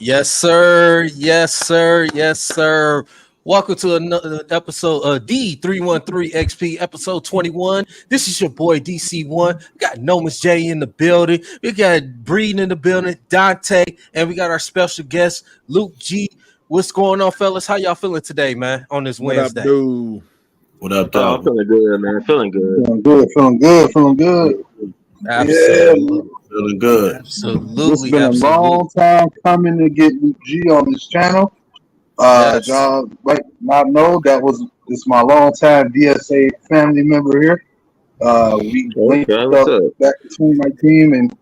Yes, sir. Yes, sir. Yes, sir. Welcome to another episode of D313XP, episode 21. This is your boy DC1. We got Nomus J in the building. We got Breed in the building, Dante, and we got our special guest, Luke G. What's going on, fellas? How y'all feeling today, man, on this What Wednesday? up, dude? What up, I'm dog? feeling good, man. Feeling good. Feeling good. Absolutely. Feeling good. Absolutely. It's been absolutely. a long time coming to get Luke G on this channel. Yes. Y'all might not know it's my longtime DSA family member here. We linked what's up? back between my team, and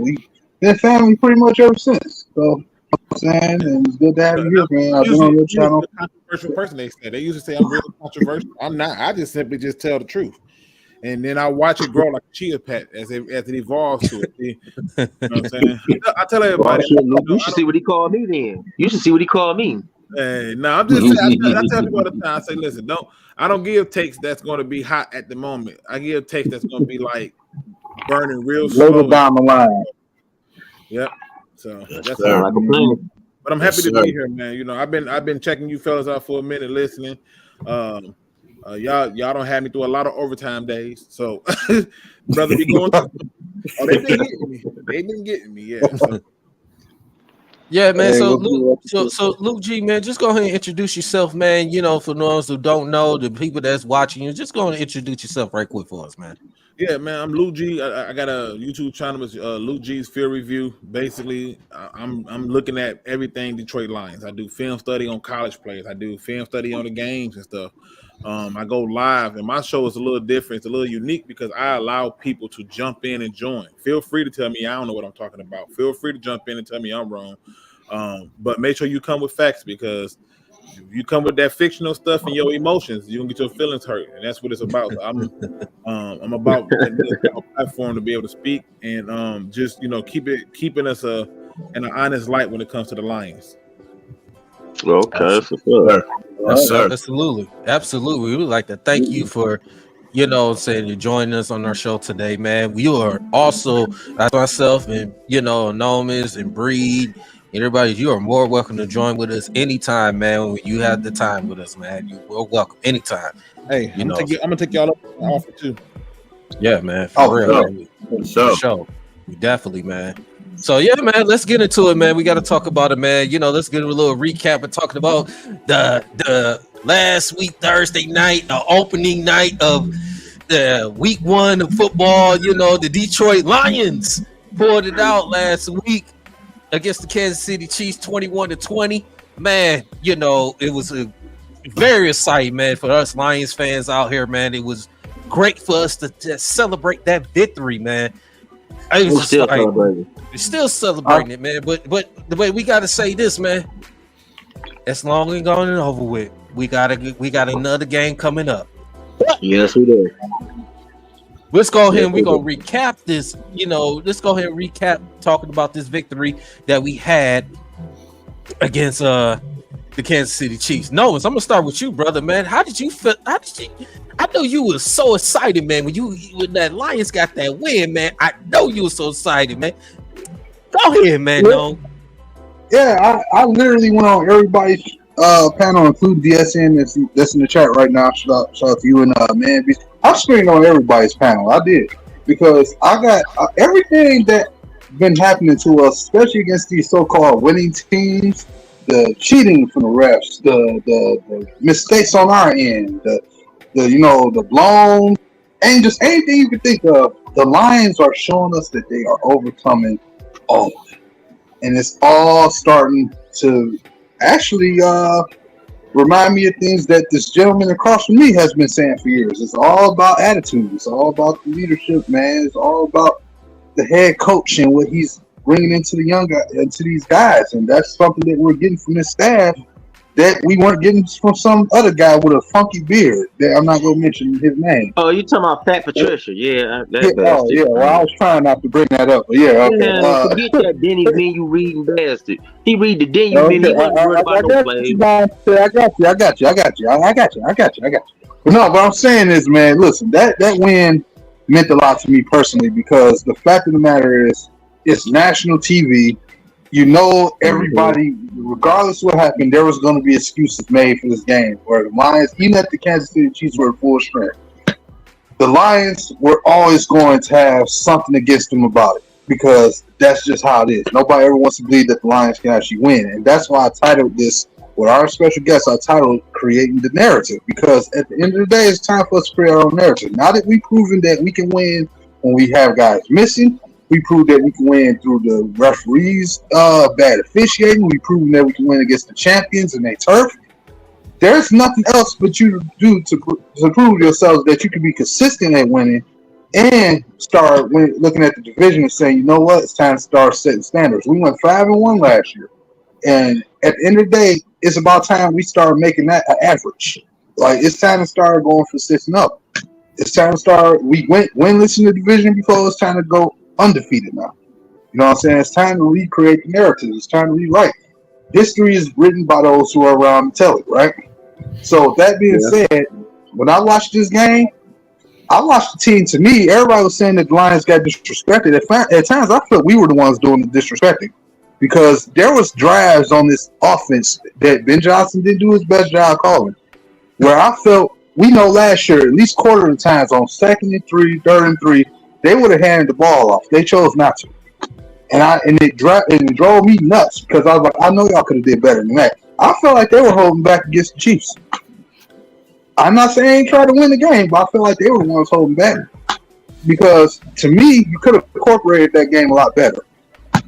we been family pretty much ever since. So, I'm saying, and it's good to have you here, man. I've been on your channel. A controversial person, they used to say I'm really controversial. I'm not. I just simply just tell the truth, and then I watch it grow like a chia pet as it evolves to it. You know what I'm saying? I tell everybody. You should see what he called me then. You should see what he called me. No, I'm just saying. I tell people all the time. I say, listen, I don't give takes that's going to be hot at the moment. I give takes that's going to be like burning real slow Later down the line. Yep. So that's Sound like a plan. But I'm happy to be here, man. You know, I've been checking you fellas out for a minute, listening. Y'all don't have me through a lot of overtime days, so brother, be going. They've been getting me. They've been getting me. Yeah. So. Yeah, man. Hey, So, we'll Luke G, man, just go ahead and introduce yourself, man. You know, for those who don't know, the people that's watching you, just go ahead and introduce yourself right quick for us, man. Yeah, man. I'm Luke G. I got a YouTube channel, it's Luke G's Field Review. Basically, I'm looking at everything Detroit Lions. I do film study on college players. I do film study on the games and stuff. I go live, and my show is a little different. It's a little unique because I allow people to jump in and join. Feel free to tell me I don't know what I'm talking about. Feel free to jump in and tell me I'm wrong. But make sure you come with facts, because if you come with that fictional stuff and your emotions, you're gonna get your feelings hurt, and that's what it's about. I'm about a platform to be able to speak and just keeping us in an honest light when it comes to the Lions. Okay, that's what's up. Yes, sir. Absolutely. We would like to thank you for, saying you joining us on our show today, man. We are also, as myself and Nomus and Breed, everybody, you are more welcome to join with us anytime, man. When you have the time with us, man, you are welcome anytime. Hey, I'm gonna take y'all up on the offer too. Yeah, man. For real, man. So, Show. Definitely, man. So yeah, man, let's get into it, man. We got to talk about it, man. Let's get a little recap and talking about the last week, Thursday night, the opening night of the week 1 of football. The Detroit Lions pulled it out last week against the Kansas City Chiefs, 21-20. Man, it was a very exciting, man, for us Lions fans out here, man. It was great for us to celebrate that victory, man. We're still celebrating. We're still celebrating it, man. But the way we gotta say this, man. It's long and gone and over with. We got another game coming up. Yes, we do. Let's go ahead and we're gonna recap this. Let's go ahead and recap talking about this victory that we had against the Kansas City Chiefs. Noah, I'm gonna start with you, brother, man. How did you feel? I know you were so excited, man, when that Lions got that win, man. I know you were so excited, man. Go ahead, man. No. Yeah, I literally went on everybody's panel, including DSN that's in the chat right now. Shout out to you and man. I screened on everybody's panel. I did, because I got everything that been happening to us, especially against these so-called winning teams. The cheating from the refs, the mistakes on our end, the blown, and just anything you can think of. The Lions are showing us that they are overcoming all of it, and it's all starting to actually remind me of things that this gentleman across from me has been saying for years. It's all about attitude. It's all about the leadership, man. It's all about the head coach and what he's bringing into these guys, and that's something that we're getting from this staff that we weren't getting from some other guy with a funky beard. That I'm not gonna mention his name. Oh, you talking about Fat Patricia? Yeah. Well, I was trying not to bring that up, but yeah. Okay. Forget that Denny menu reading bastard. He read the Denny menu. He wasn't worried about no plays. I got you. But no, what I'm saying is, man, listen, that win meant a lot to me personally, because the fact of the matter is, it's national TV. you know, everybody, regardless of what happened, there was going to be excuses made for this game. Where the Lions, even at the Kansas City Chiefs were full strength, the Lions were always going to have something against them about it because that's just how it is. Nobody ever wants to believe that the Lions can actually win, and that's why I titled this with our special guest. I titled "Creating the Narrative" because at the end of the day, it's time for us to create our own narrative. Now that we've proven that we can win when we have guys missing. We proved that we can win through the referees' bad officiating. We proved that we can win against the champions and their turf. There's nothing else but you to do to prove yourselves that you can be consistent at winning and start looking at the division and saying, you know what, it's time to start setting standards. We went 5-1 last year. And at the end of the day, it's about time we start making that an average. Like, it's time to start going for 6-0. It's time to start. We went winless in the division before. It's time to go undefeated now. You know what I'm saying? It's time to recreate the narrative. It's time to rewrite. History is written by those who are around to tell it, right? So that being said, when I watched this game, I watched the team. To me, everybody was saying that the Lions got disrespected. At times, I felt we were the ones doing the disrespecting because there was drives on this offense that Ben Johnson didn't do his best job calling, where I felt we know last year, at least quarter of the times on 2nd and 3, 3rd and 3, they would have handed the ball off. They chose not to, and it drove me nuts because I was like, I know y'all could have did better than that. I felt like they were holding back against the Chiefs. I'm not saying they ain't try to win the game, but I feel like they were the ones holding back because to me, you could have incorporated that game a lot better.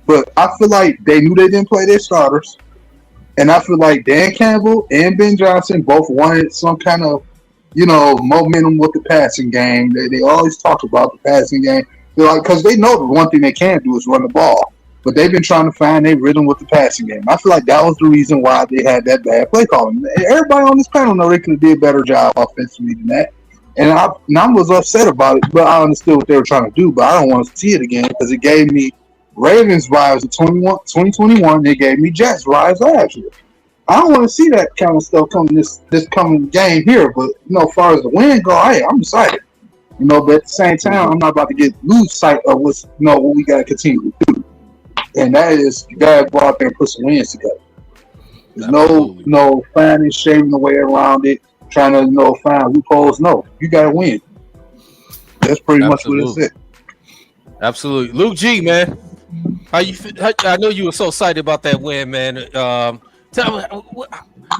But I feel like they knew they didn't play their starters, and I feel like Dan Campbell and Ben Johnson both wanted some kind of momentum with the passing game. They always talk about the passing game. They're like, because they know the one thing they can do is run the ball. But they've been trying to find their rhythm with the passing game. I feel like that was the reason why they had that bad play calling. Everybody on this panel know they could have did a better job offensively than that. And I was upset about it, but I understood what they were trying to do. But I don't want to see it again because it gave me Ravens vibes in 2021. It gave me Jets vibes last year. I don't want to see that kind of stuff coming this coming game here, but as far as the win go, I'm excited. But at the same time, I'm not about to lose sight of what we got to continue to do, and that is you got to go out there and put some wins together. There's no finding, shaving the way around it, trying to find loopholes. No, you got to win. That's pretty much what it is. Absolutely, Luke G, man. How you? I know you were so excited about that win, man. Tell me,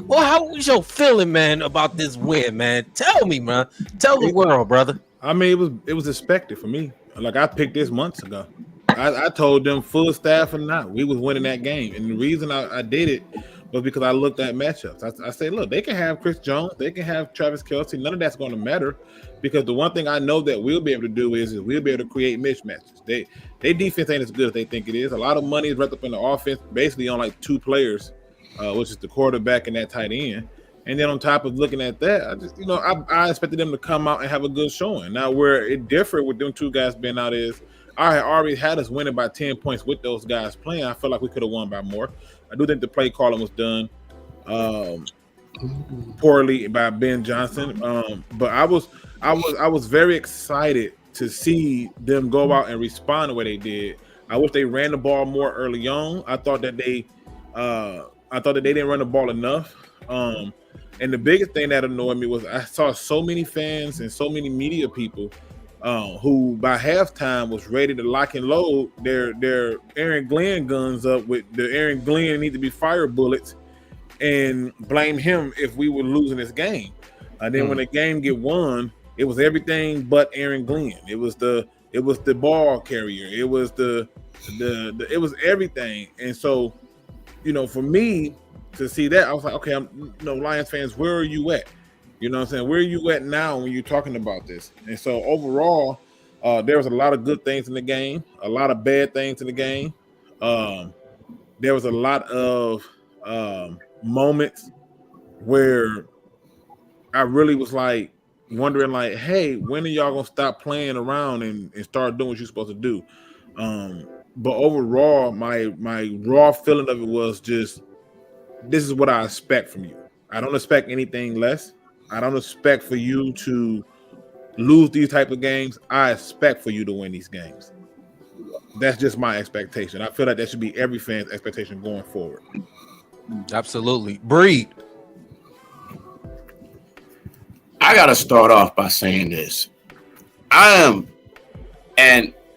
how was your feeling, man, about this win, man? Tell me, man. Tell the world, brother. I mean, it was expected for me. Like, I picked this months ago. I told them full staff or not, we was winning that game. And the reason I did it was because I looked at matchups. I said, look, they can have Chris Jones, they can have Travis Kelce. None of that's going to matter because the one thing I know that we'll be able to do is we'll be able to create mismatches. Their defense ain't as good as they think it is. A lot of money is wrapped up in the offense, basically on like 2 players. Which is the quarterback and that tight end. And then on top of looking at that, I just, I expected them to come out and have a good showing. Now, where it differed with them 2 guys being out is I had already had us winning by 10 points with those guys playing. I felt like we could have won by more. I do think the play calling was done poorly by Ben Johnson. But I was very excited to see them go out and respond the way they did. I wish they ran the ball more early on. I thought that they didn't run the ball enough. And the biggest thing that annoyed me was I saw so many fans and so many media people who by halftime was ready to lock and load their Aaron Glenn guns up with the Aaron Glenn need to be fire bullets and blame him if we were losing this game. And then when the game get won, it was everything but Aaron Glenn. It was the ball carrier. It was it was everything. And so, for me to see that, I was like, okay, Lions fans, where are you at? You know what I'm saying? Where are you at now when you're talking about this? And so overall, there was a lot of good things in the game, a lot of bad things in the game. There was a lot of moments where I really was like wondering, like, hey, when are y'all gonna stop playing around and start doing what you're supposed to do? But overall, my raw feeling of it was just, this is what I expect from you. I don't expect anything less. I don't expect for you to lose these type of games. I expect for you to win these games. that's just my expectation. I feel like that should be every fan's expectation going forward. Absolutely. Breed. I gotta start off by saying this. And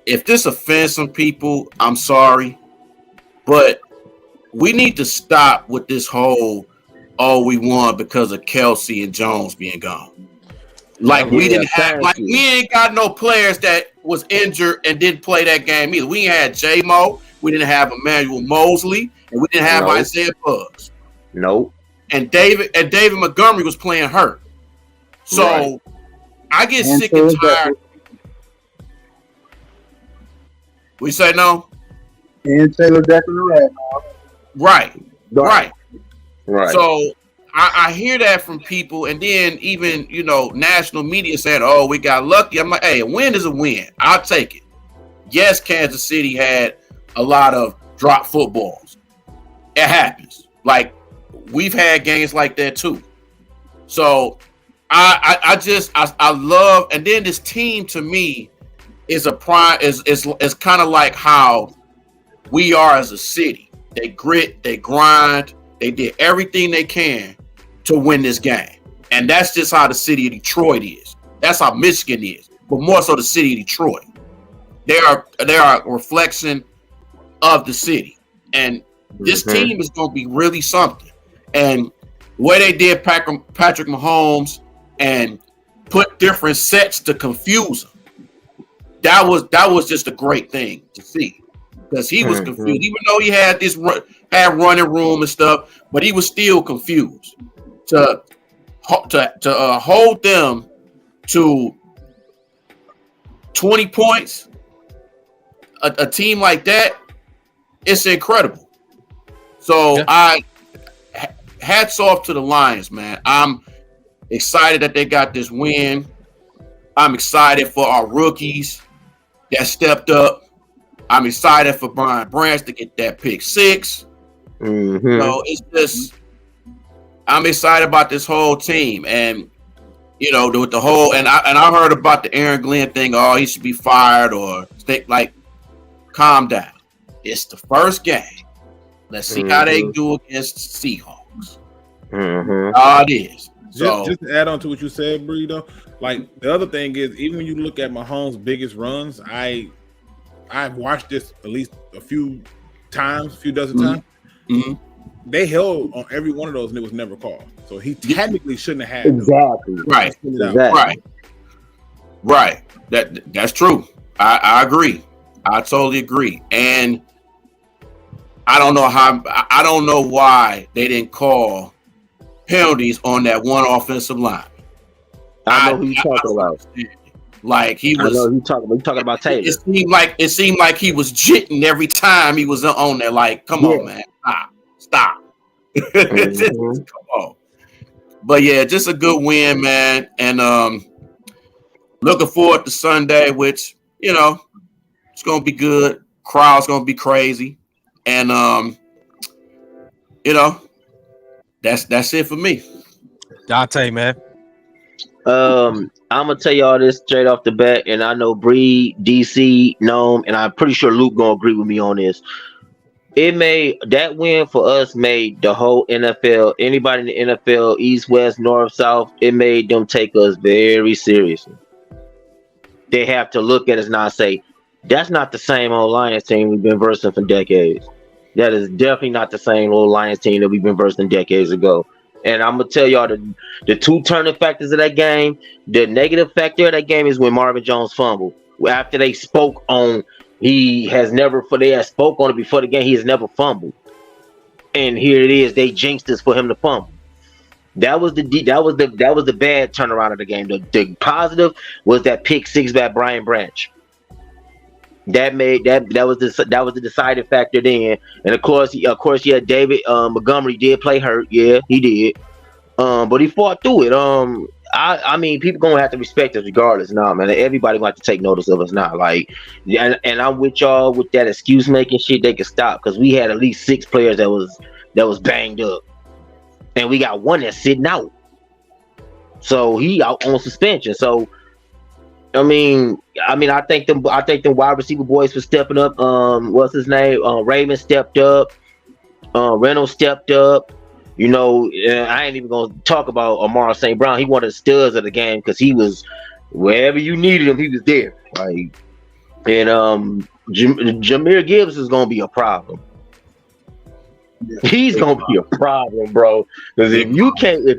if this offends some people, I'm sorry, but we need to stop with this whole, oh, we won because of Kelsey and Jones being gone. Like we ain't got no players that was injured and didn't play that game either. We had J-Mo, we didn't have Emmanuel Mosley, and we didn't have Isaiah Buggs. Nope. And David Montgomery was playing hurt. So I get sick and tired. We say no? And Taylor Decker, right. So I hear that from people, and then even national media saying, "Oh, we got lucky." I'm like, "Hey, a win is a win. I'll take it." Yes, Kansas City had a lot of drop footballs. It happens. Like we've had games like that too. So I love, and then this team to me is a prime is kind of like how we are as a city. They grit, they grind, they did everything they can to win this game. And that's just how the city of Detroit is. That's how Michigan is, but more so the city of Detroit. They are a reflection of the city. And this team is going to be really something. And where they did Patrick Mahomes and put different sets to confuse him, that was just a great thing to see, because he was confused, even though he had running room and stuff, but he was still confused. To hold them to 20 points, a team like that, it's incredible. So hats off to the Lions, man. I'm excited that they got this win. I'm excited for our rookies that stepped up. I'm excited for Brian Branch to get that pick 6. So it's just, I'm excited about this whole team, and with the whole, and I heard about the Aaron Glenn thing. Oh, he should be fired, or think like, calm down. It's the first game. Let's see how they do against Seahawks. It is. Just to add on to what you said, Bree, though, like the other thing is, even when you look at Mahomes' biggest runs, I've watched this at least a few dozen times. They held on every one of those, and it was never called. So he technically shouldn't have had exactly. Right. That's true. I agree. I totally agree. And I don't know why they didn't call penalties on that one offensive line. I know who you're talking about. Like he was. I know who you're talking about Taylor. It seemed like he was jitting every time he was on there. Like, come on, man, stop. Come on. But yeah, just a good win, man. And looking forward to Sunday, which it's gonna be good. Crowd's gonna be crazy, and that's it for me. Dante, man. I'm gonna tell y'all this straight off the bat, and I know Bree, DC, Gnome, and I'm pretty sure Luke gonna agree with me on this. That win for us made the whole NFL, anybody in the NFL, East, West, North, South, it made them take us very seriously. They have to look at us now and say, that's not the same old Lions team we've been versing for decades. That is definitely not the same old Lions team that we've been versing decades ago. And I'm going to tell y'all the two turning factors of that game, the negative factor of that game is when Marvin Jones fumbled. After they spoke on, they had spoke on it before the game, he has never fumbled. And here it is, they jinxed us for him to fumble. That was the bad turnaround of the game. The positive was that pick 6 by Brian Branch. That was the deciding factor then. And of course, David Montgomery did play hurt. Yeah, he did. But he fought through it. I mean, people gonna have to respect us regardless now, man. Everybody gonna have to take notice of us now. Like, and I'm with y'all with that excuse making shit. They can stop, because we had at least 6 players that was banged up, and we got one that's sitting out. So he out on suspension. So I mean, I think them wide receiver boys for stepping up. What's his name? Raven stepped up. Reynolds stepped up. You know, I ain't even gonna talk about Amara St. Brown. He one of the studs of the game because he was wherever you needed him, he was there. Like, and Jahmyr Gibbs is gonna be a problem. He's gonna be a problem, bro. Because if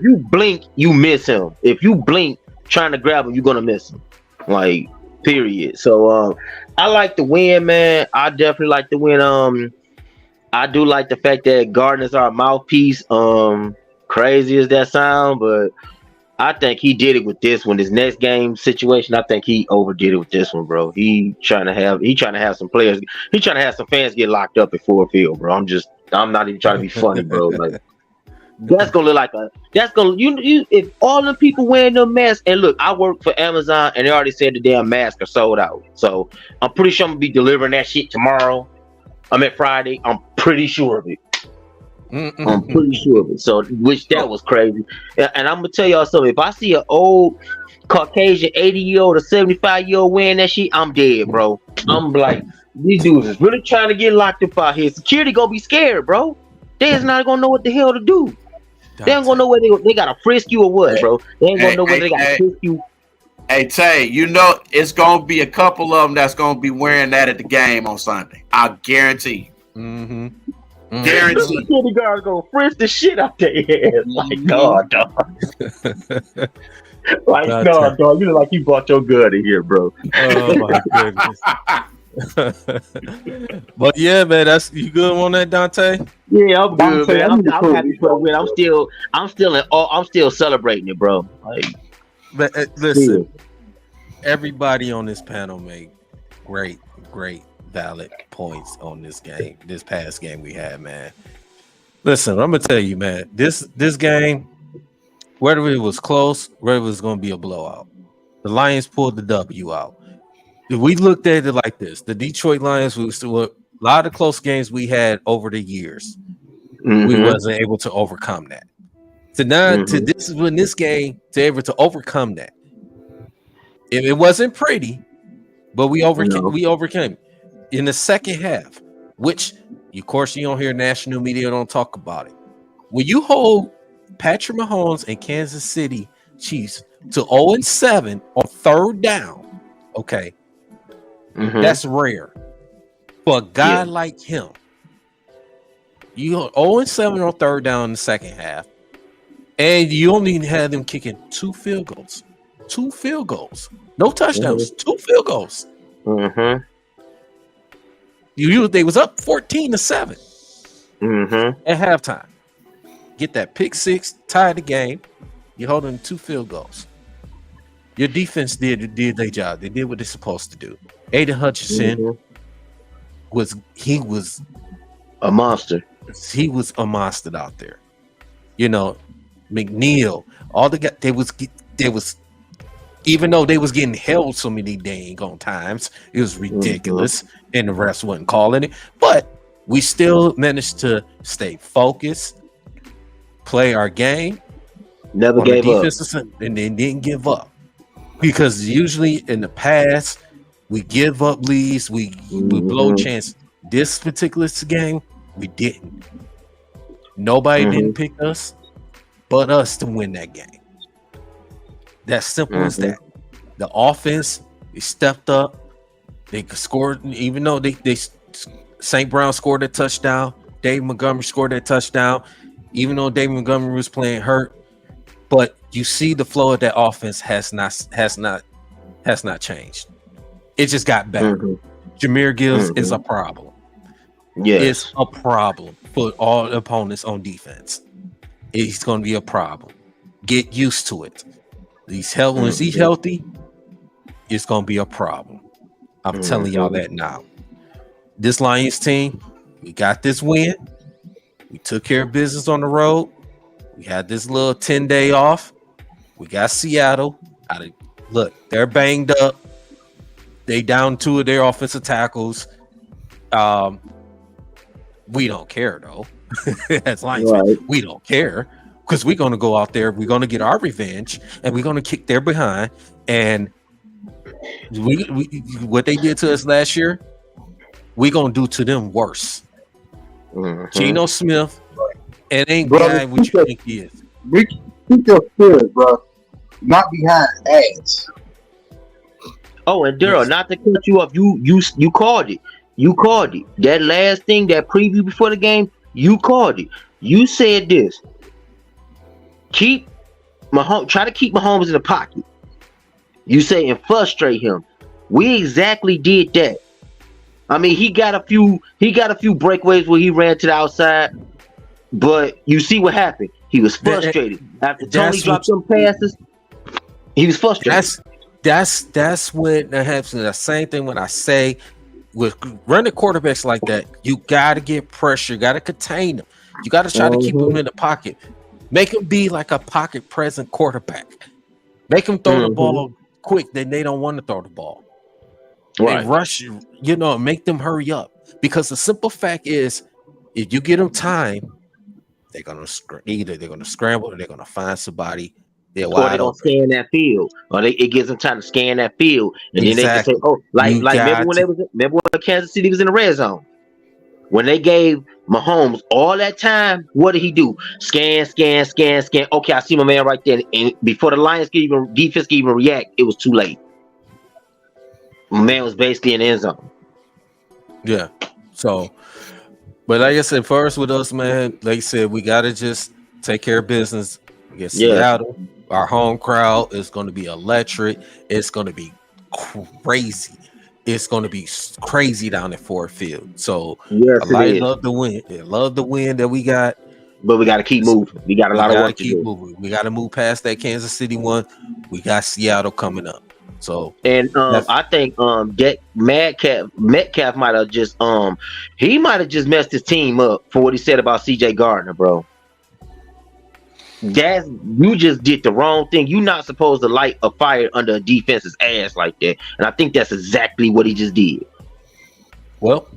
you blink, you miss him. If you blink trying to grab him, you're gonna miss him. Like, period. So I like the win, man. I definitely like the win. I do like the fact that Gardner's our mouthpiece. Crazy as that sound, but I think he did it with this one. This next game situation, I think he overdid it with this one, bro. He trying to have some players. He trying to have some fans get locked up at Ford Field, bro. I'm not even trying to be funny, bro. Like, that's gonna look like you if all the people wearing them masks. And look, I work for Amazon, and they already said the damn masks are sold out. So I'm pretty sure I'm gonna be delivering that shit tomorrow. I'm at Friday. I'm pretty sure of it. I'm pretty sure of it. So, which that was crazy. And I'm gonna tell y'all something. If I see an old Caucasian 80-year-old or 75-year-old wearing that shit, I'm dead, bro. I'm like, these dudes is really trying to get locked up out here. Security gonna be scared, bro. They is not gonna know what the hell to do. They ain't gonna know whether they gotta frisk you or what, bro. They ain't gonna know whether they gotta frisk you. Hey Tay, you know it's gonna be a couple of them that's gonna be wearing that at the game on Sunday. I guarantee. Guarantee. Security guards gonna frisk the shit out their ass. Like, dog. Like, no, dog. You look like you brought your gun in here, bro. Oh my goodness. But yeah, man, you good on that, Dante? Yeah, I'm good, man. I'm happy for the win. I'm still celebrating it, bro. Like, but listen, everybody on this panel made great, valid points on this game, this past game we had, man. Listen, I'm gonna tell you, man, this game, whether it was close, whether it was gonna be a blowout, the Lions pulled the W out. We looked at it like this: the Detroit Lions, a lot of close games we had over the years, we wasn't able to overcome that. To this game, to able to overcome that, it wasn't pretty, but we overcame in the second half, which of course you don't hear national media don't talk about it. When you hold Patrick Mahomes and Kansas City Chiefs to 0-7 on third down, okay, that's rare for a guy like him. You 0-7 on third down in the second half, and you only had them kicking 2 field goals, no touchdowns, 2 field goals. They was up 14-7 at halftime. Get that pick six, tie the game. You're holding 2 field goals. Your defense did their job. They did what they're supposed to do. Aiden Hutchinson was a monster. He was a monster out there. You know, McNeil, all the guys, they was even though they was getting held so many dang on times, it was ridiculous, and the refs wasn't calling it. But we still managed to stay focused, play our game, never gave up, and then didn't give up. Because usually in the past, we give up leads, we blow chances. This particular game, we didn't. Nobody didn't pick us but us to win that game. That's simple as that. The offense, they stepped up. They scored, even though they St. Brown scored a touchdown. Dave Montgomery scored that touchdown, even though Dave Montgomery was playing hurt. But you see the flow of that offense has not changed. It just got better. Jahmyr Gibbs is a problem. Yes. It's a problem for all opponents on defense. It's going to be a problem. Get used to it. He's healthy. When he's healthy, it's going to be a problem. I'm telling y'all that now. This Lions team, we got this win. We took care of business on the road. We had this little 10-day off. We got Seattle. Look, they're banged up. They down 2 of their offensive tackles. We don't care though. As Lions fans, we don't care because we're going to go out there. We're going to get our revenge, and we're going to kick their behind. And What they did to us last year, we gonna do to them worse. Geno Smith, it ain't guy what you think he is. Keep your spirit, bro. Not behind ass. Oh, and Daryl, not to cut you off, you called it. You called it. That last thing, that preview before the game, you called it. You said this. Try to keep Mahomes in the pocket. You say and frustrate him. We exactly did that. I mean, he got a few breakaways where he ran to the outside, but you see what happened. He was frustrated after Tony dropped some passes. He was frustrated. That's when that happens. The same thing when I say with running quarterbacks like that, you got to get pressure, you got to contain them, you got to try to keep them in the pocket, make them be like a pocket present quarterback, make them throw the ball quick. Then they don't want to throw the ball. Right. They rush, make them hurry up, because the simple fact is, if you get them time, they're gonna either they're gonna scramble or they're gonna find somebody. Or they don't scan that field, or it gives them time to scan that field, and then they can say, "Oh, remember when Kansas City was in the red zone, when they gave Mahomes all that time? What did he do? Scan. Okay, I see my man right there, and before the Lions defense could even react, it was too late. My man was basically in the end zone. Yeah. So, but like I said, first with us, man, like I said, we gotta just take care of business against Seattle. Our home crowd is going to be electric. It's going to be crazy. It's going to be crazy down at Ford Field. So I love the win. I love the win that we got. But we got to keep moving. We got a lot of work to do. Moving. We got to move past that Kansas City one. We got Seattle coming up. So I think that Metcalf might have just messed his team up for what he said about CJ Gardner, bro. You just did the wrong thing. You're not supposed to light a fire under a defense's ass like that. And I think that's exactly what he just did. Well,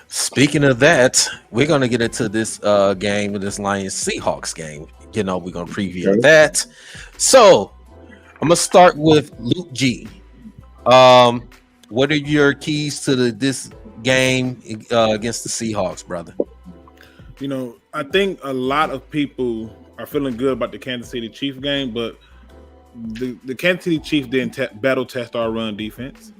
speaking of that, we're going to get into this game, this Lions Seahawks game. We're going to preview that. So I'm going to start with Luke G. What are your keys to this game against the Seahawks, brother? I think a lot of people are feeling good about the Kansas City Chiefs game, but the Kansas City Chiefs didn't battle test our run defense.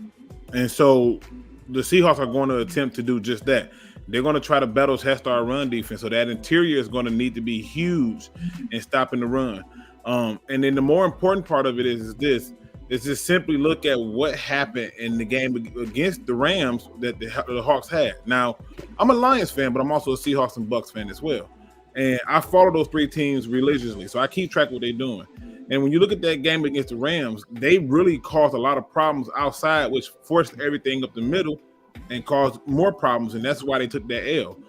And so the Seahawks are going to attempt to do just that. They're going to try to battle test our run defense. So that interior is going to need to be huge in stopping the run. And then the more important part of it is just simply look at what happened in the game against the Rams that the Hawks had. Now, I'm a Lions fan, but I'm also a Seahawks and Bucks fan as well. And I follow those three teams religiously, so I keep track of what they're doing. And when you look at that game against the Rams, they really caused a lot of problems outside, which forced everything up the middle and caused more problems, and that's why they took that L.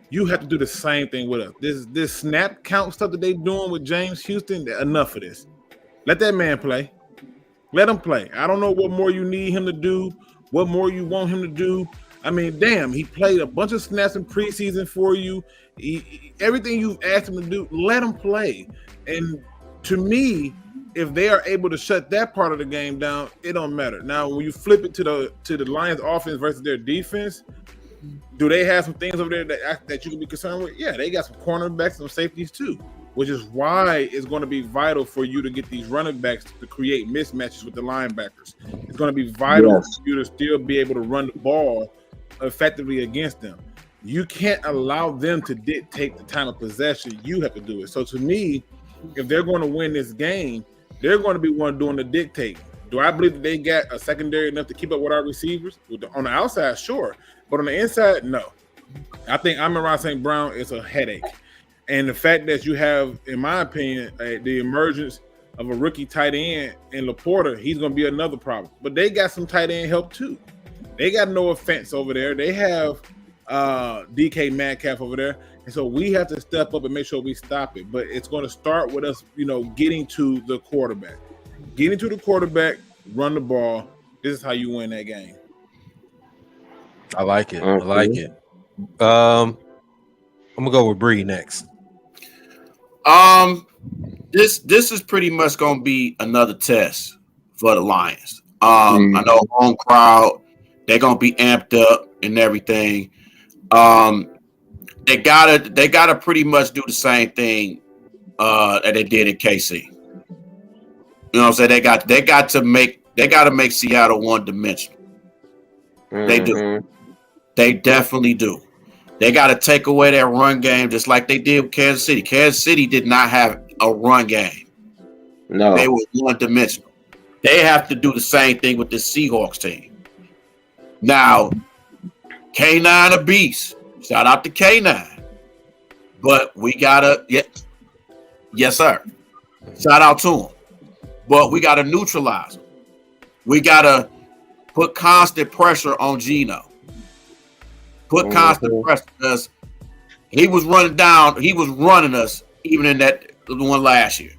You have to do the same thing with us. This snap count stuff that they're doing with James Houston, enough of this. Let that man play. Let him play. I don't know what more you need him to do, what more you want him to do. I mean, damn, he played a bunch of snaps in preseason for you. Everything you've asked him to do, let him play. And to me, if they are able to shut that part of the game down, it don't matter. Now, when you flip it to the Lions offense versus their defense, do they have some things over there that you can be concerned with? Yeah, they got some cornerbacks, some safeties too, which is why it's going to be vital for you to get these running backs to create mismatches with the linebackers. It's going to be vital for you to still be able to run the ball effectively against them. You can't allow them to dictate the time of possession. You have to do it. So to me, if they're going to win this game, they're going to be one doing the dictating. Do I believe that they got a secondary enough to keep up with our receivers? On the outside, sure. But on the inside, no. I think Amon-Ra St. Brown is a headache. And the fact that you have, in my opinion, the emergence of a rookie tight end in Laporta, he's going to be another problem. But they got some tight end help too. They got no offense over there. They have DK Metcalf over there. And so we have to step up and make sure we stop it. But it's going to start with us, getting to the quarterback. Getting to the quarterback, run the ball. This is how you win that game. I like it. I like it. I'm gonna go with Bree next. This is pretty much gonna be another test for the Lions. I know home crowd, they're gonna be amped up and everything. They gotta pretty much do the same thing that they did in KC. You know what I'm saying? They gotta make Seattle one dimensional. They do. They definitely do. They got to take away that run game just like they did with Kansas City. Kansas City did not have a run game. No. They were one-dimensional. They have to do the same thing with the Seahawks team. Now, K9 a beast. Shout out to K9. But we got to, yes, sir. Shout out to him. But we got to neutralize him. We got to put constant pressure on Geno. Put constant pressure because he was running us even in that one last year.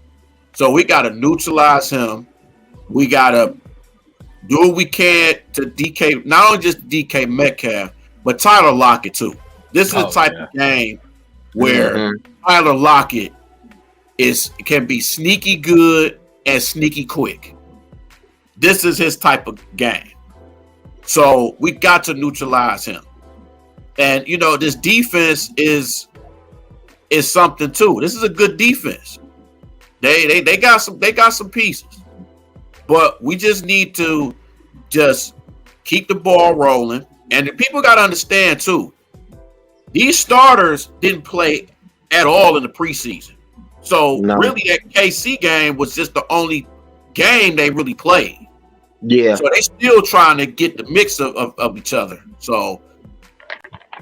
So we got to neutralize him. We got to do what we can to DK, not only just DK Metcalf, but Tyler Lockett too. This is the type of game where Tyler Lockett can be sneaky good and sneaky quick. This is his type of game. So we got to neutralize him. And this defense is something too. This is a good defense. They got some pieces. But we just need to just keep the ball rolling. And the people got to understand too, these starters didn't play at all in the preseason. So really that KC game was just the only game they really played. Yeah. So they still trying to get the mix of each other. So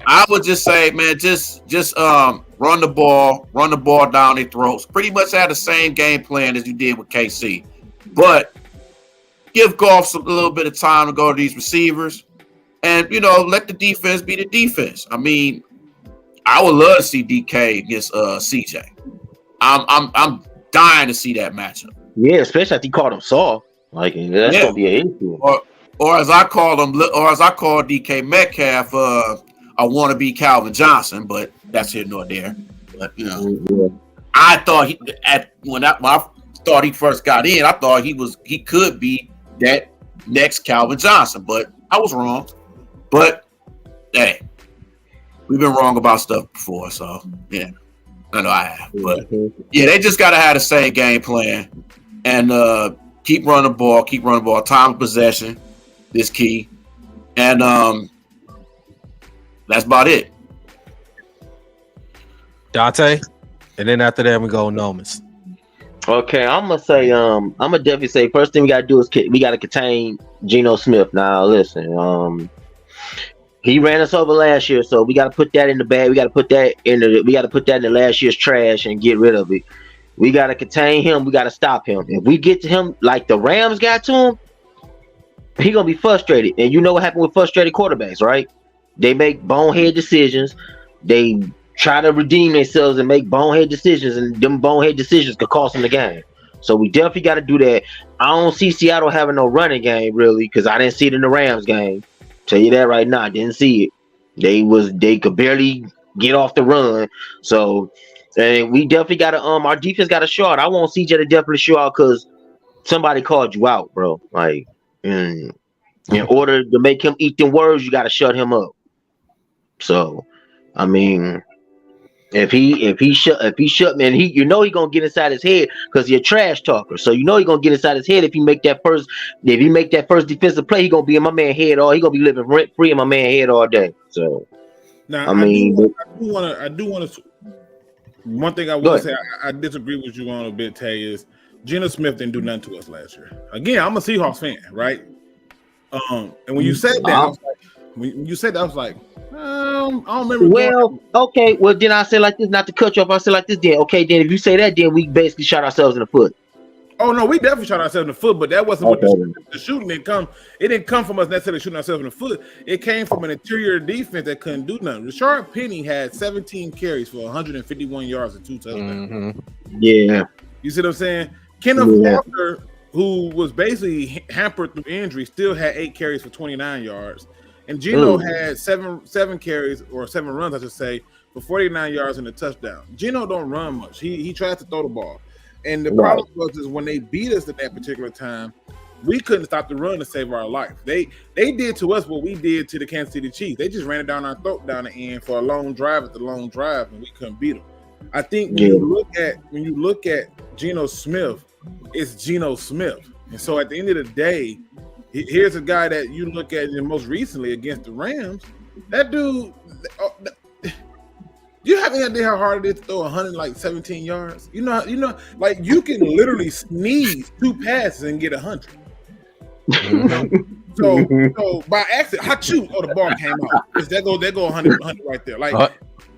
I would just say, man, just run the ball down their throats. Pretty much had the same game plan as you did with KC. But give Goff a little bit of time to go to these receivers and, let the defense be the defense. I mean, I would love to see DK against CJ. I'm dying to see that matchup. Yeah, especially if he called him soft. Like that's gonna be an issue. Or as I call DK Metcalf, I want to be Calvin Johnson, but that's here nor there. But I thought when I thought he first got in, I thought he could be that next Calvin Johnson, but I was wrong. But hey, we've been wrong about stuff before, so yeah, I know I have. But yeah, they just gotta have the same game plan and keep running the ball. Time of possession is key, and that's about it. Dante, and then after that we go Nomas. Okay, I'm gonna definitely say first thing we gotta do is we gotta contain Geno Smith. Now listen, he ran us over last year, so we gotta put that in the bag. We gotta put that in the last year's trash and get rid of it. We gotta contain him. We gotta stop him. If we get to him like the Rams got to him, he gonna be frustrated. And you know what happened with frustrated quarterbacks, right? They make bonehead decisions. They try to redeem themselves and make bonehead decisions, and them bonehead decisions could cost them the game. So we definitely got to do that. I don't see Seattle having no running game really, because I didn't see it in the Rams game. Tell you that right now, I didn't see it. They could barely get off the run. So and we definitely got to our defense got to show out. I want CJ to definitely show out because somebody called you out, bro. Like in order to make him eat them words, you got to shut him up. So, I mean, if he shut man, he gonna get inside his head because he's a trash talker. So he gonna get inside his head if he make that first defensive play, he gonna be in my man head he gonna be living rent free in my man head all day. So now I do want to. One thing I will say I disagree with you on a bit, Tay, is Geno Smith didn't do nothing to us last year. Again, I'm a Seahawks fan, right? And when you said that, I was like, I don't remember. Well, okay. Well, then I say like this, not to cut you off. I say like this, then okay. Then if you say that, then we basically shot ourselves in the foot. Oh no, we definitely shot ourselves in the foot, but that wasn't what the shooting didn't come. It didn't come from us necessarily shooting ourselves in the foot. It came from an interior defense that couldn't do nothing. Rashard Penny had 17 carries for 151 yards and 2 touchdowns. Mm-hmm. Yeah, you see what I'm saying? Kenneth Walker, who was basically hampered through injury, still had 8 carries for 29 yards. And Geno had seven carries or 7 runs, I should say, for 49 yards and a touchdown. Geno don't run much. He tries to throw the ball. And the problem was when they beat us at that particular time, we couldn't stop the run to save our life. They did to us what we did to the Kansas City Chiefs. They just ran it down our throat down the end for a long drive after long drive, and we couldn't beat them. I think when you look at Geno Smith, it's Geno Smith. And so at the end of the day, here's a guy that you look at most recently against the Rams. That dude, you have any idea how hard it is to throw 117 yards? You know, like you can literally sneeze 2 passes and get 100. So by accident, hachoo, the ball came out. That go 100 right there.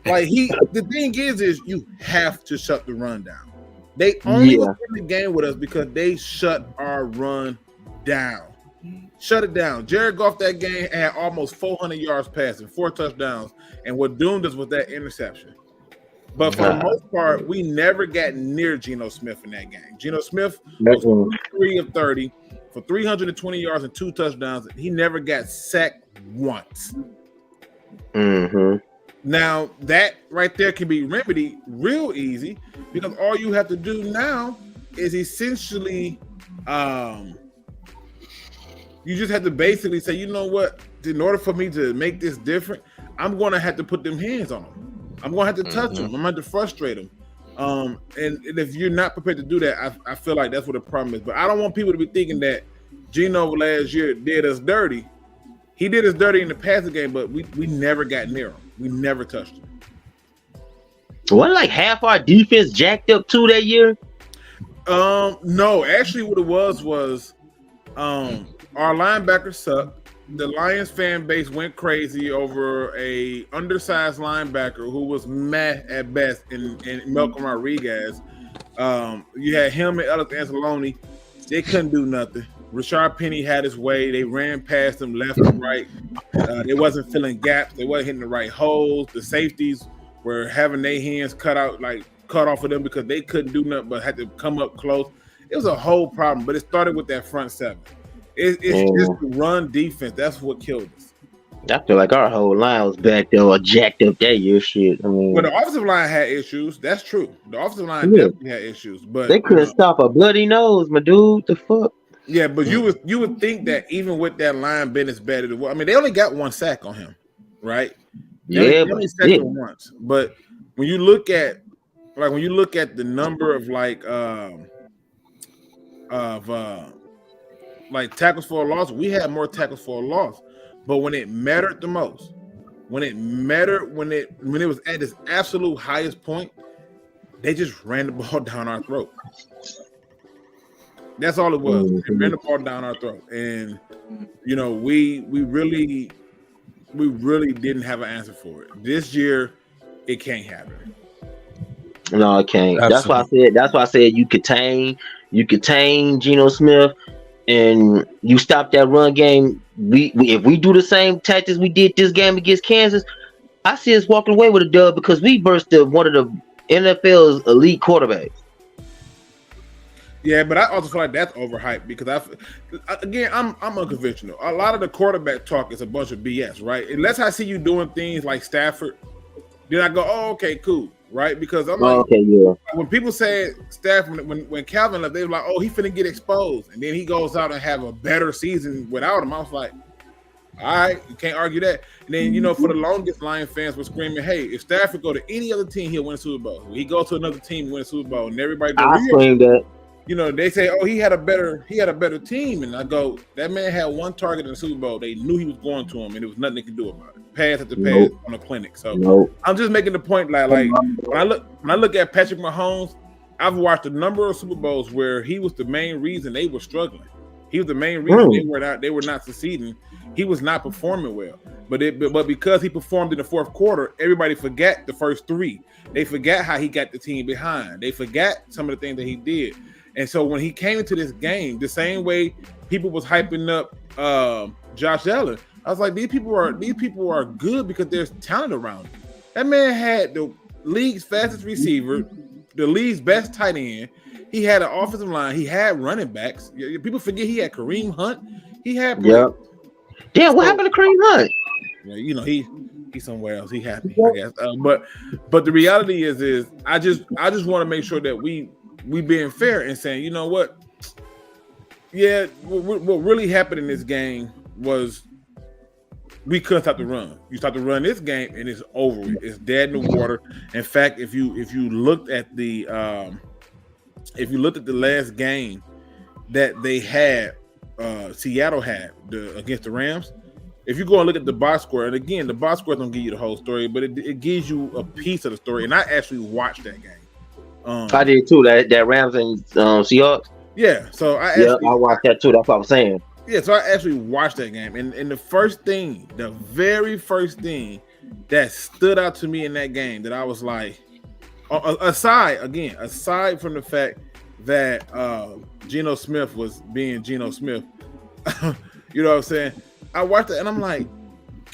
The thing is you have to shut the run down. They only were in the game with us because they shut our run down. Shut it down. Jared Goff that game had almost 400 yards passing, 4 touchdowns, and what doomed us was that interception. But for the most part, we never got near Geno Smith in that game. Geno Smith was 3 of 30 for 320 yards and 2 touchdowns. He never got sacked once. Mm-hmm. Now, that right there can be remedied real easy because all you have to do now is essentially you just have to basically say, you know what, in order for me to make this different, I'm going to have to put them hands on them. I'm going to have to touch them. I'm going to have to frustrate them. And if you're not prepared to do that, I feel like that's what the problem is. But I don't want people to be thinking that Geno last year did us dirty. He did us dirty in the passing game, but we never got near him. We never touched him. Wasn't like half our defense jacked up too that year? No, actually what it was our linebackers sucked. The Lions fan base went crazy over a undersized linebacker who was meh at best in Malcolm Rodriguez. You had him and Ellis Anzalone. They couldn't do nothing. Rashard Penny had his way. They ran past him left and right. They wasn't filling gaps. They wasn't hitting the right holes. The safeties were having their hands cut off of them because they couldn't do nothing but had to come up close. It was a whole problem, but it started with that front seven. It's just the run defense. That's what killed us. I feel like our whole line was back there or jacked up that year. Shit. I mean, well, the offensive line had issues. That's true. The offensive line definitely had issues, but they couldn't stop a bloody nose, my dude. The fuck. Yeah, but you would think that even with that line being as bad as it was, I mean, they only got 1 sack on him, right? They only sacked him once. But when you look at the number of tackles for a loss, we had more tackles for a loss. But when it mattered the most, when it was at its absolute highest point, they just ran the ball down our throat. That's all it was. They ran the ball down our throat. And you know, we really didn't have an answer for it. This year, it can't happen. No, it can't. Absolutely. That's why I said you contain Geno Smith and you stop that run game. If we do the same tactics we did this game against Kansas, I see us walking away with a dub because we bursted one of the NFL's elite quarterbacks. Yeah, but I also feel like that's overhyped because I'm unconventional. A lot of the quarterback talk is a bunch of BS, right? Unless I see you doing things like Stafford, then I go, oh, okay, cool, right? Because I'm like, okay, yeah. When people say Stafford, when Calvin left, they were like, oh, he finna get exposed, and then he goes out and have a better season without him. I was like, all right, you can't argue that. And then, you know, for the longest, Lion fans were screaming, hey, if Stafford go to any other team, he'll win a Super Bowl. He goes to another team, win a Super Bowl, and everybody goes, I screamed that. You know, they say, oh, he had a better team. And I go, that man had 1 target in the Super Bowl. They knew he was going to him, and there was nothing they could do about it. Pass after pass on a clinic. So I'm just making the point like when I look at Patrick Mahomes, I've watched a number of Super Bowls where he was the main reason they were struggling. He was the main reason they were not succeeding. He was not performing well. But because he performed in the fourth quarter, everybody forgot the first 3. They forgot how he got the team behind. They forgot some of the things that he did. And so when he came into this game, the same way people was hyping up Josh Allen, I was like, these people are good because there's talent around him. That man had the league's fastest receiver, the league's best tight end. He had an offensive line. He had running backs. People forget he had Kareem Hunt. He had Damn, what happened to Kareem Hunt? Yeah, you know, he's somewhere else. He happy, I guess. But the reality is I just want to make sure that we being fair and saying, you know what, Yeah, what really happened in this game was we couldn't stop the run. You start to run this game, and it's over with. It's dead in the water. In fact, if you looked at the last game that they had, Seattle had against the Rams. If you go and look at the box score, and again, the box score don't give you the whole story, but it gives you a piece of the story. And I actually watched that game. I did too. That Rams and Seahawks. Yeah, so I watched that too. That's what I was saying. Yeah, so I actually watched that game, and the very first thing that stood out to me in that game that I was like, aside from the fact that Geno Smith was being Geno Smith, you know what I'm saying? I watched it and I'm like,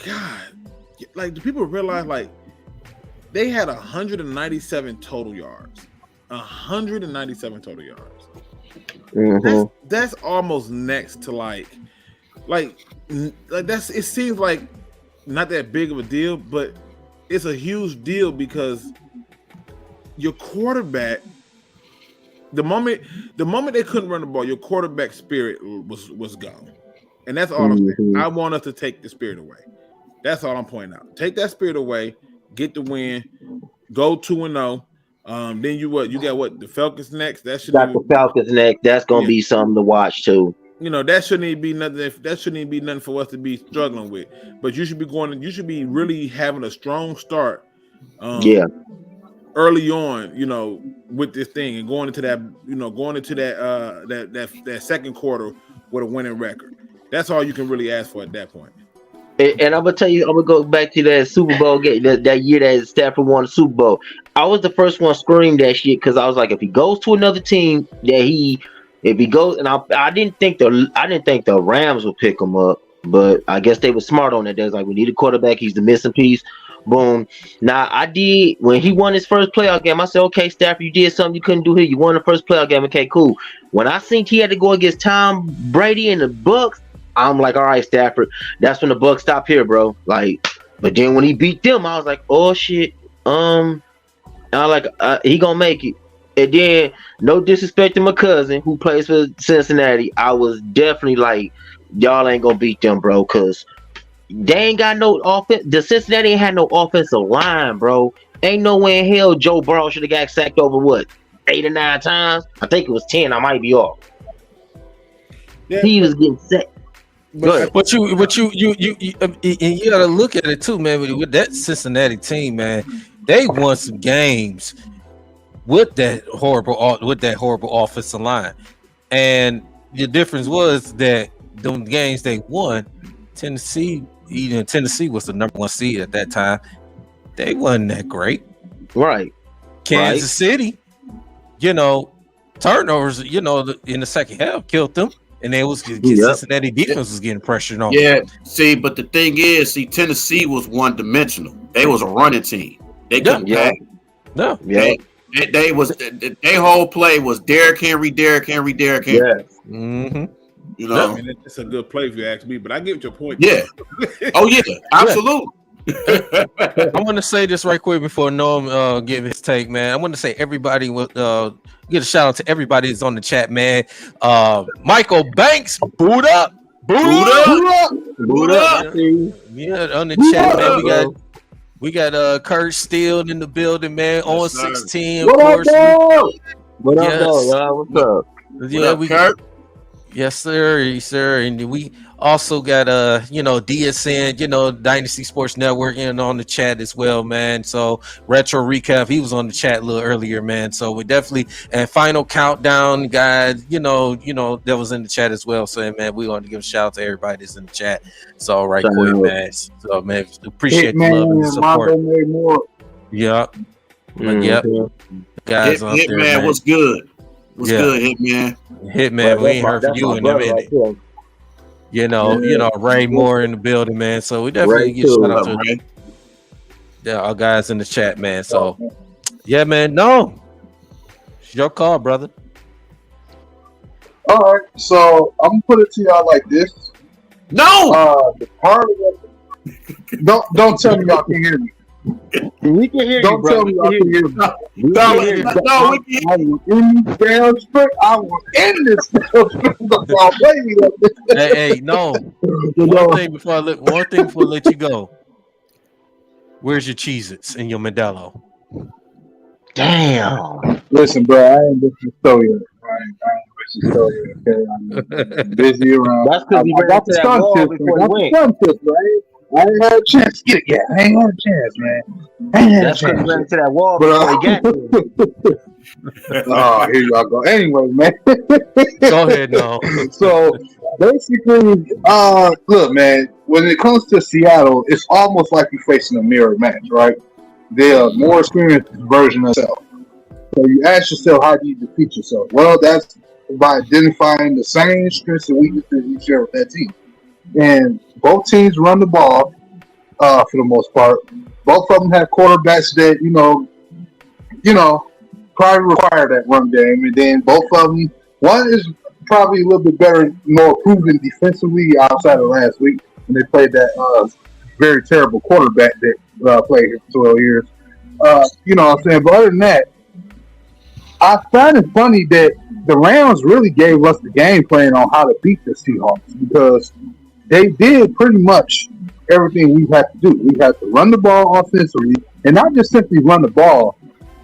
God, like, do people realize like they had 197 total yards? 197 total yards. Mm-hmm. That's almost next to like that's, it seems like not that big of a deal, but it's a huge deal because your quarterback, the moment they couldn't run the ball, your quarterback spirit was gone. And that's all I'm saying. I want us to take the spirit away. That's all I'm pointing out. Take that spirit away, get the win, go 2-0. Then you got the Falcons next. The Falcons next. That's gonna be something to watch too. You know, that shouldn't even be nothing. That shouldn't even be nothing for us to be struggling with. But you should be really having a strong start. Early on, you know, with this thing and going into that second quarter with a winning record. That's all you can really ask for at that point. And I'm gonna tell you, I'm gonna go back to that Super Bowl game that year that Stafford won the Super Bowl. I was the first one screamed that shit because I was like, if he goes to another team, if he goes, and I didn't think the Rams would pick him up, but I guess they were smart on it. They was like, we need a quarterback. He's the missing piece. Boom. Now I did when he won his first playoff game. I said, okay, Stafford, you did something you couldn't do here. You won the first playoff game. Okay, cool. When I think he had to go against Tom Brady and the Bucs, I'm like, all right, Stafford. That's when the Bucs stopped here, bro. Like, but then when he beat them, I was like, oh shit. I was like, he gonna make it. And then, no disrespect to my cousin who plays for Cincinnati, I was definitely like, y'all ain't gonna beat them, bro, because they ain't got no offense. The Cincinnati ain't had no offensive line, bro. Ain't no way in hell Joe Burrow should have got sacked over what 8 or 9 times. I think it was 10. I might be off. Yeah, he was getting sacked. But you gotta look at it too, man. With that Cincinnati team, man, they won some games with that horrible offensive line, and the difference was that the games they won, Tennessee was the number 1 seed at that time. They wasn't that great, right? Kansas City, turnovers, in the second half killed them. And they was Cincinnati defense was getting pressured on. Yeah, see, but the thing is, Tennessee was one-dimensional. They was a running team. They couldn't pass. No, they was their whole play was Derrick Henry. Yeah. Mm-hmm. I mean, it's a good play if you ask me, but I get your point. Yeah. Oh yeah, absolutely. I want to say this right quick before Noam give his take, man. I want to say everybody will get a shout out to everybody that's on the chat, man. Michael Banks, boot up. Boot up. Yeah, on the chat, man. We got Kurt Steele in the building, man. On 16, of course. What up, y'all? What's up? Yeah, Kurt. Yes, sir. And we also got DSN, Dynasty Sports Network on the chat as well, man. So Retro Recap, he was on the chat a little earlier, man. So we definitely, and Final Countdown guys, that was in the chat as well. So man, we want to give a shout out to everybody that's in the chat. So quick, man. So man, appreciate the love and the support. Yeah. Yep. Guys out there, man. What's good? What's good, Hitman, we ain't heard from you in a minute. Ray Moore in the building, man. So we definitely get shout out to our guys in the chat, man. So yeah, man. No, it's your call, brother. All right, so I'm gonna put it to y'all like this. No, the part of it, don't tell me y'all can hear me. We can hear you, Don't bro. tell me I can hear you. No, we can. I was in this damn sprint. I was in this damn sprint. Hey, no. One thing before I let you go. Where's your Cheez-Its and your Modelo? Damn. Listen, bro, I ain't listening to the story yet. I ain't listening to the story yet, okay? I'm busy around. That's because I got the sun tips. I got the sun tips, right? I ain't had a chance to get it yet. I ain't had a chance, man. I ain't had a That's because chance. he ran into that wall before he got there. Oh, here y'all go. Anyway, man. Go ahead, no. So basically, look, man, when it comes to Seattle, it's almost like you're facing a mirror match, right? They're a more experienced version of yourself. So you ask yourself, how do you defeat yourself? Well, that's by identifying the same strengths and weaknesses you share with that team. And both teams run the ball for the most part. Both of them have quarterbacks that, you know, probably require that run game. And then both of them, one is probably a little bit better, more proven defensively outside of last week when they played that very terrible quarterback that played here for 12 years. You know what I'm saying? But other than that, I find it funny that the Rams really gave us the game plan on how to beat the Seahawks because they did pretty much everything we had to do. We had to run the ball offensively and not just simply run the ball.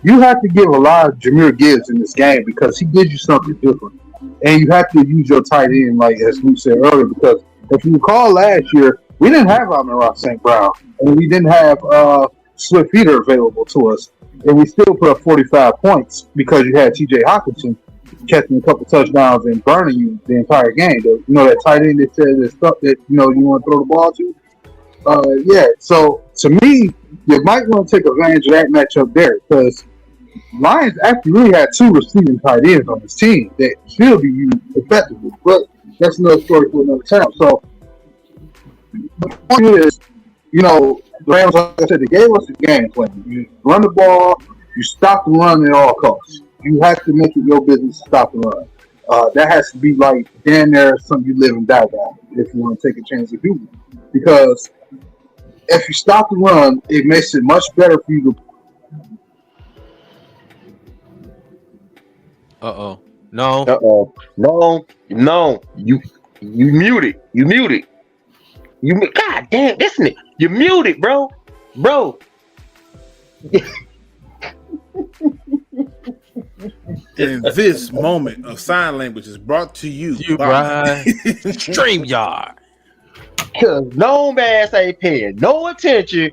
You have to give a lot of Jahmyr Gibbs in this game because he gives you something different. And you have to use your tight end, like as Luke said earlier, because if you recall last year, we didn't have Amon-Ra St. Brown and we didn't have Swift Feeder available to us. And we still put up 45 points because you had T.J. Hawkinson catching a couple touchdowns and burning you the entire game. You know that tight end that says that stuff that you want to throw the ball to? Yeah. So to me, you might want to take advantage of that matchup there because Lions actually really had two receiving tight ends on this team that should be used effectively. But that's another story for another time. So the point is, the Rams, like I said, they gave us a game plan. You run the ball, you stop the run at all costs. You have to make it your business to stop the run. That has to be like damn near something you live and die by if you want to take a chance to do it. Because if you stop the run, it makes it much better for you to. No. You muted. You muted. God damn, listen it. You muted, bro. And this moment of sign language is brought to you by StreamYard. Cause no ass ain't paying no attention.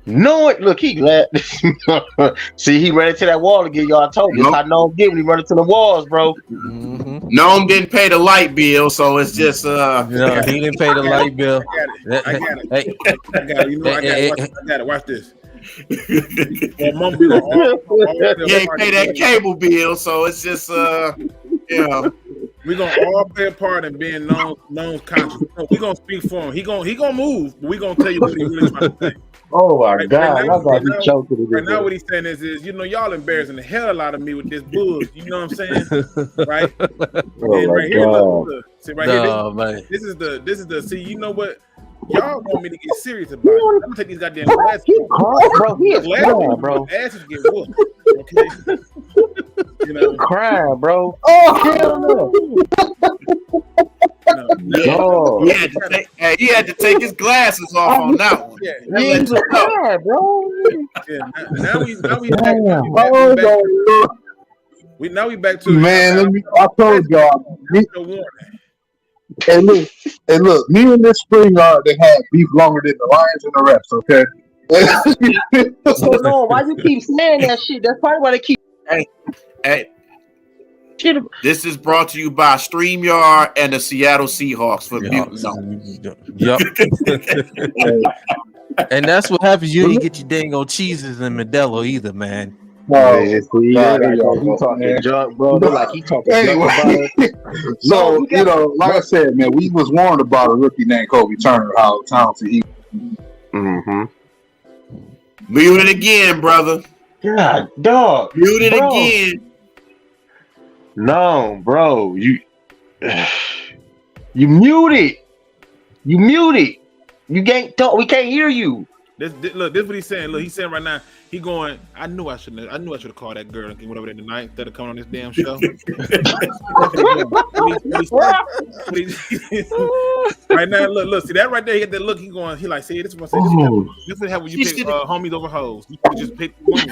Look, he glad. See, he ran into that wall again. Y'all told me. I know him get when he run into the walls, bro. Mm-hmm. Noam didn't pay the light bill, so it's just he didn't pay the light bill. I got it. I got it. Watch this. He ain't pay that cable bill, so it's just we're gonna all play a part in being known conscious. We're gonna speak for him. He gonna move, but we're gonna tell you what he really trying to say. Oh my God! Right now, what he's saying is y'all embarrassing the hell out of me with this bull. You know what I'm saying? Right? Right here, look, see right here. This is the. See, you know what? Y'all want me to get serious about it. I'm gonna take these goddamn glasses. He crying, bro. Asses get whooped. Okay. Crying, bro. Oh hell no. He had to take his glasses off on that one. He's crying, bro. Now we back to man. I told y'all. Hey look, me and this spring they had beef longer than the Lions and the refs, okay? So no, why you keep saying that shit? That's probably why they keep. Hey. This is brought to you by StreamYard and the Seattle Seahawks for Yep. And that's what happens. You ain't get your dang old cheeses and Modelo either, man. He talking junk, bro. Like he talking anyway. So like I said, man, we was warned about a rookie named Kobe Turner, how talented he. Mm-hmm. Mute it again, brother. God, dog. Mute it again. No, bro. You muted. You can't talk. We can't hear you. Look, this is what he's saying. Look, he's saying right now. He going. I knew I should have called that girl and went over there tonight instead of coming on this damn show. Right now, look, see that right there. He had that look. He going. He like, see, this is what I say. This is how when you pick homies over hoes. You just pick one.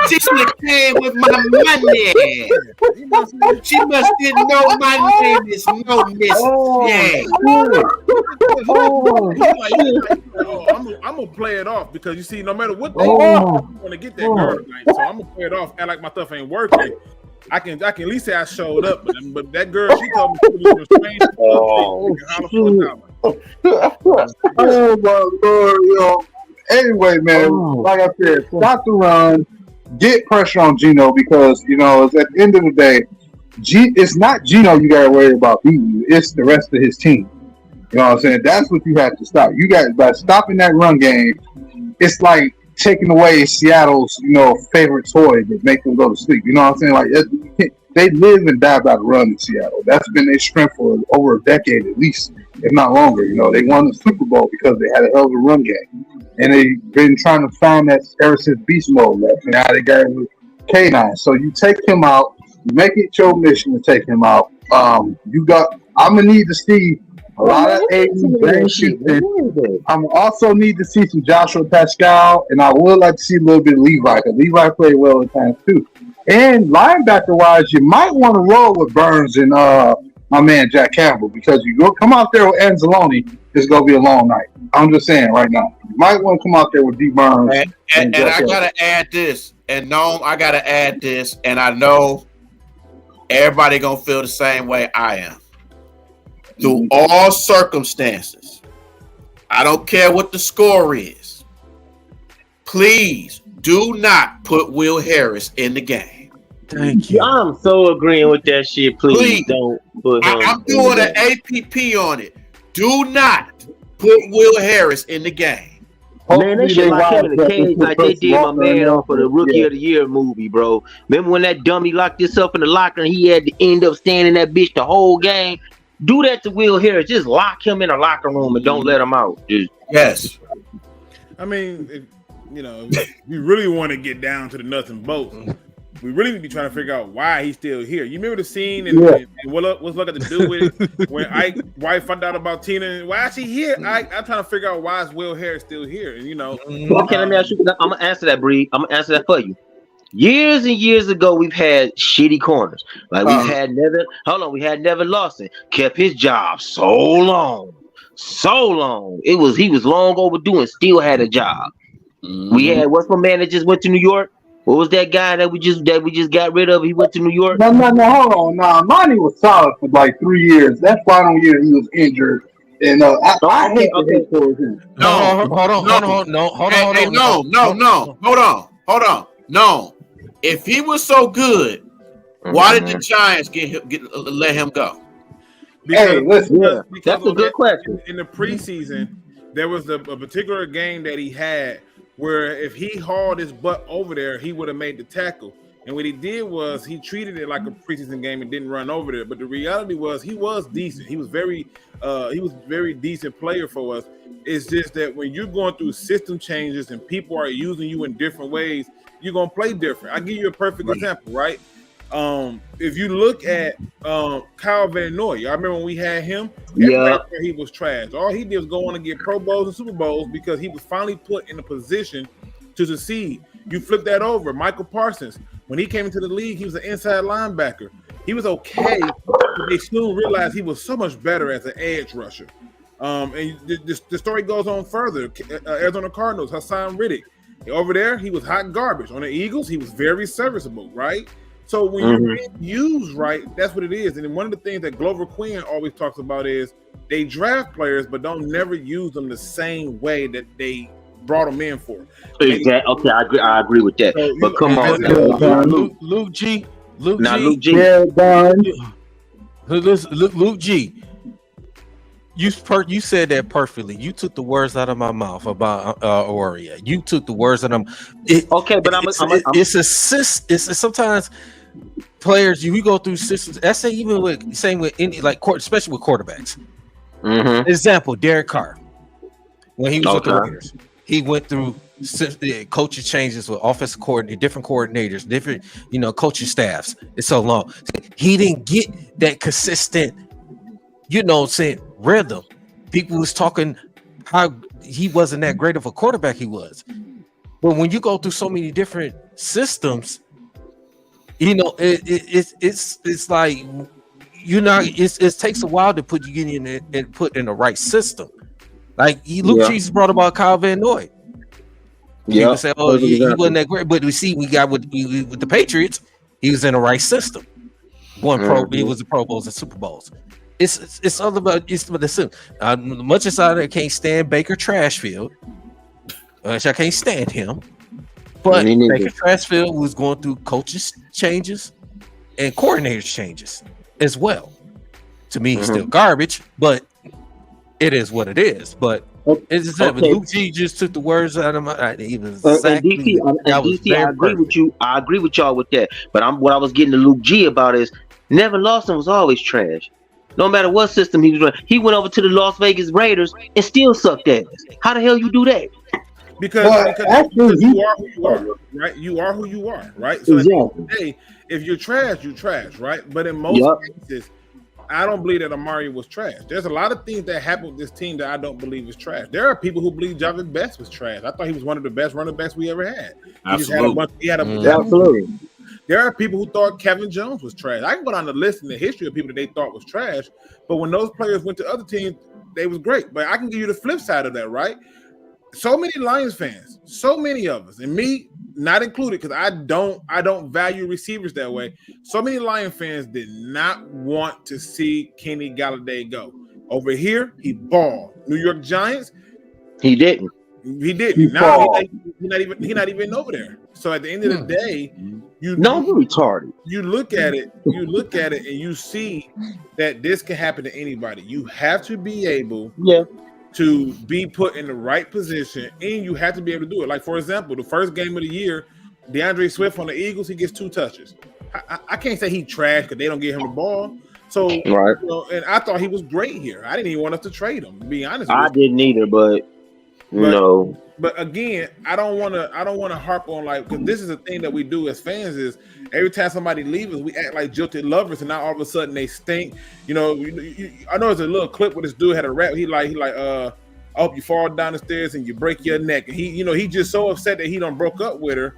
She should have came with my money. She must didn't know my name is no Miss. I'm gonna play it off because you see, no matter what they want, I'm gonna get that girl tonight. So I'm gonna play it off, act like my stuff ain't working. I can at least say I showed up, but that girl, she told me she was strange. Oh my Lord, yo. Anyway, man, like I said, stop the run, get pressure on Geno because it's at the end of the day, it's not Geno you gotta worry about beating you, it's the rest of his team. You know what I'm saying? That's what you have to stop. You guys, by stopping that run game, it's like taking away Seattle's, favorite toy that make them go to sleep. You know what I'm saying? Like they live and die by the run in Seattle. That's been their strength for over a decade at least, if not longer. They won the Super Bowl because they had a hell of a run game, and they've been trying to find that ever since Beast Mode left. And now they got it with K9. So you take him out, you make it your mission to take him out. I'm gonna need to see a lot of I'm also need to see some Joshua Pascal, and I would like to see a little bit of Levi, because Levi played well at times too. And linebacker-wise, you might want to roll with Burns and my man Jack Campbell, because you come out there with Anzalone, it's going to be a long night. I'm just saying right now. You might want to come out there with D. Burns. And I got to add this, and no, I got to add this, and I know everybody going to feel the same way I am. Through all circumstances, I don't care what the score is, please do not put Will Harris in the game. Thank you. I'm so agreeing with that shit. Please don't put him. I'm doing an APP on it. Do not put Will Harris in the game. Man, they shit like him in the cage like they did my man on for the Rookie of the Year movie, bro. Remember when that dummy locked himself in the locker and he had to end up standing that bitch the whole game? Do that to Will Harris. Just lock him in a locker room and don't let him out. Yes. I mean, we really want to get down to the nuts and bolts. We really need to be trying to figure out why he's still here. You remember the scene and what's got to do with it when Ike's wife found out about Tina and why is she here? I'm trying to figure out why is Will Harris still here? And okay, let me ask you. I'm gonna answer that, Bree. I'm gonna answer that for you. Years and years ago, we've had shitty corners. Like we had Nevin Lawson, kept his job so long. He was long overdue and still had a job. Mm-hmm. We had what's my man that just went to New York? What was that guy that we just got rid of? He went to New York. No, hold on. Nah, Monty was solid for like 3 years. That final year he was injured. And I hate for him. Hold on. No. If he was so good, why did the Giants let him go? Because that's a good question. In the preseason, there was a particular game that he had where if he hauled his butt over there, he would have made the tackle. And what he did was he treated it like a preseason game and didn't run over there. But the reality was he was decent. He was very decent player for us. It's just that when you're going through system changes and people are using you in different ways, you're gonna play different. I'll give you a perfect example, right? If you look at Kyle Van Noy, I remember when we had him, he was trash. All he did was go on and get Pro Bowls and Super Bowls because he was finally put in a position to succeed. You flip that over, Michael Parsons, when he came into the league, he was an inside linebacker. He was okay, but they soon realized he was so much better as an edge rusher. And the story goes on further. Arizona Cardinals, Hassan Riddick. Over there, he was hot garbage. On the Eagles, he was very serviceable, right? So when you're used right, that's what it is. And one of the things that Glover Quinn always talks about is they draft players, but don't never use them the same way that they brought them in for. Exactly. Okay, I agree with that. So, but come on, Luke G. Yeah, Luke G. You said that perfectly. You took the words out of my mouth about Oria. You took the words out of them. It's sometimes players you go through systems. I say even with any especially with quarterbacks. Mm-hmm. Example: Derek Carr when he was with the Raiders. he went through coaching changes with offensive coordinator, different coordinators, different coaching staffs. It's so long. He didn't get that consistent, rhythm. People was talking how he wasn't that great of a quarterback he was. But when you go through so many different systems, it's like it takes a while to put you in and put in the right system. Like Luke Jesus brought about Kyle Van Noy. Yeah, say, he wasn't that great, but we got with the Patriots, he was in the right system. He was the Pro Bowls and Super Bowls. It's all about the system. Much as I can't stand Baker Trashfield, I can't stand him. But Baker Trashfield was going through coaches changes and coordinator changes as well. To me, he's still garbage, but it is what it is. But it's just that Luke G just took the words out of my. Exactly. DC, I agree with you. I agree with y'all with that. But what I was getting to Luke G about is Nevin Lawson was always trash. No matter what system he was running, he went over to the Las Vegas Raiders and still sucked ass. How the hell you do that? Because you are who you are, right? You are who you are, right? So at the end of the day, if you're trash, you're trash, right? But in most cases, I don't believe that Amari was trash. There's a lot of things that happened with this team that I don't believe is trash. There are people who believe Javid Best was trash. I thought he was one of the best running backs we ever had. Absolutely. There are people who thought Kevin Jones was trash. I can go down the list in the history of people that they thought was trash, but when those players went to other teams, they was great. But I can give you the flip side of that, right? So many Lions fans, so many of us, and me not included, because I don't value receivers that way. So many Lion fans did not want to see Kenny Galladay go. Over here, he balled. New York Giants, he didn't. He didn't. Now he's not even over there. So at the end of the day, you're retarded. You look at it, and you see that this can happen to anybody. You have to be able to be put in the right position, and you have to be able to do it. Like, for example, the first game of the year, DeAndre Swift on the Eagles, he gets 2 touches. I can't say he trashed because they don't give him the ball. So, and I thought he was great here. I didn't even want us to trade him, to be honest with you. I didn't either, but no. But again, I don't want to harp on, like, because this is the thing that we do as fans is every time somebody leaves us, we act like jilted lovers, and now all of a sudden they stink. I know there's a little clip where this dude had a rap. He like, I hope you fall down the stairs and you break your neck. And he just so upset that he done broke up with her.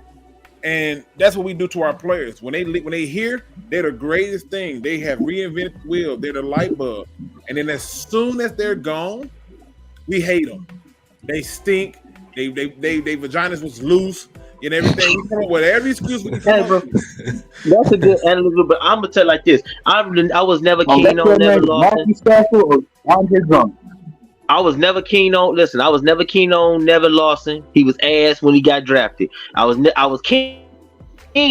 And that's what we do to our players. When they hear, they're the greatest thing. They have reinvented the wheel. They're the light bulb. And then as soon as they're gone, we hate them. They stink. They vaginas was loose and everything. We come up with every excuse we can come up with. That's a good analysis, but I'm gonna tell you like this. I was never keen on Nevin Lawson. I was never keen on Nevin Lawson. He was ass when he got drafted. I was keen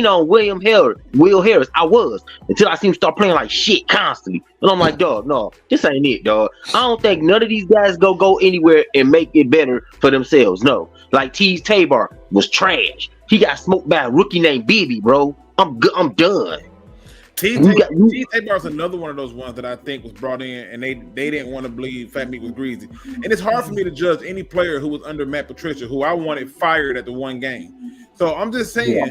on Will Harris. I was, until I seen him start playing like shit constantly. And I'm like, dog, no, this ain't it, dog. I don't think none of these guys go anywhere and make it better for themselves. No, like Teez Tabor was trash. He got smoked by a rookie named Bibi, bro. I'm done. Teez Tabor is another one of those ones that I think was brought in, and they didn't want to believe Fat Meat was greasy. And it's hard for me to judge any player who was under Matt Patricia, who I wanted fired at the one game. So I'm just saying. Yeah.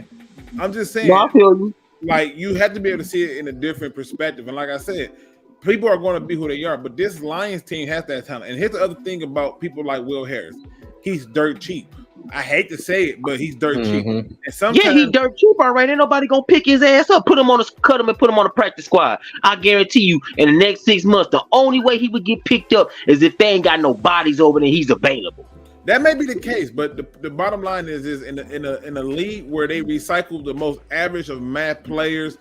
No, I feel you. Like, you have to be able to see it in a different perspective. And like I said, people are going to be who they are, but this Lions team has that talent. And here's the other thing about people like Will Harris. He's dirt cheap. I hate to say it, but he's dirt cheap. And sometimes, he's dirt cheap, all right. Ain't nobody gonna pick his ass up, cut him and put him on a practice squad. I guarantee you, in the next 6 months, the only way he would get picked up is if they ain't got no bodies over there. He's available. That may be the case, but the bottom line is in a league where they recycle the most average of math players.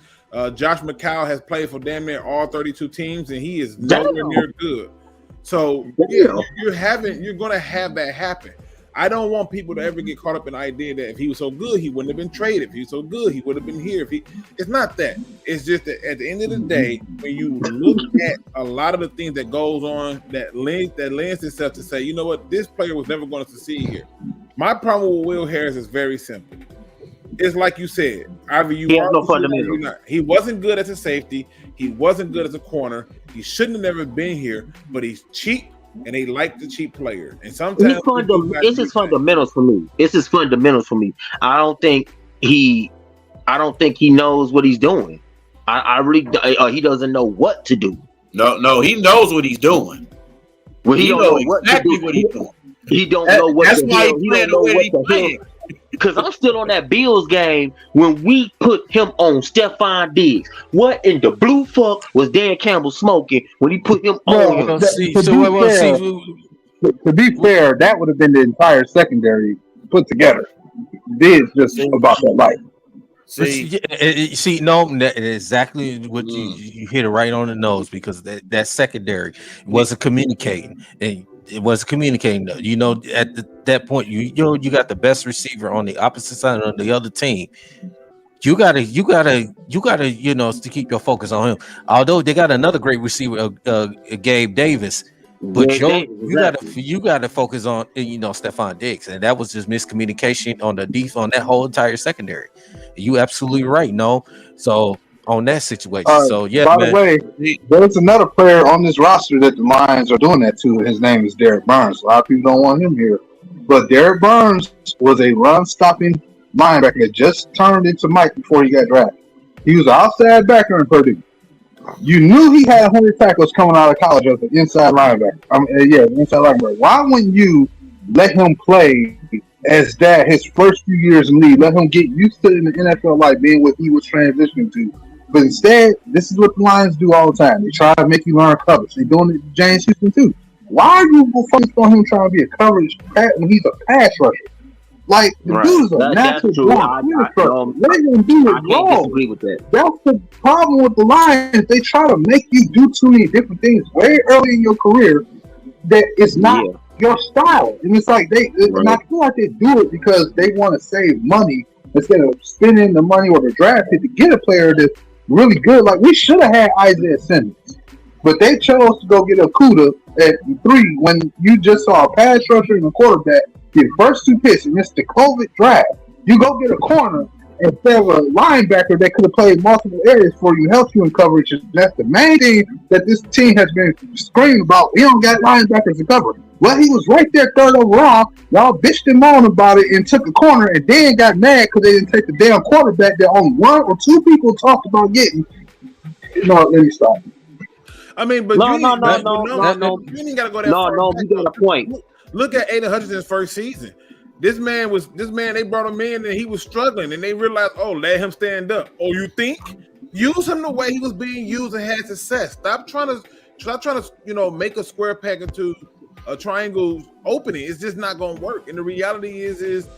Josh McCown has played for damn near all 32 teams, and he is nowhere near good. So you're going to have that happen. I don't want people to ever get caught up in the idea that if he was so good, he wouldn't have been traded. If he was so good, he would have been here. It's not that. It's just that at the end of the day, when you look at a lot of the things that goes on, that lends itself to say, you know what, this player was never going to succeed here. My problem with Will Harris is very simple. It's like you said, either you are or you're not. He wasn't good as a safety. He wasn't good as a corner. He shouldn't have never been here, but he's cheap and they like the cheap player. And sometimes It's his fundamentals for me. It's his fundamentals for me. I don't think he knows what he's doing. I really he doesn't know what to do. No, he knows what he's doing. Well, he don't know exactly what what he's doing. He don't know what That's the why hell. he He playing don't know the way he what the hell. playing. Because I'm still on that Bills game when we put him on Stephon Diggs. What in the blue fuck was Dan Campbell smoking when he put him on him? To be fair, that would have been the entire secondary put together. Diggs just about that life. See, no, exactly what you hit it right on the nose, because that secondary wasn't communicating, and it wasn't communicating. You know, at that point, you got the best receiver on the opposite side of the other team. You gotta, to keep your focus on him. Although they got another great receiver, Gabe Davis. But you got to focus on Stephon Diggs, and that was just miscommunication on that whole entire secondary. You absolutely right, no. So on that situation, By the way, there's another player on this roster that the Lions are doing that to. His name is Derek Burns. A lot of people don't want him here, but Derek Burns was a run-stopping linebacker that just turned into Mike before he got drafted. He was an outside backer in Purdue. You knew he had 100 tackles coming out of college as an inside linebacker. Inside linebacker. Why wouldn't you let him play as that his first few years in the league? Let him get used to in the NFL life being what he was transitioning to. But instead, this is what the Lions do all the time. They try to make you learn coverage. They're doing it to James Houston too. Why are you focused on him trying to be a coverage when he's a pass rusher? Like, the dude's a natural born. Let him do it wrong. With that. That's the problem with the Lions. They try to make you do too many different things way early in your career that is not your style. And it's like and I feel like they do it because they want to save money instead of spending the money or the draft pick to get a player that's really good. Like, we should have had Isaiah Simmons, but they chose to go get Okuda at 3 when you just saw a pass rusher and a quarterback. The first 2 picks in this COVID draft, you go get a corner instead of a linebacker that could have played multiple areas for you, help you in coverage. That's the main thing that this team has been screaming about. We don't got linebackers to cover. Well, he was right there 3rd overall. Y'all bitched him on about it and took a corner, and then got mad because they didn't take the damn quarterback that only 1 or 2 people talked about getting. No, let me stop. I mean, but no. You ain't got to go that far. No, you got a point. Look at Aiden Hutchinson's first season. This man, they brought him in and he was struggling, and they realized, let him stand up. Oh, you think? Use him the way he was being used and had success. Stop trying to make a square peg into a triangle opening. It's just not going to work. And the reality is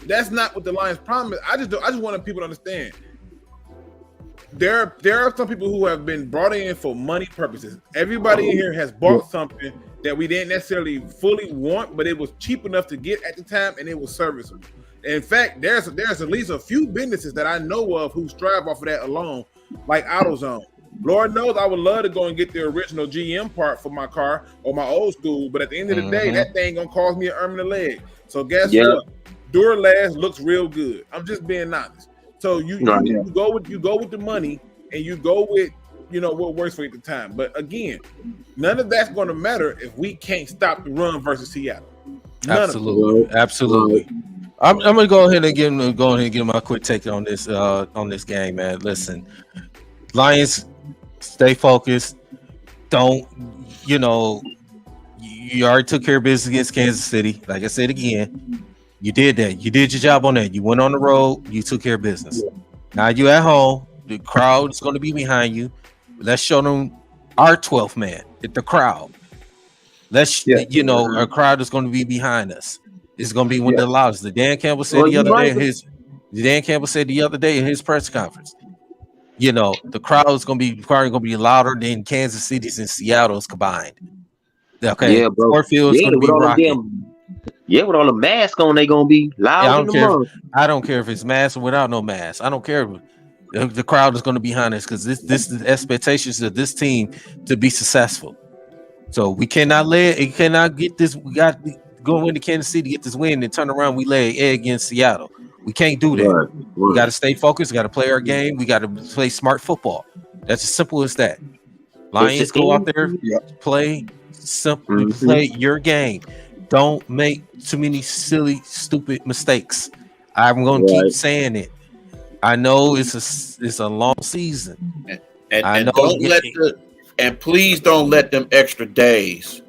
that's not what the Lions' problem is. I just wanted people to understand. There are some people who have been brought in for money purposes. Everybody in here has bought something that we didn't necessarily fully want, but it was cheap enough to get at the time, and it was serviceable. In fact, there's at least a few businesses that I know of who strive off of that alone, like AutoZone. Lord knows I would love to go and get the original GM part for my car or my old school, but at the end of the day, that thing gonna cause me an arm and a leg. So guess what? Duralast looks real good. I'm just being honest. So you go with the money, and you go with what works for you at the time. But again, none of that's going to matter if we can't stop the run versus Seattle. Absolutely. I'm gonna go ahead and give my quick take on this game, man. Listen, Lions, stay focused. Don't you already took care of business against Kansas City. Like I said again, you did that. You did your job on that. You went on the road. You took care of business. Now you at home. The crowd is going to be behind you. Let's show them our 12th man. The crowd. Our crowd is going to be behind us. It's going to be one of the loudest. Dan Campbell said the other day in his press conference. The crowd is going to be louder than Kansas City's and Seattle's combined. Okay, yeah, bro. Field's going to be rocking. With all the masks on, they gonna be loud. I don't care if it's mask or without no mask. I don't care. The crowd is going to be behind us because this is the expectations of this team to be successful. So we cannot get this. We got to go into Kansas City, get this win, and turn around. We lay an egg against Seattle. We can't do that. Right. We got to stay focused. We got to play our game. We got to play smart football. That's as simple as that. Lions go out there, play simply play your game. Don't make too many silly, stupid mistakes. I'm gonna keep saying it. I know it's a long season, and please don't let them extra days.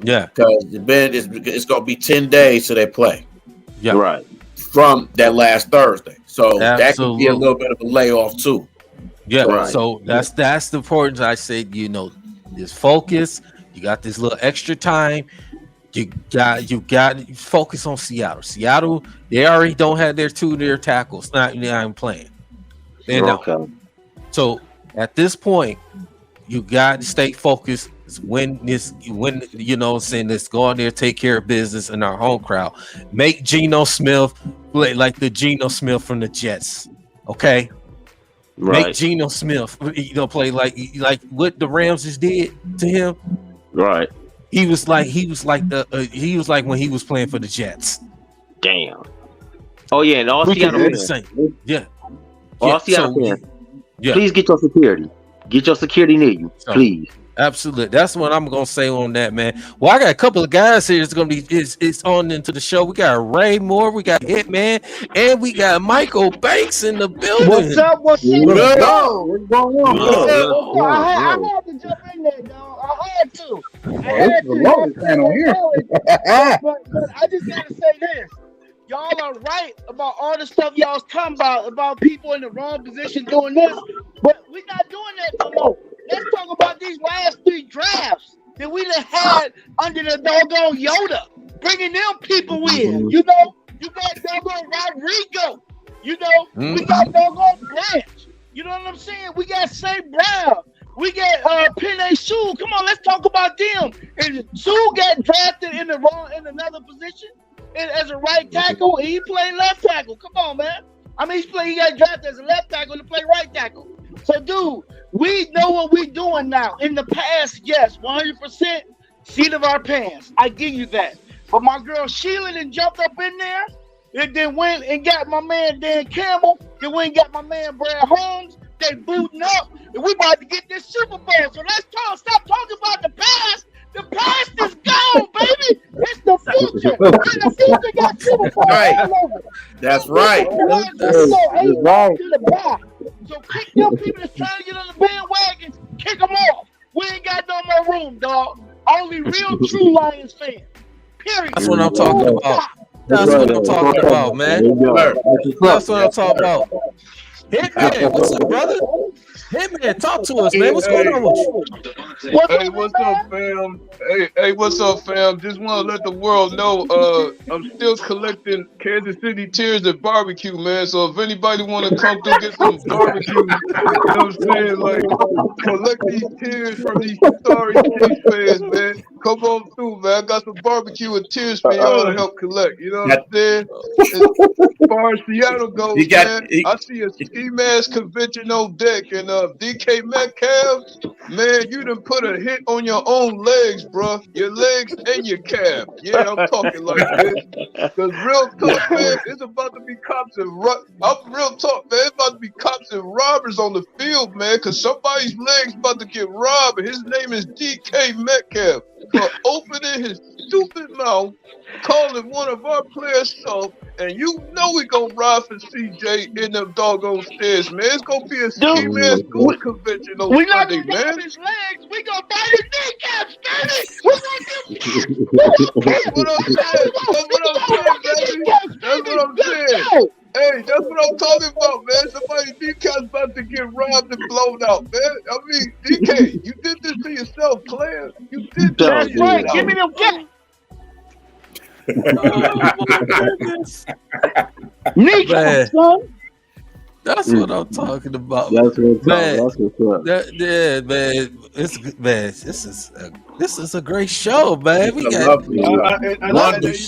Yeah, because it's gonna be 10 days till they play. Yeah, right. From that last Thursday, so Absolutely. that could be a little bit of a layoff too. Yeah, Right. So that's the importance. I said, this focus. You got this little extra time. You got to focus on Seattle. Seattle, they already don't have their tackles. Not even playing. They don't. So at this point, you got to stay focused. When let's go out there, take care of business in our home crowd. Make Geno Smith play like the Geno Smith from the Jets. Okay. Right. Make Geno Smith, play like what the Rams just did to him. Right. He was like when he was playing for the Jets. Damn. Oh yeah, and all Seattle fans. Yeah. All Seattle fans. Yeah. Please get your security. Get your security near you, please. Absolutely. That's what I'm gonna say on that, man. Well, I got a couple of guys here. It's gonna be it's on into the show. We got Ray Moore, we got Hitman, and we got Michael Banks in the building. What's up? What's going on? I had to jump in there, dog. I had to. It's the longest panel here. But I just gotta say this. Y'all are right about all the stuff y'all's talking about people in the wrong position doing this, but we're not doing that no more. Let's talk about these last 3 drafts that we done had under the doggone Yoda, bringing them people in. You got doggone Rodrigo. We got doggone Branch. You know what I'm saying? We got St. Brown. We got Penny Sewell. Come on, let's talk about them. And Sewell got drafted in another position as a right tackle, and he played left tackle. Come on, man. I mean, he got drafted as a left tackle to play right tackle. So, dude, we know what we're doing now. In the past, yes, 100% seat of our pants. I give you that. But my girl Sheila then jumped up in there and then went and got my man Dan Campbell. Then went and got my man Brad Holmes. They booting up, and we about to get this Super Bowl. So let's stop talking about the past. The past is gone, baby. It's the future. And the future got Super Bowl all over. That's right. So kick them people that's trying to get on the bandwagon, kick them off. We ain't got no more room, dog. Only real true Lions fans. Period. That's what I'm talking about. That's what I'm talking about, man. That's what I'm talking about. Hitman, what's up, brother? Hitman, talk to us, man. What's going on with you? Hey, what's up, fam? Hey, what's up, fam? Just want to let the world know, I'm still collecting Kansas City tears at barbecue, man. So if anybody want to come through get some barbecue, you know what I'm saying? Like, collect these tears from these sorry Chiefs fans, man. Come on through, man. I got some barbecue and tears for y'all to help collect. You know what I'm saying? As far as Seattle goes, man, I see a ski mask convention on deck, and DK Metcalf, man, you done put a hit on your own legs, bro. Your legs and your calf. Yeah, I'm talking like this. Because real talk, man, it's about to be cops and I'm real talk, man. It's about to be cops and robbers on the field, man. Because somebody's legs about to get robbed, and his name is DK Metcalf for opening his stupid mouth, calling one of our players soft, and you know we gonna ride for CJ in them doggone stairs, man. It's gonna be a ski man school convention on Sunday, man. Rob his legs. We gonna bite his kneecaps, baby. That's what I'm saying. That's what I'm saying. Hey, that's what I'm talking about, man. Somebody's kneecaps about to get robbed and blown out, man. I mean, DK, you did this to yourself, player. You did this. That's right. Give me them cats. Man, that's what I'm talking about. That's what's man. That's what's up. Man, this is a great show, man. We got and you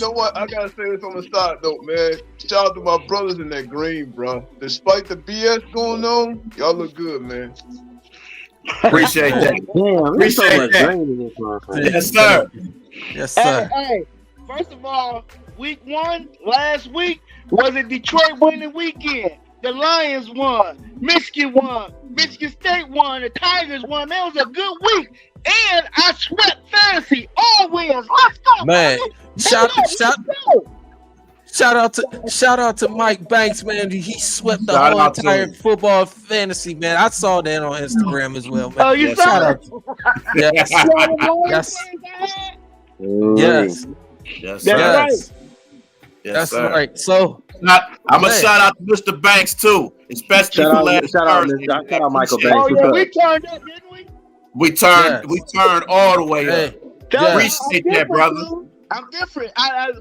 know what? I gotta say this on the side note, man. Shout out to my brothers in that green, bro. Despite the BS going on, y'all look good, man. Appreciate that. Damn, Appreciate that. Yes, sir. Yes, sir. Hey, first of all, week 1 last week was a Detroit winning weekend. The Lions won, Michigan won, Michigan State won, the Tigers won. Man, it was a good week. And I swept fantasy. All wins. Let's go, Man, baby. shout Let's go. Shout out to Mike Banks, man. He swept the Shout whole out to entire him. football fantasy, man. I saw that on Instagram as well, man. Oh, you Yes, saw shout it? out. Yes. You know the Lions Yes. fans I had? Yes. Yes, That's sir. right. Yes. Yes, That's sir. right. So I'm gonna Man. shout out to Mr. Banks too, especially Shout for out, last shout out, Thursday. shout out Michael Appreciate Banks. Oh, What's yeah, up? we turned up, didn't we? it. We turned all the way hey, up. yes. Appreciate that, brother. Dude. I'm different.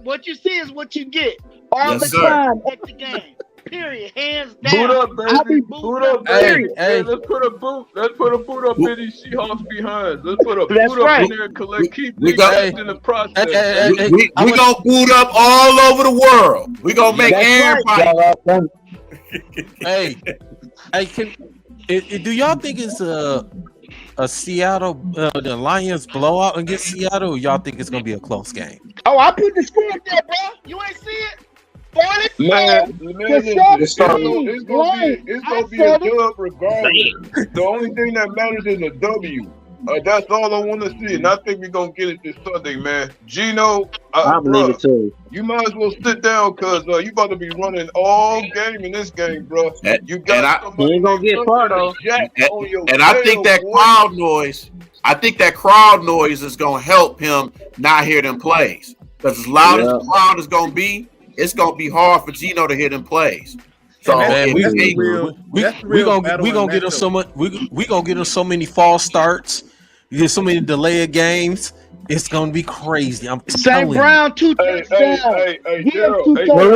What you see is what you get all Yes, the sir. time at the game. Period. Hands down. Boot up, I'll be baby. booting Boot up, up, Hey, baby. hey. Let's put a boot. Let's put a boot up in these Seahawks behind. Let's put a That's boot up right. in there and collect keep We these got- guys in the process. Hey, hey, We I gonna boot up all over the world. We gonna make everybody. Hey, do y'all think it's a Seattle the Lions blowout against Seattle, or y'all think it's gonna be a close game? Oh, I put the score up there, bro. You ain't see it? 40? Man, It's starting. it's gonna be a dub regardless. The only thing that matters is a W. That's all I want to see, and I think we're gonna get it this Sunday, man. Gino, I believe it too. you might as well sit down because you about to be running all game in this game, bro. And- You got and I- somebody You ain't gonna get far, though. jack on your And I tail, think that boy. crowd noise is gonna help him not hear them plays. Because as loud as the crowd is gonna be, it's gonna be hard for Gino to hear them plays. So Man, if we- they- We gonna get him so much. We gonna get him so many false starts. You get so many delayed games. It's gonna be crazy. I'm St. telling you. Brown, 2 Hey, touchdowns. Gerald, Gerald, hey, two Gerald,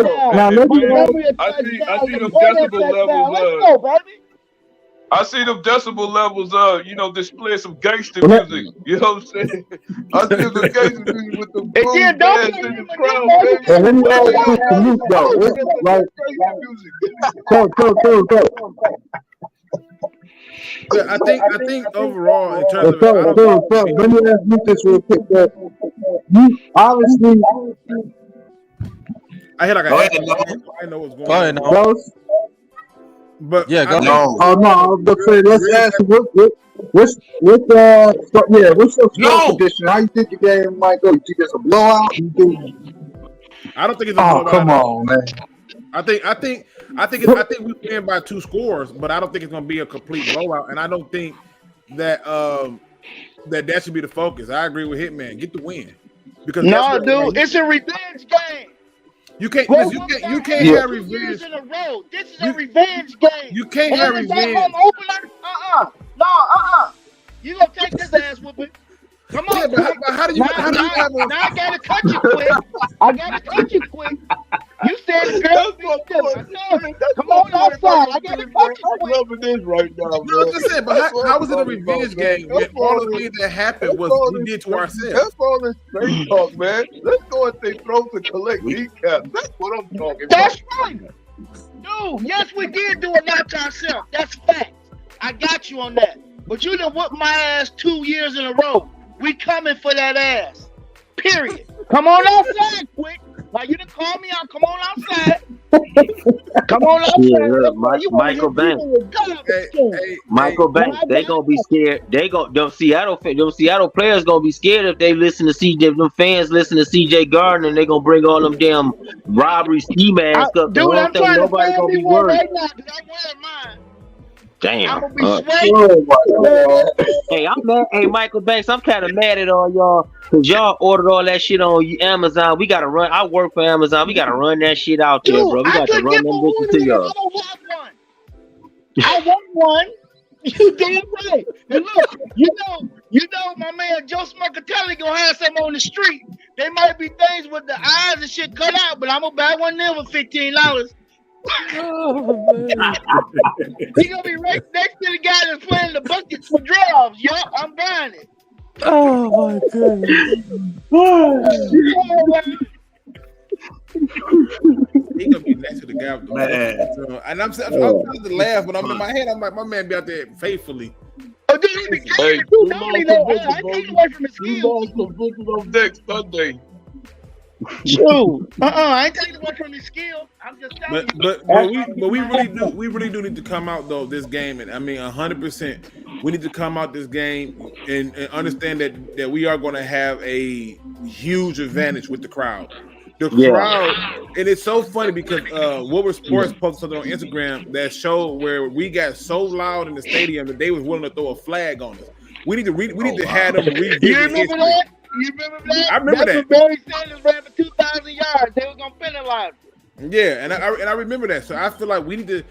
touchdowns. Now, let me- Montgomery, a I see touchdown. them Laporte, a decibel touchdown. levels, Let's go, baby. I see them decibel levels, display some gangster Well, music. You know what I'm saying? I see the gangster music with the And boom then don't bands play in the him crowd, again, baby. And let me ask you some news, though. Like, Gangster music. go. Yeah, I think overall in terms of So, let me ask you this real quick. You obviously, I hear like Go ahead, I know what's going Go ahead, on. now. those. But Yeah, go I ahead. No. Oh no, I was gonna say, let's ask you what's your score No. prediction? How you think the game might go? You think it's a blowout? You think? I don't think it's a Oh, blowout. come on, man. I think we win by 2 scores, but I don't think it's going to be a complete blowout. And I don't think that that should be the focus. I agree with Hitman. Get the win, because No, dude, it's a revenge game. you can't Bro, you what can't the you can't hell? have 2 revenge. years in a row. This is a You- revenge game. You can't have And it's at revenge. home opener? You gonna take this ass whooping? Come on, Yeah, but quick. how do you Now have a I gotta cut you quick. You said the girl be still. Come on outside. I gotta cut you I'm quick. loving this right now, No, bro. I'm just saying, but how was it a revenge game when all the things that happened was we did to ourselves? That's all this straight talk, man. Let's go and say throw to collect kneecaps. That's what I'm talking about. That's right. Dude, yes, we did do a lot to ourselves. That's fact. I got you on that. But you done whooped my ass 2 years in a row. We coming for that ass. Period. Come on outside quick. Now you done call me out. Come on outside. Come on outside. Yeah, look, You wanna Michael hit Banks. people with garbage cans. Michael Banks, they gonna be scared. Them Seattle players gonna be scared if they listen to CJ. Them fans listen to CJ Gardner, and they gonna bring all them damn robbery ski masks up. Dude, I'm trying to Nobody's find gonna me be one worried. right now. Dude, I'm wearing mine. I'm Damn. gonna be sweating. Oh my God. Hey, I'm mad. Hey, Michael Banks, I'm kind of mad at all y'all because y'all ordered all that shit on Amazon. We gotta run. I work for Amazon. We gotta run that shit out there, Dude, bro. We I got to could run get them for bitches to $1. y'all. I don't have one. I want one. You damn right. And look, you know, my man Joe Smurcatelli gonna have some on the street. They might be things with the eyes and shit cut out, but I'm gonna buy one there for $15. He gonna be right next to the guy that's playing the buckets for drums. Yo, I'm buying it. Oh my goodness. He gonna be next to the guy with the Man. So, and I'm trying to laugh, but I'm in my head. I'm like, my man be out there faithfully. Oh, dude, he be Hey, killing too. Don't he know? I take away from his We skills. lost some bitches on next Sunday. True. I ain't taking away from his skill. I'm just telling But we really do need to come out though this game, and I mean 100%. We need to come out this game and understand that we are going to have a huge advantage with the crowd. The crowd, and it's so funny because What Were Sports posted something on Instagram that showed where we got so loud in the stadium that they was willing to throw a flag on us. We need to have them revisit. You remember that? You remember that? I remember that. When Barry Sanders ran for 2,000 yards. They were gonna penalize him. Yeah, and I remember that. So I feel like we need to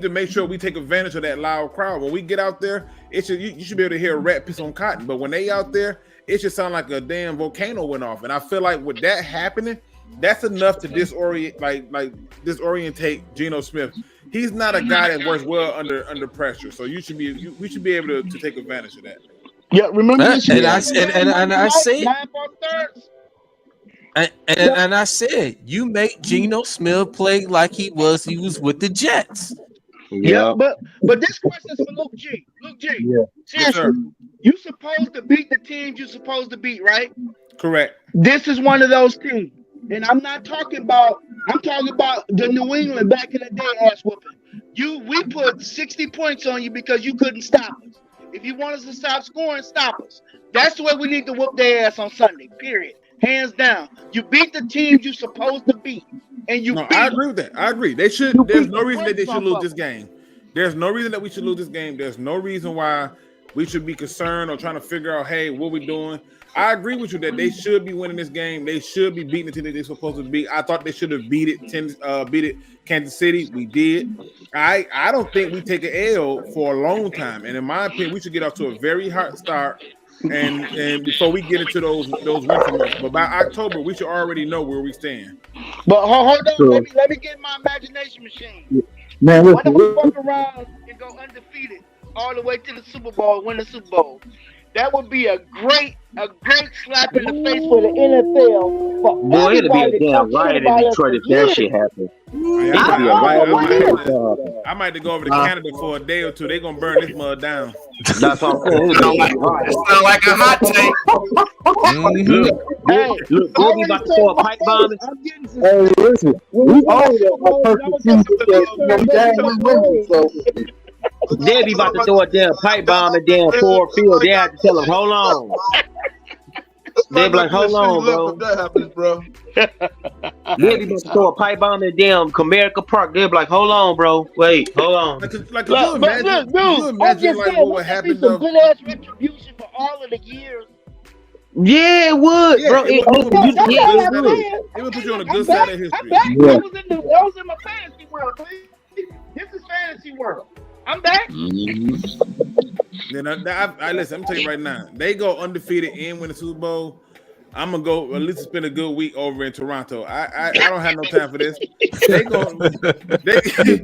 make sure we take advantage of that loud crowd. When we get out there, you should be able to hear a rat piss on cotton. But when they out there, it should sound like a damn volcano went off. And I feel like with that happening, that's enough to disorientate Geno Smith. He's not a guy that works well under pressure. So we should be able to take advantage of that. Yeah, remember this? And I said, you make Geno Smith play like he was with the Jets. Yeah, but this question is for Luke G. Luke G. Yeah. Seriously, you supposed to beat the teams you're supposed to beat, right? Correct. This is one of those teams. And I'm talking about the New England back in the day ass whooping. We put 60 points on you because you couldn't stop us. If you want us to stop scoring, stop us. That's the way we need to whoop their ass on Sunday, period. Hands down. You beat the teams you're supposed to beat. And I agree with that. I agree. There's no reason that they should lose this game. There's no reason that we should lose this game. There's no reason why we should be concerned or trying to figure out, hey, what we doing. I agree with you that they should be winning this game. They should be beating the team that they're supposed to beat. I thought they should have beat it Kansas City. We did. I don't think we take an L for a long time. And in my opinion, we should get off to a very hot start and before we get into those wins. But by October, we should already know where we stand. But hold on, sure. Let me get my imagination machine. Yeah. Man, why don't we walk around and go undefeated all the way to the Super Bowl, win the Super Bowl? That would be a great slap in the face for the NFL. Boy, it'd be a damn riot in Detroit if that shit happened. I might have to go over to Canada for a day or two. They're gonna burn this mud down. That's all. It sounds like a hot take. Look, we about to throw a pipe bomb. Hey, listen, we all a perfect team. They'll be about to throw a damn pipe bomb and damn Ford Field. They have to tell them, hold on. They'll be like, hold on, bro. That happens, bro. They'll be about to throw a pipe bomb in damn Comerica Park. They'll be like, hold on, bro. Wait, hold on. Could you imagine like what would happen though? Good ass retribution for all of the years. Yeah, it would, bro. It would put you on a good side of history. That was in my fantasy world, please. This is fantasy world. I'm back. Then listen, I'm telling you right now, they go undefeated and win the Super Bowl. I'm gonna go at least spend a good week over in Toronto. I don't have no time for this.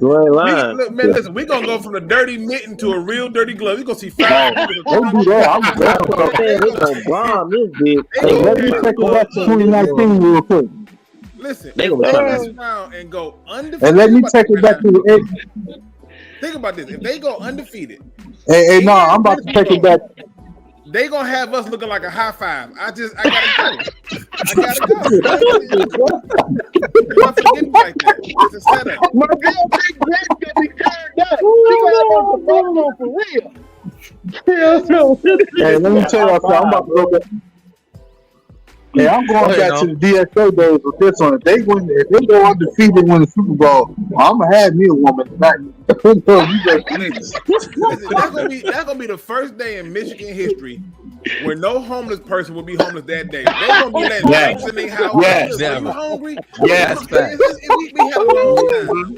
Look, man, listen, we're gonna go from the dirty mitten to a real dirty glove. You're gonna see 5 Don't do that. I'm gonna bomb this bitch. Hey, let me take it back to 2019 real quick. Listen, they gonna turn this around and go undefeated. And let me take it back to the. Think about this. If they go undefeated, no, I'm about to take it back. They gonna have us looking like a high five. I gotta go. I'm not forgetting like that. It's a setup. My girl Big Red gonna be turned up. She gonna have a problem for real. Hey, let me tell you something. I'm about to go back. Hey, I'm going back to the DSO days with this one. If they go undefeated and win the Super Bowl, I'm gonna have me a woman tonight. That's gonna be the first day in Michigan history where no homeless person will be homeless that day. They're gonna be letting drinks in their house. Yes, Are you hungry? Yes, we have a long time.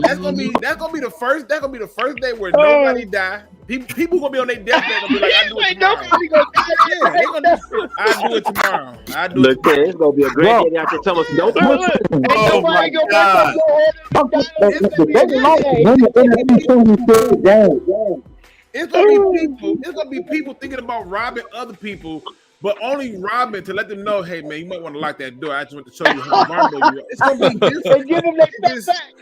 That's gonna be the first day where nobody die. People gonna be on their deathbed and be like, I do it tomorrow. I do it tomorrow. Look, it's gonna be a great day out there. Tell us, don't Oh my God. It's gonna be people thinking about robbing other people, but only robbing to let them know, hey man, you might want to lock that door. I just want to show you how vulnerable you are. It's gonna be different. Give them that back.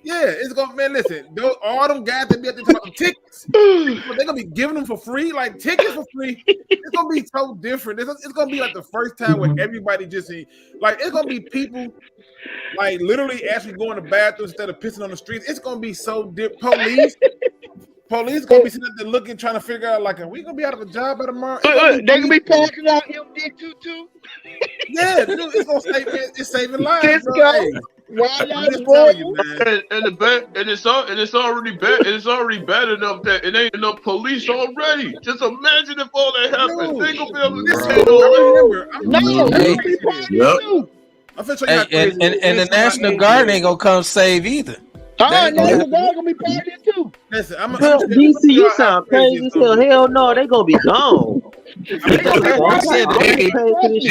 Yeah, it's gonna man. Listen, all them guys that be at the top of tickets, they're gonna be giving them for free, like tickets for free. It's gonna be so different. It's gonna be like the first time where everybody just like it's gonna be people like literally actually going to bathrooms instead of pissing on the streets. It's gonna be so different. Police gonna be sitting there looking, trying to figure out like, are we gonna be out of a job by tomorrow? They gonna be parking out MD22. Yeah, dude, it's gonna save. It's saving lives. Disco. Bro. Hey, Why I'm just telling you, man. And it's already bad. It's already bad enough that it ain't enough police already. Just imagine if all that happened. They gonna be able to and the National Guard ain't gonna come save either. National Guard gonna be partying too. Listen, DC, you sound crazy still. Hell no, they gonna be gone. They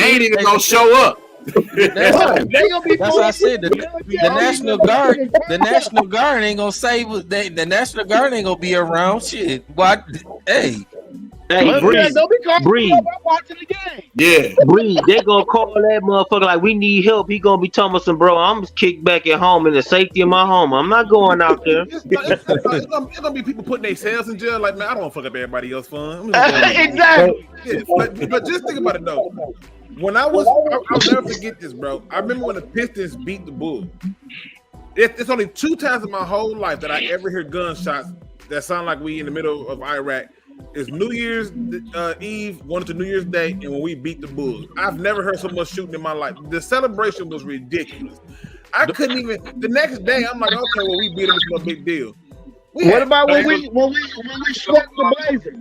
ain't even gonna show up. That's what I said. The National Guard, ain't gonna save. The National Guard ain't gonna be around. Shit. What? Hey, Breeze. Watching the game. Yeah, Breeze. They gonna call that motherfucker like we need help. He gonna be telling us, bro, I'm kicked back at home in the safety of my home. I'm not going out there. It's gonna be people putting themselves in jail. Like, man, I don't want to fuck up everybody else's fun. Exactly. Yeah, but just think about it though. When I'll never forget this, bro. I remember when the Pistons beat the Bulls. It's only 2 times in my whole life that I ever hear gunshots that sound like we in the middle of Iraq. It's New Year's Eve, going into New Year's Day, and when we beat the Bulls. I've never heard so much shooting in my life. The celebration was ridiculous. I couldn't even. The next day, I'm like, okay, well, we beat them. It's no big deal. What about when we swept the Blazers?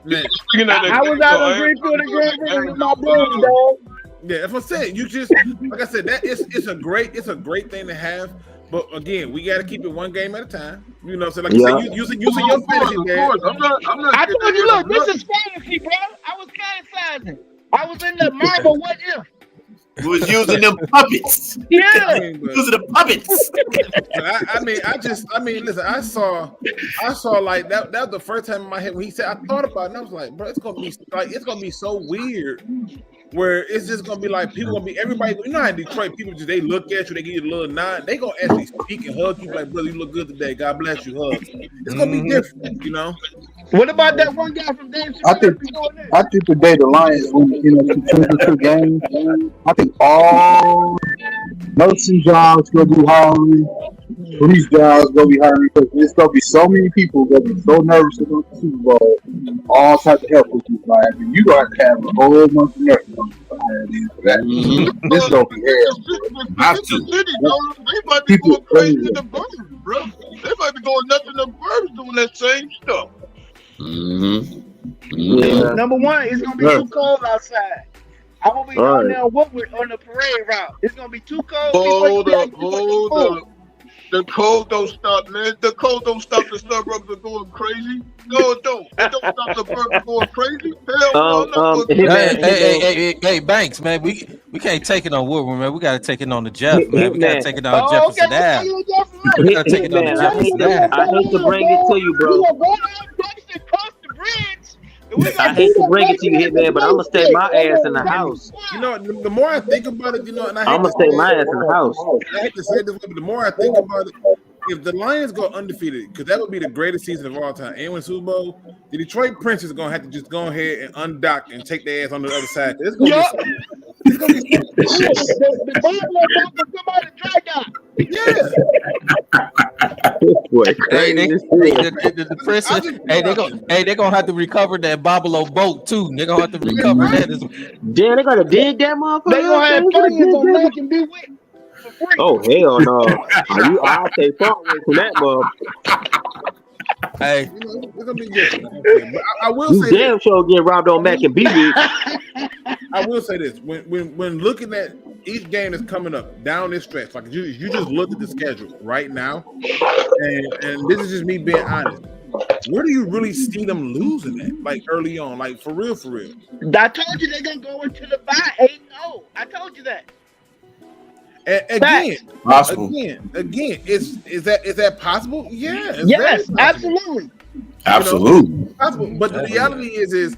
Man, I was out on Greenfield and Grand Prix with my brother, dog. Yeah, that's what I'm saying. You just, like I said, that it's a great thing to have. But again, we got to keep it one game at a time. You know, so like you said, using your fantasy. I told you, look, this is fantasy, bro. I was fantasizing. I was in the Marvel What If. Who was using them puppets? Yeah, using the puppets. Listen, I saw like that was the first time in my head when he said, I thought about it and I was like, bro, it's gonna be so weird where it's just gonna be like people gonna be everybody. You know how in Detroit people just they look at you, they give you a little nod, they gonna actually speak and hug you like, brother, you look good today. God bless you, hug. It's gonna be different, you know. What about that one guy from Dave? I think the day the Lions win, two games, I think all nursing jobs gonna be hiring, police jobs gonna be hiring because there's gonna be so many people gonna be so nervous to go to the Super Bowl. All types of help with you, like you gonna have a whole bunch of nurses for that. This gonna be hell. They might be going crazy in the birds, bro. They might be going nuts in the birds doing that same stuff. Yeah. Number one, it's gonna be too cold outside. I'm gonna be down there on the parade route. It's gonna be too cold. Hold up. The cold don't stop, man. The cold don't stop the suburbs from going crazy. No, it don't. It don't stop the suburbs from going crazy. Hell no. Hey, Banks, man, we can't take it on Woodward, man. We gotta take it on the Jeff, man. We gotta take it on Jefferson Ave. We gotta take it on the Jefferson Ave. I hate to bring it to you, bro. I hate to bring it to you, Hitman, but I'm gonna stay my ass in the house. You know, the more I think about it, and I'm gonna stay my ass in the house. I hate to say this, but the more I think about it, if the Lions go undefeated, because that would be the greatest season of all time, and win Super Bowl, the Detroit Princes are gonna have to just go ahead and undock and take their ass on the other side. It's gonna be the they're gonna have to recover that Bobolo boat too. They're gonna have to recover that. Damn, they gotta dig that motherfucker. They gonna have players on Mac and be with. Oh hell no! I'll stay far away from that motherfucker. Hey, it's gonna be good. But I will say damn sure get robbed on Mac and B. I will say this: when looking at each game that's coming up down this stretch, like you just look at the schedule right now, and this is just me being honest. Where do you really see them losing at? Like early on, like for real, for real. I told you they're gonna go into the bye 8-0. I told you that. Again, is that possible? Yeah. Yes, absolutely. Absolutely. Possible. But the reality is this: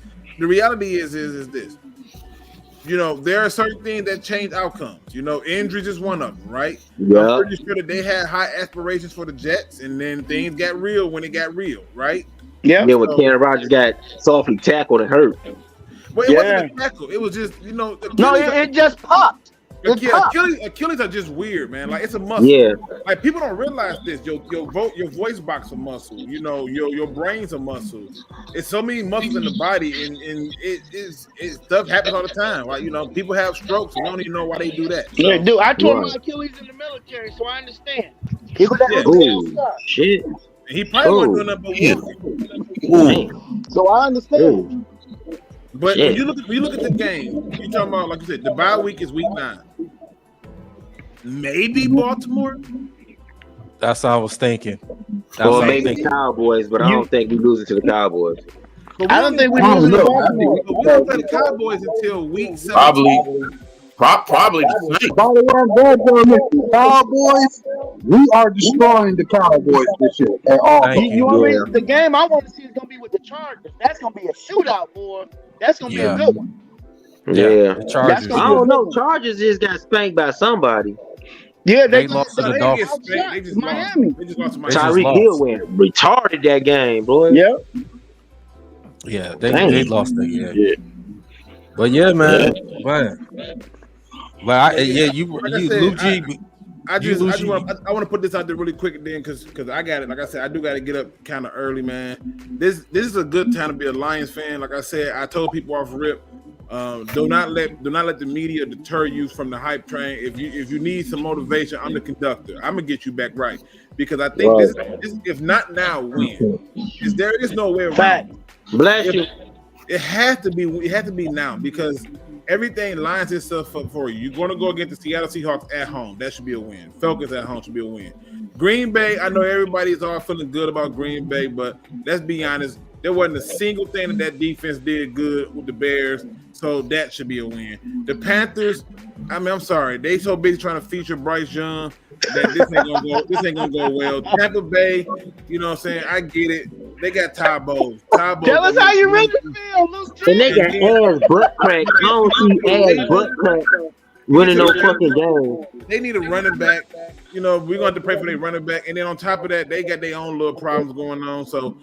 there are certain things that change outcomes. Injuries is one of them, right? Yeah. I'm pretty sure that they had high aspirations for the Jets, and then things got real when it got real, right? Yeah. Then when Ken Rogers got softly tackled and hurt. Well, it wasn't a tackle. It was just, No, it just popped. Achilles are just weird, man. Like, it's a muscle. Yeah. Like, people don't realize this. Your voice box a muscle. Your brain's a muscle. It's so many muscles in the body, and stuff happens all the time. Like, people have strokes and don't even know why they do that. So, Yeah, dude, I tore my Achilles in the military, so I understand. Shit. he probably wasn't doing nothing but walking. So I understand. But when you look at the game, you talking about, like you said, the bye week is week 9. Maybe Baltimore. That's what I was thinking. Or maybe the Cowboys, but I don't think we losing to the Cowboys. I don't think we losing to Baltimore. We don't play the Cowboys until week 7. Probably the same. By the way, I'm glad y'all mentioned Cowboys. We are destroying the Cowboys this year at all. The game I want to see is going to be with the Chargers. That's going to be a shootout, boy. That's going to be a good one. Yeah. The Chargers. I don't know. Chargers just got spanked by somebody. Yeah, they lost to the Dolphins. They just Miami. lost to Miami. Tyreek Hill went retarded that game, boy. Yep. Yeah, they lost that game. Yeah. But yeah, man. But Luke G. I want to put this out there really quick then, because I got it. Like I said, I do got to get up kind of early, man. This is a good time to be a Lions fan. Like I said, I told people off rip, do not let the media deter you from the hype train. If you need some motivation, I'm the conductor. I'm gonna get you back right, because I think this if not now, when? Because there is no way around. Bless you. It has to be now, because everything lines itself up for you. You're going to go against the Seattle Seahawks at home. That should be a win. Falcons at home should be a win. Green Bay, I know everybody's all feeling good about Green Bay, but let's be honest, there wasn't a single thing that defense did good with the Bears, so that should be a win. The Panthers, I'm sorry, they so busy trying to feature Bryce Young that this ain't gonna go well. Tampa Bay, you know what I'm saying? I get it. They got Ty Bowles. Tell us how you really feel, Luke G. And they got ass butt crack. I don't see ass butt crack winning no fucking game. They need a running back. We're going to have to pray for their running back. And then on top of that, they got their own little problems going on. So,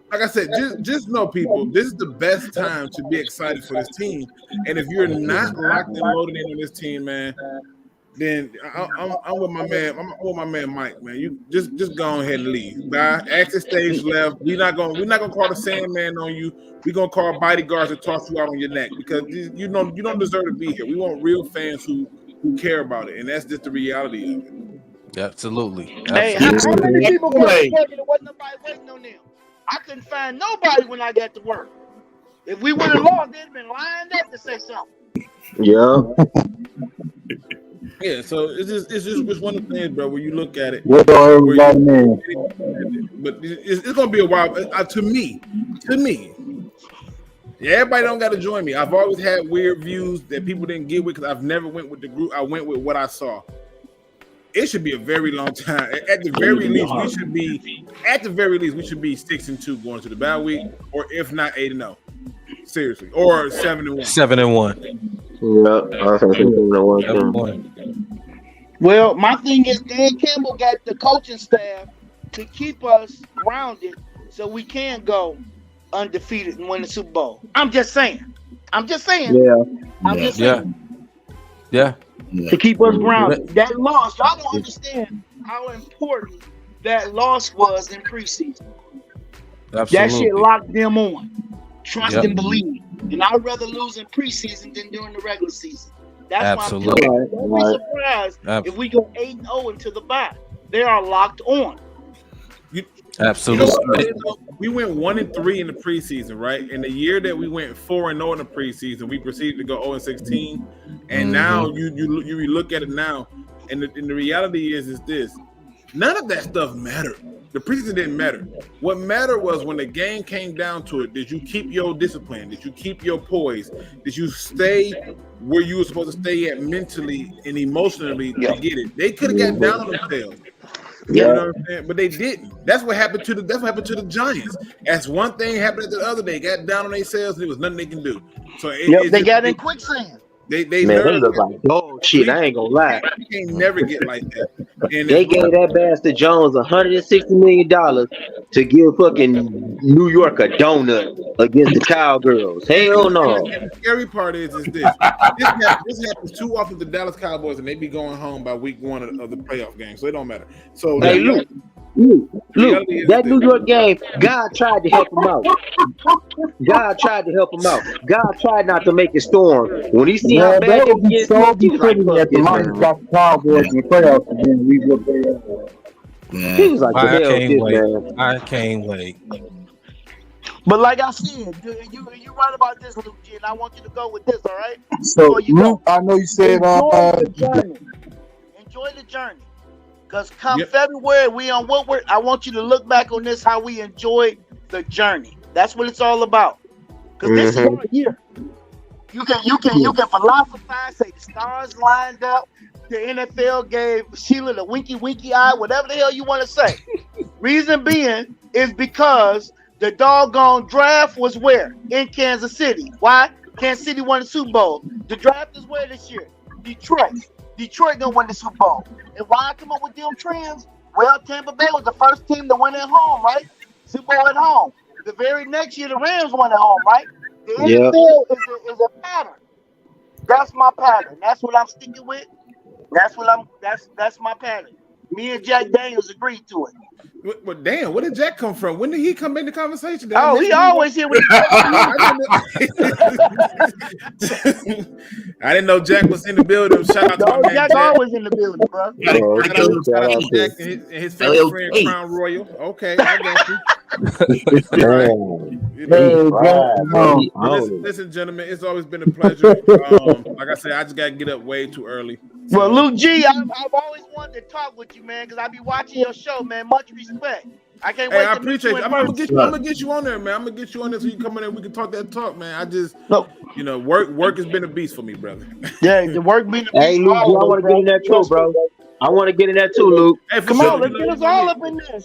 like I said, just know, people, this is the best time to be excited for this team. And if you're not locked and loaded in on this team, man, then I'm with my man. I'm with my man Mike, man. You just go ahead and leave. Bye. Exit stage left. We're not gonna call the Sandman on you. We're gonna call bodyguards to toss you out on your neck, because you don't deserve to be here. We want real fans who care about it, and that's just the reality of it. Absolutely. Hey, how many people got to work and there wasn't nobody waiting on them? I couldn't find nobody when I got to work. If we would have lost, they'd have been lined up to say something. Yeah. Yeah, so it's just one of the things, bro, where you look at it. But it's gonna be a while. To me, yeah, everybody don't got to join me. I've always had weird views that people didn't get with, because I've never went with the group. I went with what I saw. It should be a very long time. At the very least, we should be 6-2 going to the bye week, or if not 8-0. Seriously, or 7-1. 7-1. Well, my thing is, Dan Campbell got the coaching staff to keep us grounded so we can go undefeated and win the Super Bowl. I'm just saying. Yeah. To keep us grounded. That loss, y'all don't understand how important that loss was in preseason. Absolutely. That shit locked them on. Trust and believe. And I'd rather lose in preseason than during the regular season. That's absolutely. why I'm telling you. Don't be surprised if we go 8-0 into the bye. They are locked on. Absolutely. We went 1-3 in the preseason, right? And the year that we went 4-0 in the preseason, we proceeded to go 0-16. And now you look at it now, and the reality is this: none of that stuff mattered. The preseason didn't matter. What mattered was when the game came down to it, did you keep your discipline? Did you keep your poise? Did you stay where you were supposed to stay at mentally and emotionally to get it? They could have got down on themselves. You know what I'm saying? But they didn't. That's what happened to the Giants. That's one thing happened the other day. Got down on themselves and there was nothing they can do. So they got in quicksand. They Man, they nervous. look like dog shit. I ain't gonna lie. You can't never get like that. And They gave that bastard Jones $160 million to give fucking New York a donut against the Cowgirls. Hell no. And the scary part is this. This happens too often to the Dallas Cowboys, and they be going home by week 1 of the playoff game, so it don't matter. So Hey, Luke, that New York game, God tried to help him out. God tried to help him out. God tried not to make it storm. When he see how bad would it be gets, so he was like, befitting fuck that the this, Lions man. got the Cowboys in the playoffs again. We would He was like, the I hell can't this, wait. man. I can't wait. But like I said, you right about this, Luke G, and I want you to go with this, all right? So, you go. Luke, I know you said Enjoy the journey. Because come February, I want you to look back on this, how we enjoyed the journey. That's what it's all about. Because this is our year. You can philosophize, say the stars lined up, the NFL gave Sheila the winky eye, whatever the hell you want to say. Reason being is because the doggone draft was where? In Kansas City. Why? Kansas City won the Super Bowl. The draft is where this year? Detroit. Detroit gonna win the Super Bowl. And why I come up with them trends? Well, Tampa Bay was the first team to win at home, right? Super Bowl at home. The very next year, the Rams won at home, right? The NFL is a pattern. That's my pattern. That's what I'm sticking with. That's my pattern. Me and Jack Daniels agreed to it. But damn, where did Jack come from? When did he come in the conversation? He always here with I didn't know Jack was in the building. Shout out to my man Jack. Always in the building, bro. Shout out to Jack and his favorite friend, Crown Royal. Okay, I got you. Listen, gentlemen, it's always been a pleasure. Like I said, I just gotta get up way too early. So. Well, Luke G, I've always wanted to talk with you, man, because I be watching your show, man. Much respect. I can't wait. I to appreciate meet you. I'm gonna get you on there, man. I'm gonna get you on there so you come in and we can talk that talk, man. I just, work has been a beast for me, brother. Yeah, the work been a beast. Hey, Luke, I want to get in that too, bro. I want to get in that too, Luke. Hey, come on, let's get us all up in there.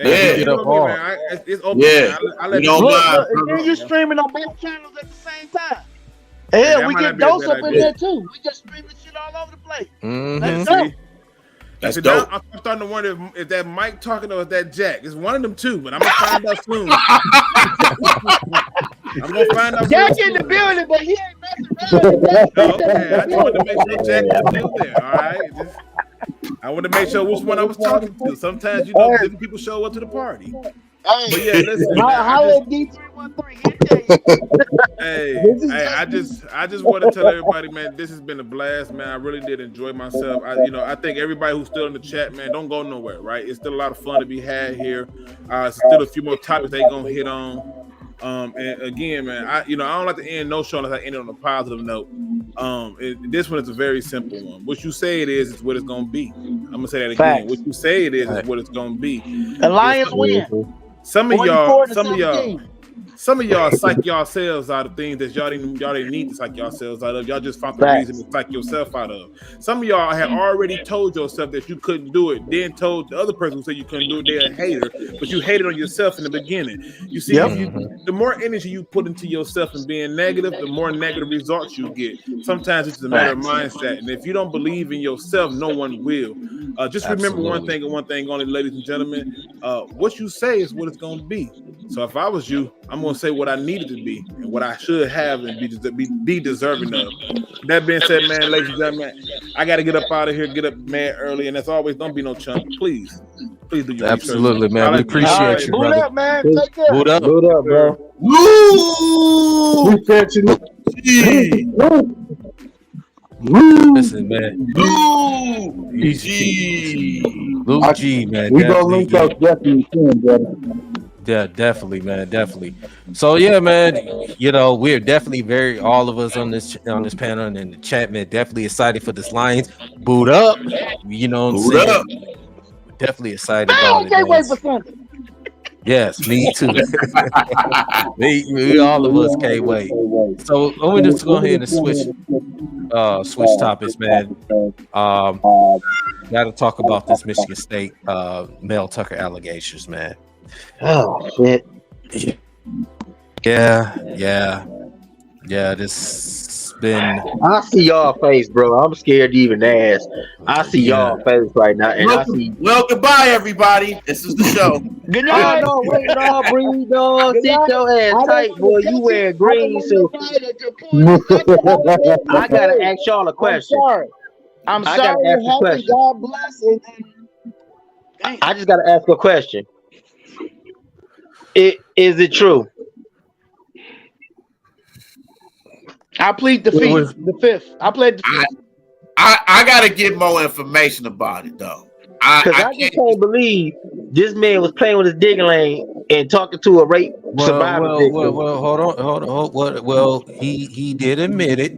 Hey, it's open. Yeah, I let and then you streaming on both channels at the same time. Hell, we get Dose up in there too. We just streaming shit all over the place. Let's go. That's dope. I'm starting to wonder if that Mike talking or is that Jack. It's one of them two, but I'm gonna find out soon. I'm gonna find out. Jack in the building, but he ain't messing around. Okay, I just wanted to make sure Jack was still there. All right. I want to make sure which one I was talking to. Sometimes different people show up to the party. Hey, but yeah, listen. How at D313? Hey, I just want to tell everybody, man, this has been a blast, man. I really did enjoy myself. I think everybody who's still in the chat, man, don't go nowhere, right? It's still a lot of fun to be had here. Still a few more topics they gonna hit on. And again, man, I don't like to end no show unless I end it on a positive note. This one is a very simple one. What you say it is what it's gonna be. I'm gonna say that again. Facts. What you say it is what it's gonna be. The Lions win. Some of y'all psych yourselves out of things that y'all didn't need to psych yourselves out of. Y'all just found the reason to psych yourself out of. Some of y'all have already told yourself that you couldn't do it, then told the other person who said you couldn't do it, they're a hater, but you hated on yourself in the beginning. You see, the more energy you put into yourself and being negative, the more negative results you get. Sometimes it's a matter of mindset, and if you don't believe in yourself, no one will. Just remember one thing and one thing only, ladies and gentlemen. What you say is what it's going to be. So if I was you, I'm going to say what I needed to be and what I should have and be deserving of. That being said, man, ladies and gentlemen, I got to get up out of here, get up mad early, and as always, don't be no chump. Please do your Absolutely, research. man. We appreciate you, brother. Boot up, man. Take care. Boot up, bro. Woo! Listen, man. Luke G, man. We gonna link up definitely soon, brother. Yeah, definitely, man, definitely. So yeah, man, we're definitely all of us on this panel and in the chat, man, definitely excited for this Lions. Boot up, you know what I'm saying? Definitely excited about it. Can't wait for Sunday. Yes, me too. we all of us can't wait. So let me just go ahead and switch topics, man. Got to talk about this Michigan State Mel Tucker allegations, man. Oh shit. Yeah. This been. I see y'all face, bro. I'm scared to even ask. I see y'all face right now, and I see. Well, goodbye, everybody. This is the show. Good Oh night. no, wait, no, breathe, dog. Good Sit night. your ass I tight, don't boy. want to You touch wear it. green, so I gotta ask y'all a question. I'm I sorry gotta ask it a happened. question. God bless it. I just gotta ask a question. Is it true? I plead the It was- fifth. I played the fifth. I gotta get more information about it though. Because I just can't believe this man was playing with his digging lane and talking to a rape survivor victim. Hold on. Well, he did admit it.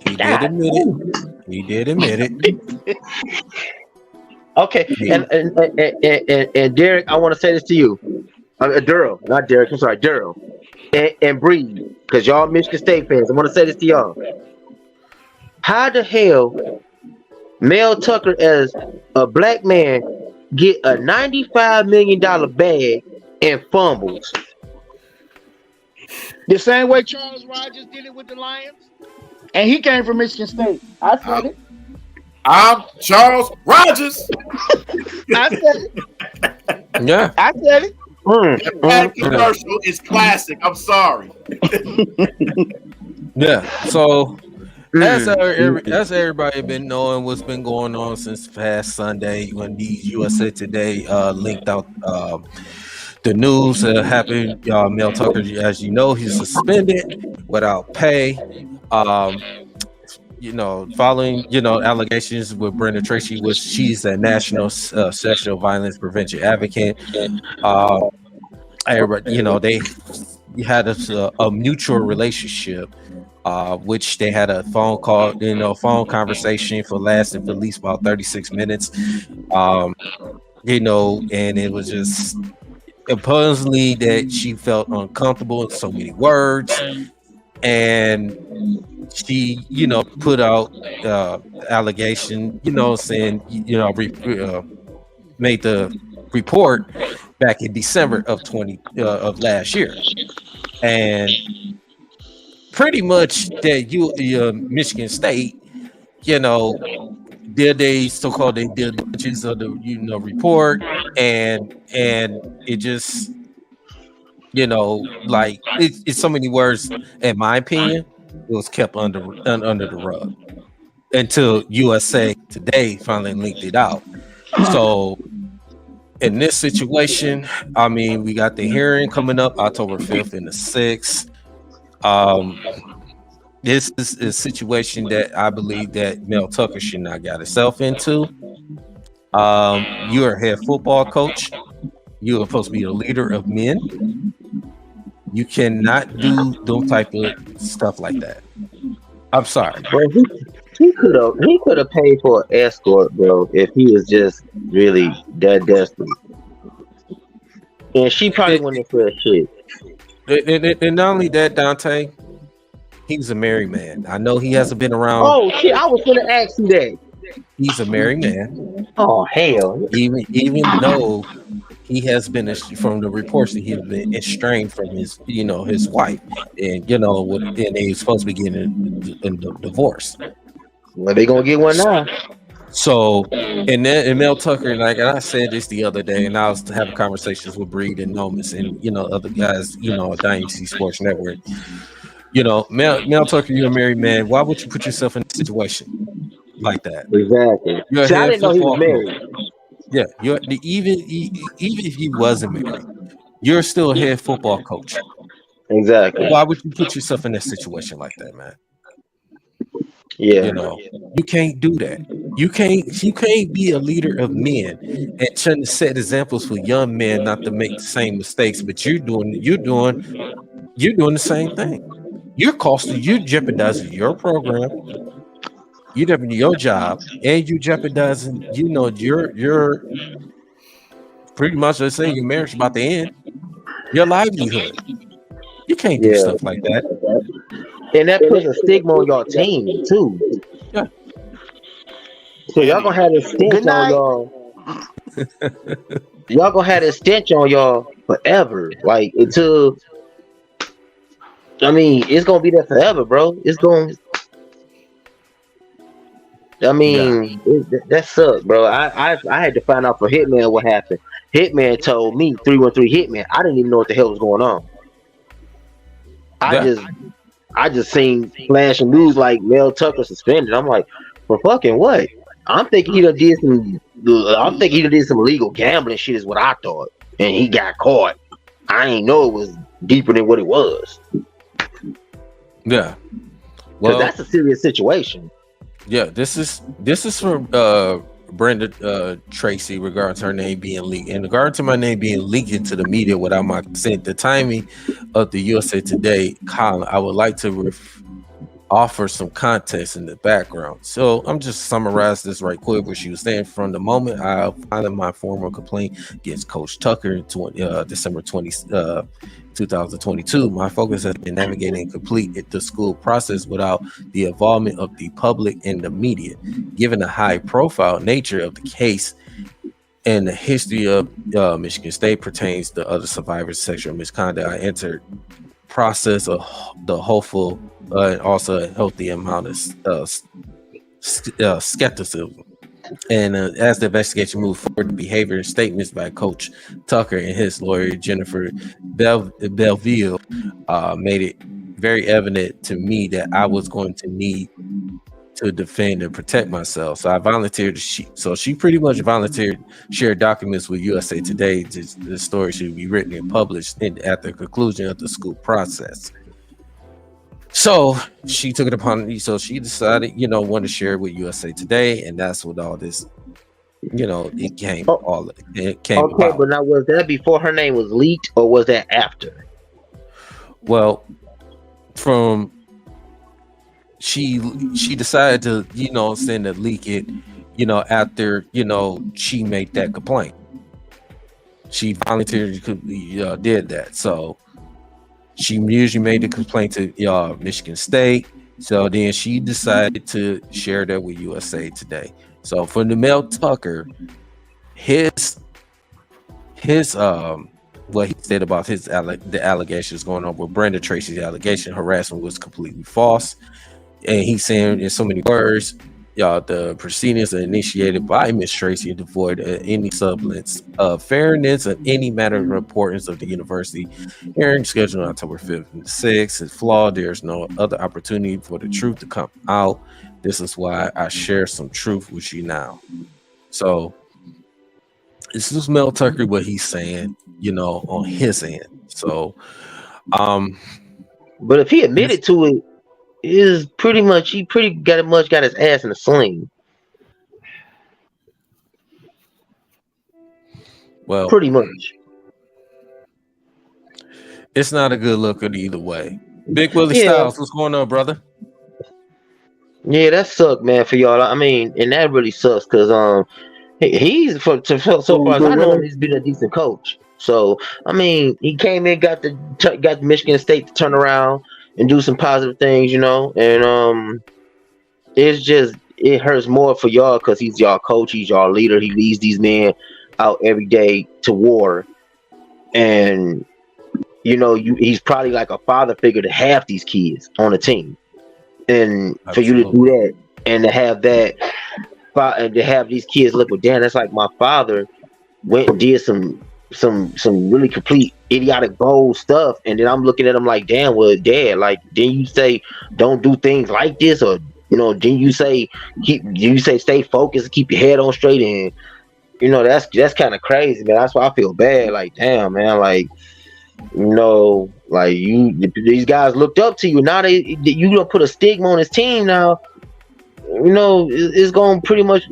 He did admit it. Okay, and Derek, I want to say this to you, Daryl, not Derek. I'm sorry, Daryl, and Bree, because y'all Michigan State fans. I want to say this to y'all. How the hell Mel Tucker, as a black man, get a $95 million bag and fumbles? The same way Charles Rogers did it with the Lions, and he came from Michigan State. I said it. I'm Charles Rogers. I said it. Yeah, I said it. That commercial is classic. I'm sorry. yeah. So as everybody been knowing, what's been going on since past Sunday when the USA Today linked out the news that happened. Mel Tucker, as you know, he's suspended without pay. Following allegations with Brenda Tracy, which she's a national sexual violence prevention advocate. They had a mutual relationship, which they had a phone call, phone conversation lasted for at least about 36 minutes. And it was just supposedly that she felt uncomfortable in so many words, and she put out allegation, saying made the report back in December of last year, and pretty much that Michigan State did a so-called due diligence of the report, and it just it's so many words, in my opinion, it was kept under the rug until USA Today finally linked it out. So in this situation, I mean, we got the hearing coming up October 5th and the 6th. This is a situation that I believe that Mel Tucker should not got himself into. You're a head football coach. You are supposed to be a leader of men. You cannot do those type of stuff like that. I'm sorry. Well, he could have paid for an escort, bro, if he was just really that desperate. And she probably wouldn't have said shit. And not only that, Dante, he's a married man. I know he hasn't been around. Oh shit! I was gonna ask you that. He's a married man. Oh hell! Even though he has been, from the reports, that he's been estranged from his wife, and and they supposed to be getting a divorce. Well, they gonna get one now. So, and Mel Tucker, like I said this the other day, and I was having conversations with Breed and Nomis and other guys, at Dynasty Sports Network. Mel Tucker, you're a married man. Why would you put yourself in a situation like that? Exactly. See, I didn't know he was married. Yeah, even if he wasn't married, you're still a head football coach. Exactly. Why would you put yourself in that situation like that, man? Yeah. You can't do that. You can't be a leader of men and trying to set examples for young men not to make the same mistakes, but you're doing the same thing. You're jeopardizing your program, you're jeopardizing your job, and you jeopardizing, your pretty much, let's say your marriage about to end, your livelihood. You can't do stuff like that. And that puts a stigma on your team too. Yeah. So y'all gonna have this stench on y'all. Y'all gonna have this stench on y'all forever, like until I mean, it's gonna be there forever, bro. It's going. I mean, that sucks, bro. I had to find out for Hitman what happened. Hitman told me 313 Hitman. I didn't even know what the hell was going on. I just seen flashing news like Mel Tucker suspended. I'm like, for fucking what? I'm thinking he done did some illegal gambling shit is what I thought, and he got caught. I ain't know it was deeper than what it was. Yeah, well, that's a serious situation. Yeah, this is from Brenda Tracy regarding her name being leaked. In regard to my name being leaked into the media without my consent, the timing of the USA Today column, I would like to offer some context in the background. So I'm just summarize this right quick. What she was saying: from the moment I filed my formal complaint against Coach Tucker in December 2022, my focus has been navigating and complete the school process without the involvement of the public and the media. Given the high profile nature of the case and the history of Michigan State pertains to other survivors of sexual misconduct, I entered process of the hopeful and also a healthy amount of skepticism. And as the investigation moved forward, the behavior and statements by Coach Tucker and his lawyer, Jennifer Belleville, made it very evident to me that I was going to need to defend and protect myself. So I volunteered. She pretty much volunteered, shared documents with USA Today. The story should be written and published at the conclusion of the school process. So she took it upon me. So she decided, want to share it with USA Today, and that's what all this, it came. It came. Okay, about. But now was that before her name was leaked, or was that after? Well, from she decided to, send a leak it, after she made that complaint. She voluntarily did that. So she usually made the complaint to Michigan State. So then she decided to share that with USA Today. So for the Mel Tucker, his what he said about the allegations going on with Brenda Tracy's allegation harassment was completely false. And he's saying in so many words, the proceedings are initiated by Miss Tracy and devoid of any semblance of fairness of any matter of importance of the university. Hearing scheduled on October 5th and 6th is flawed. There's no other opportunity for the truth to come out. This is why I share some truth with you now. So this is Mel Tucker, what he's saying, on his end. So, but if he admitted to it, is pretty much he got his ass in a sling. Well, pretty much. It's not a good look either way. Big Willie Styles, what's going on, brother? Yeah, that sucked, man, for y'all. I mean, and that really sucks because he's so far as I know, he's been a decent coach. So I mean, he came in, got the Michigan State to turn around and do some positive things, and it hurts more for y'all because he's y'all coach, he's y'all leader. He leads these men out every day to war, and he's probably like a father figure to half these kids on the team, and absolutely. For you to do that and to have that and to have these kids look, well, damn, that's like my father went and did some really complete idiotic bold stuff, and then I'm looking at him like, damn, well, Dad, like, didn't you say don't do things like this, or didn't you say stay focused and keep your head on straight? And that's kind of crazy, man. That's why I feel bad. Like, damn, man, like, like these guys looked up to you. Now you gonna put a stigma on his team now. It's gonna pretty much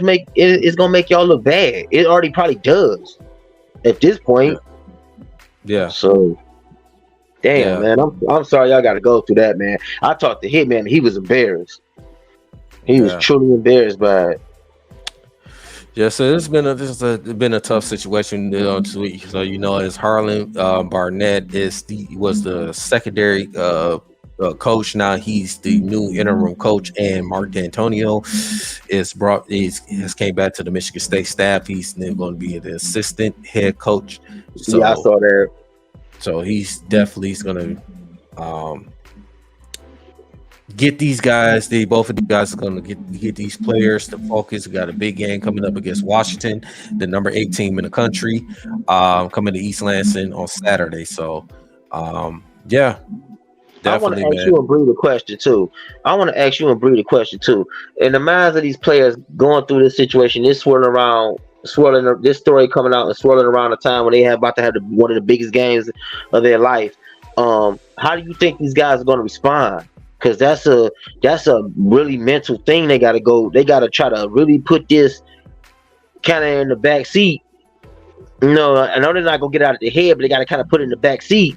make y'all look bad. It already probably does at this point. Yeah. So, damn, man, I'm sorry y'all got to go through that, man. I talked to him, man. He was embarrassed. He was truly embarrassed by it. Yeah, so this has been a tough situation. So as Harlan Barnett was the secondary coach. Now he's the new interim coach, and Mark D'Antonio has came back to the Michigan State staff. He's then going to be the assistant head coach. So, yeah, I saw that. So he's definitely going to Get these guys. Both of these guys are going to get these players to focus. We got a big game coming up against Washington, the number 8 team in the country, coming to East Lansing on Saturday. So, yeah. I want to ask you and Bree the question too. In the minds of these players going through this situation, this this story coming out and swirling around the time when they have about to have one of the biggest games of their life. How do you think these guys are going to respond? Because that's a really mental thing. They got to try to really put this kind of in the back seat. You know, I know they're not gonna get out of their head, but they got to kind of put it in the back seat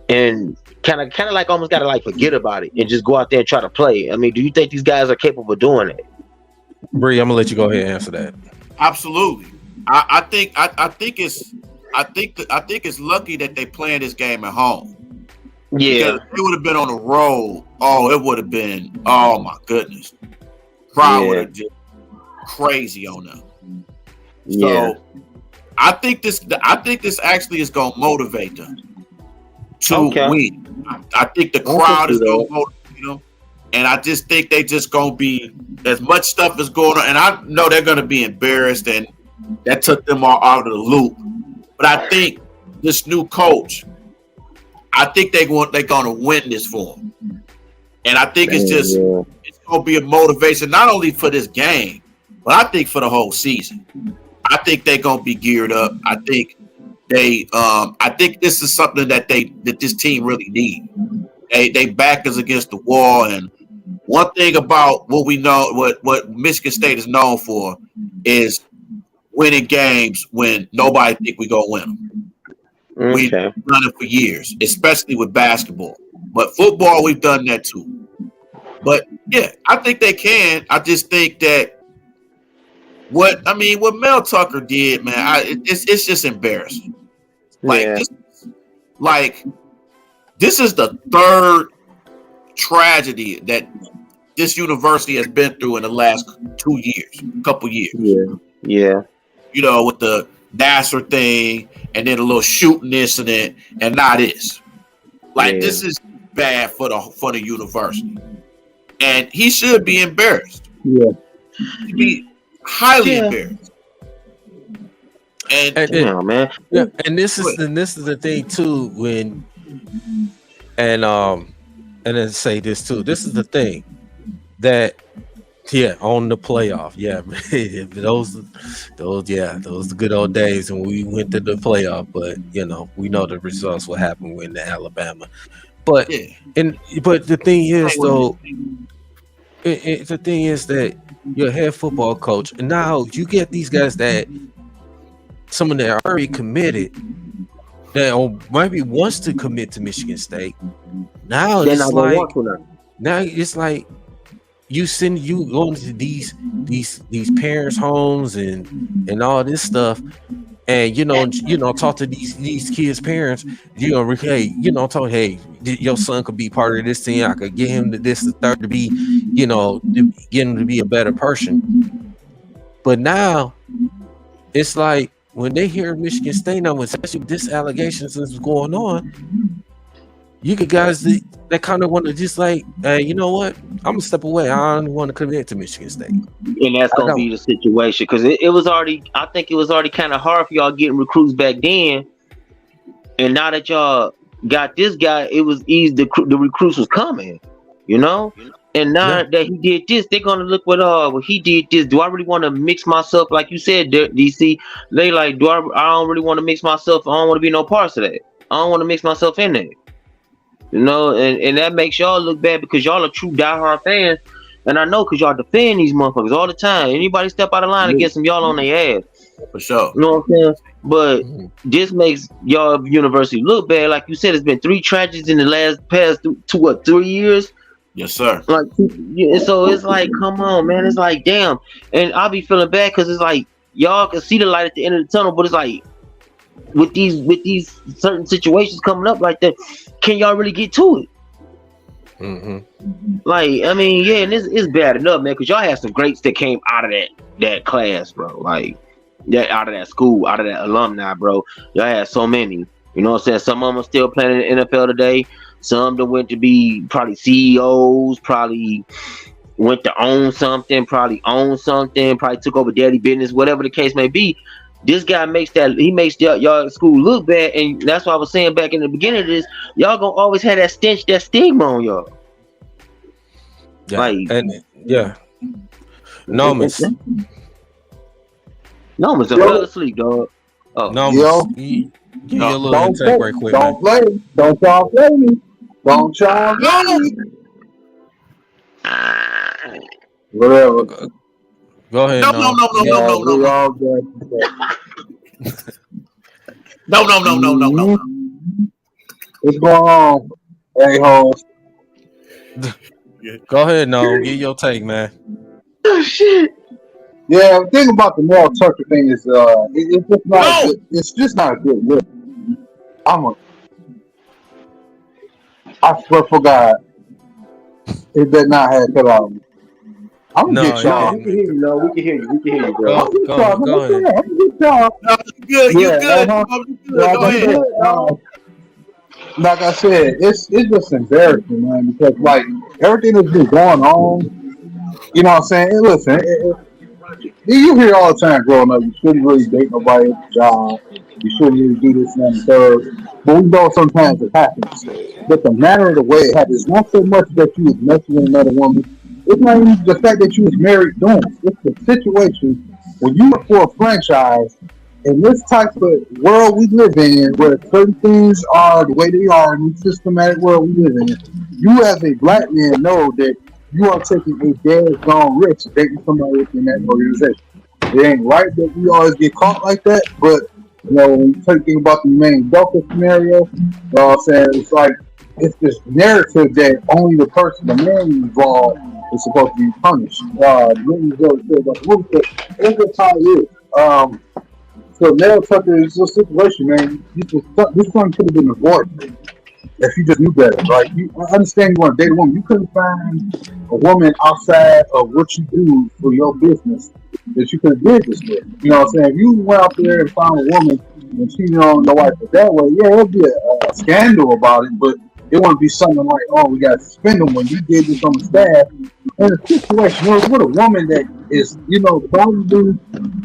and kind of like almost got to like forget about it and just go out there and try to play. I mean, do you think these guys are capable of doing it? Bree, I'm gonna let you go ahead and answer that. Absolutely. I think it's lucky that they playing this game at home. Yeah, because it would have been on the road. Oh, it would have been. Oh my goodness, crowd would have just crazy on them. So I think this actually is gonna motivate them to win. I think the crowd is gonna motivate them, and I just think they just gonna be as much stuff is going on, and I know they're gonna be embarrassed, and that took them all out of the loop. But I think this new coach, I think they're gonna win this for them, and I think it's gonna be a motivation not only for this game, but I think for the whole season. I think they're gonna be geared up. I think this is something that this team really need. They back us against the wall, and one thing about what we know, what Michigan State is known for, is winning games when nobody think we gonna win them. We've done it for years, especially with basketball. But football, we've done that too. But yeah, I think they can. I just think that what Mel Tucker did, man, it's just embarrassing. This is the third tragedy that this university has been through in the last couple years. Yeah. You know, with the Nassar thing, and then a little shooting incident, and now this. This is bad for the university, and he should be embarrassed. Yeah, he should be highly embarrassed. And man. Yeah, and this is the thing too. And then say this too. This is the thing that. Yeah, on the playoff. Yeah, those the good old days when we went to the playoff. But we know the results. What happened when the Alabama. But but the thing is though, the thing is that you're a head football coach, and now you get these guys that some of them are already committed, that maybe wants to commit to Michigan State. Now it's like. You going to these parents' homes and all this stuff, and talk to these kids' parents. Talk, hey, your son could be part of this team. I could get him to this, the third, to be, get him to be a better person. But now, it's like when they hear Michigan State now, especially with this allegations that's going on. You get guys that kind of want to just like, you know what? I'm gonna step away. I don't want to commit to Michigan State, and that's gonna be the situation because it was already. I think it was already kind of hard for y'all getting recruits back then, and now that y'all got this guy, it was easy. The recruits was coming, And now that he did this, they're gonna look well, he did this. Do I really want to mix myself, like you said, DC? They like, I don't really want to mix myself. I don't want to be no parts of that. I don't want to mix myself in there. And that makes y'all look bad because y'all are true diehard fans, and I know because y'all defend these motherfuckers all the time. Anybody step out of line against them, y'all on their ass. For sure. You know what I'm saying? But this makes y'all university look bad. Like you said, it's been 3 tragedies in the past 3 years. Yes, sir. So it's like, come on, man. It's like, damn. And I'll be feeling bad because it's like y'all can see the light at the end of the tunnel, but it's like with these certain situations coming up like that, can y'all really get to it? Like, I mean, and it's bad enough, man, because y'all had some greats that came out of that class, bro. Like, out of that school, out of that alumni, bro. Y'all had so many. You know what I'm saying? Some of them are still playing in the NFL today. Some that went to be probably CEOs, probably went to own something, probably took over daddy business, whatever the case may be. This guy makes y'all school look bad, and that's why I was saying back in the beginning of this, y'all gonna always have that stench, that stigma on y'all. Yeah, like, and yeah, Nomus, I fell asleep, dog. Oh, Nomus, give your little intake right quick, don't play. Don't y'all play me. Don't y'all play me. Whatever. Go ahead. No. What's going on, a-holes? Go ahead, no. Give your take, man. Oh shit. Yeah, the thing about the Mel Tucker thing is, it's just not. It's just not a good look. I swear for God, it did not have cut out. I'm gonna get y'all. We can hear you, no. We can hear you, bro. Go ahead. I'm gonna get y'all. No, you good. Go ahead. Like I said, it's just embarrassing, man, because like everything that's been going on, you know what I'm saying? And listen, you hear all the time growing up, you shouldn't really date nobody at the job, you shouldn't really do this and that and third. But we know sometimes it happens. But the manner of the way it happens, not so much that you was messing with another woman, it's not even the fact that you was married doing it. It's the situation when you work for a franchise. In this type of world we live in, where certain things are the way they are in the systematic world we live in, you as a black man know that you are taking a dead gone risk dating somebody within that organization. It ain't right that we always get caught like that, but you know, when you think about the main Delta scenario, I'm saying it's like it's this narrative that only the person, the man involved, is supposed to be punished. It's just how it is. So Mel Tucker is a situation, man. This one could have been avoided if you just knew better. Like, I understand you want to date a woman. You couldn't find a woman outside of what you do for your business that you could have did this with. You know what I'm saying? If you went out there and found a woman and cheated on your wife that way, yeah, it'll be a scandal about it, but it wouldn't be something like, oh, we got to suspend them when you did this on the staff. And the situation was with a woman that is, you know, probably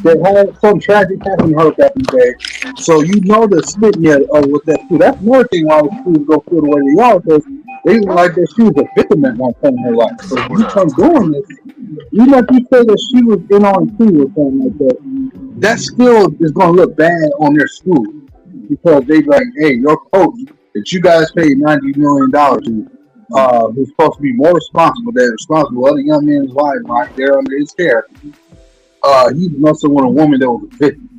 that had some tragic happen to her back in the day. So you know the stigma with that too. That's another thing why the schools go feel the way they are, because they look like that she was a victim at one point in her life. So if you come doing this, even if you say that she was in on too or something like that, that still is going to look bad on their school, because they like, hey, your coach that you guys paid $90 million to, who's supposed to be more responsible than responsible other young man's life right there under his care. He messing with a woman that was a victim,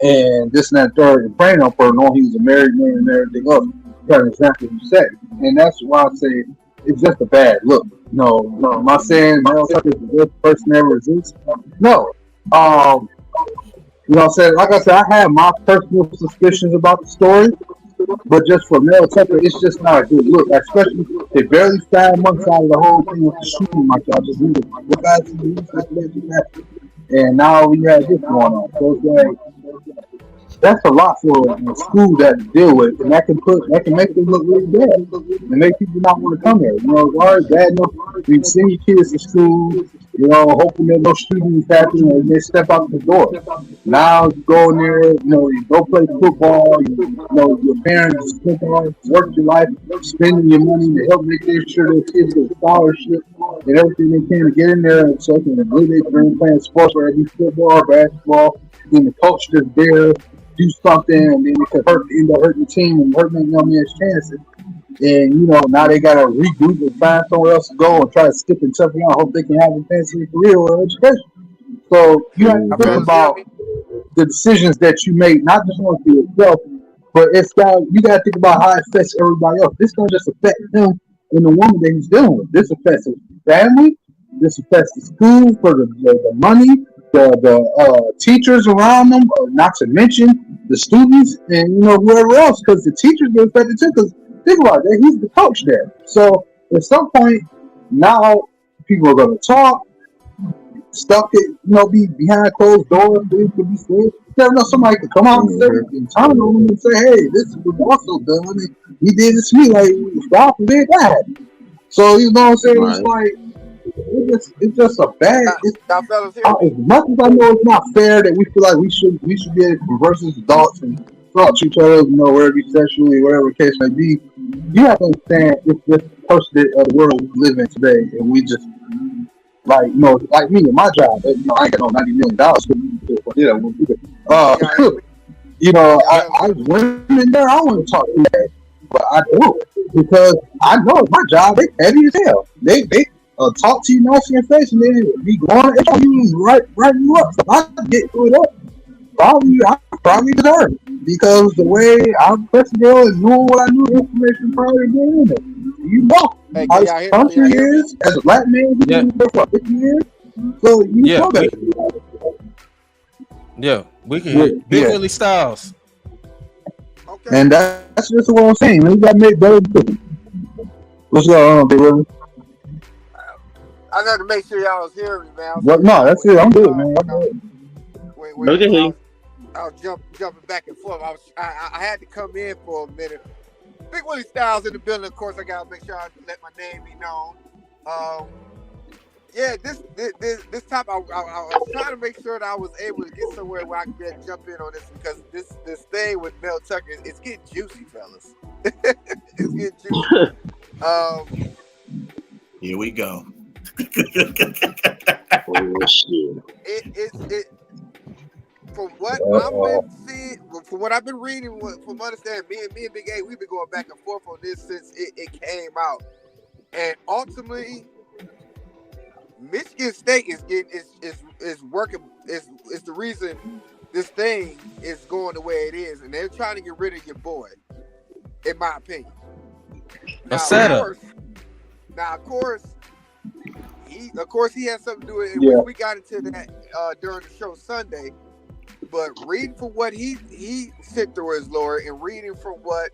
and this and that third, and praying on her, knowing he was a married man and everything else. That's exactly what you said, and that's why I say it's just a bad look. No, am I saying Mel Tucker is the best person ever exists? No. You know what I'm saying? Like I said, I have my personal suspicions about the story. But just for Mel Tucker, it's just not a good look. Especially they barely 5 months out of the whole thing with the shooting, like y'all just knew. And now we have this going on. So it's like that's a lot for a school that to deal with, and that can make them look really bad and make people not want to come here. You know, it's already bad enough we send your kids to school, you know, hoping that no shootings happen and they step out the door. Now you go in there, you know, you go play football, you know, your parents work your life, spending your money to help make sure their kids get a scholarship and everything they can to get in there so they can live their dream playing sports, whether it be football or basketball. Then the coach just there, do something, and then it could end up hurting the team and hurting that young man's chances. And you know, now they gotta regroup and find somewhere else to go and try to stick and tough out, hope they can have a fancy career or education. So you have to think about the decisions that you make, not just only for yourself, but you gotta think about how it affects everybody else. This don't just affect him and the woman that he's dealing with. This affects his family, this affects the school for the money, the teachers around them, not to mention the students and, you know, whoever else, because the teachers get affected too, because think about it, he's the coach there. So at some point, now people are going to talk. stuff that be behind closed doors, things could be said. You never know, somebody could come out and say and turn on them and say, "Hey, this is what also done. And he did this to me, like stop and did that." So you know what I'm saying? It's like it's just a bad. Now, fellas, here. As much as I know it's not fair that we feel like we should be able to converse as adults and talk to each other, whether it be sexually, whatever the case may be. You have to understand it's just the person of the world we live in today, and we just like like me and my job. I ain't got no $90 million. I went in there. I want to talk to that, but I don't because I know my job. They heavy as hell. They talk to you nice in your face and then be going at you right you up. So I get it up. I probably deserve it because the way I'm flexible and knowing what I knew information prior to getting it. Hey, how this country is as a black man been here for 50 years. So you know that. We can hear Big Willie Styles. Okay. And that's just what I'm saying. We got to make better decisions. What's going on, Big Willie? I got to make sure y'all was hearing me, man. No, that's it. I'm good, man. I was jumping back and forth. I had to come in for a minute. Big Willie Styles in the building. Of course, I got to make sure I let my name be known. This time I was trying to make sure that I was able to get somewhere where I could jump in on this because this thing with Mel Tucker, it's getting juicy, fellas. It's getting juicy. Here we go. From what I've been seeing, from what I've been reading, from understanding, me and Big A, we've been going back and forth on this since it came out, and ultimately, Michigan State is working is the reason this thing is going the way it is, and they're trying to get rid of your boy, in my opinion. Now, of course, he has something to do with it. Yeah. We got into that during the show Sunday. But reading from what he sent through his lawyer and reading from what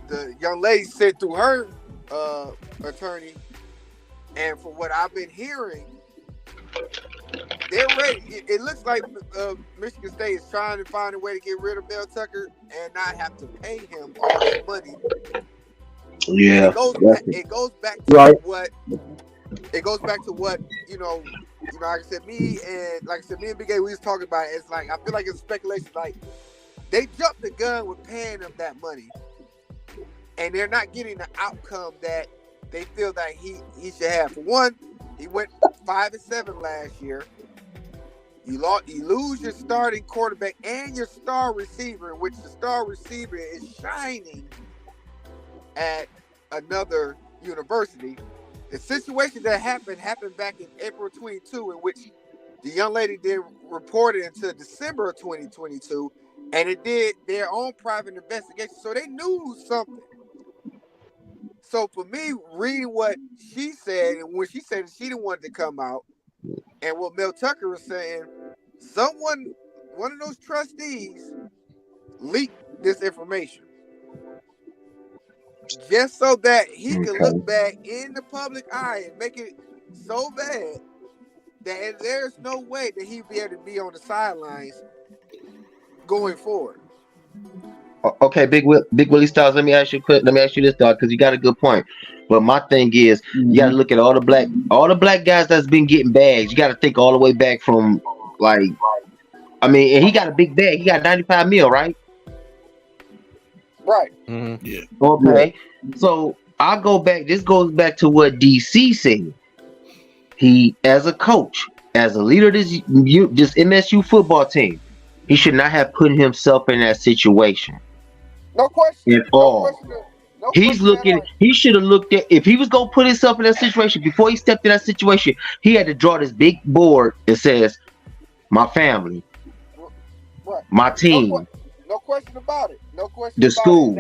the young lady sent through her attorney, and from what I've been hearing, they're ready. It looks like Michigan State is trying to find a way to get rid of Mel Tucker and not have to pay him all that money. Yeah, it goes back to what like I said, me and Big A, we was talking about it. It's like I feel like it's speculation. Like they jumped the gun with paying him that money, and they're not getting the outcome that they feel that he should have. For one, he went 5-7 last year. You lose your starting quarterback and your star receiver, in which the star receiver is shining at another university. The situation that happened back in April 22, in which the young lady did report it until December of 2022, and it did their own private investigation, so they knew something. So for me, reading what she said, and when she said she didn't want it to come out, and what Mel Tucker was saying, one of those trustees leaked this information. Just so that he can look back in the public eye and make it so bad that there's no way that he'd be able to be on the sidelines going forward. Okay, Big Willie Styles. Let me ask you this, dog, because you got a good point. But my thing is, you got to look at all the black guys that's been getting bags. You got to think all the way back from and he got a big bag. He got 95 mil, right? Right. Mm-hmm. Yeah. Okay. So I go back. This goes back to what DC said. He, as a coach, as a leader of this MSU football team, he should not have put himself in that situation. No question. At all. He should have looked at, if he was gonna put himself in that situation before he stepped in that situation, he had to draw this big board that says, "My family, right. My team." No question about it. No question. The school.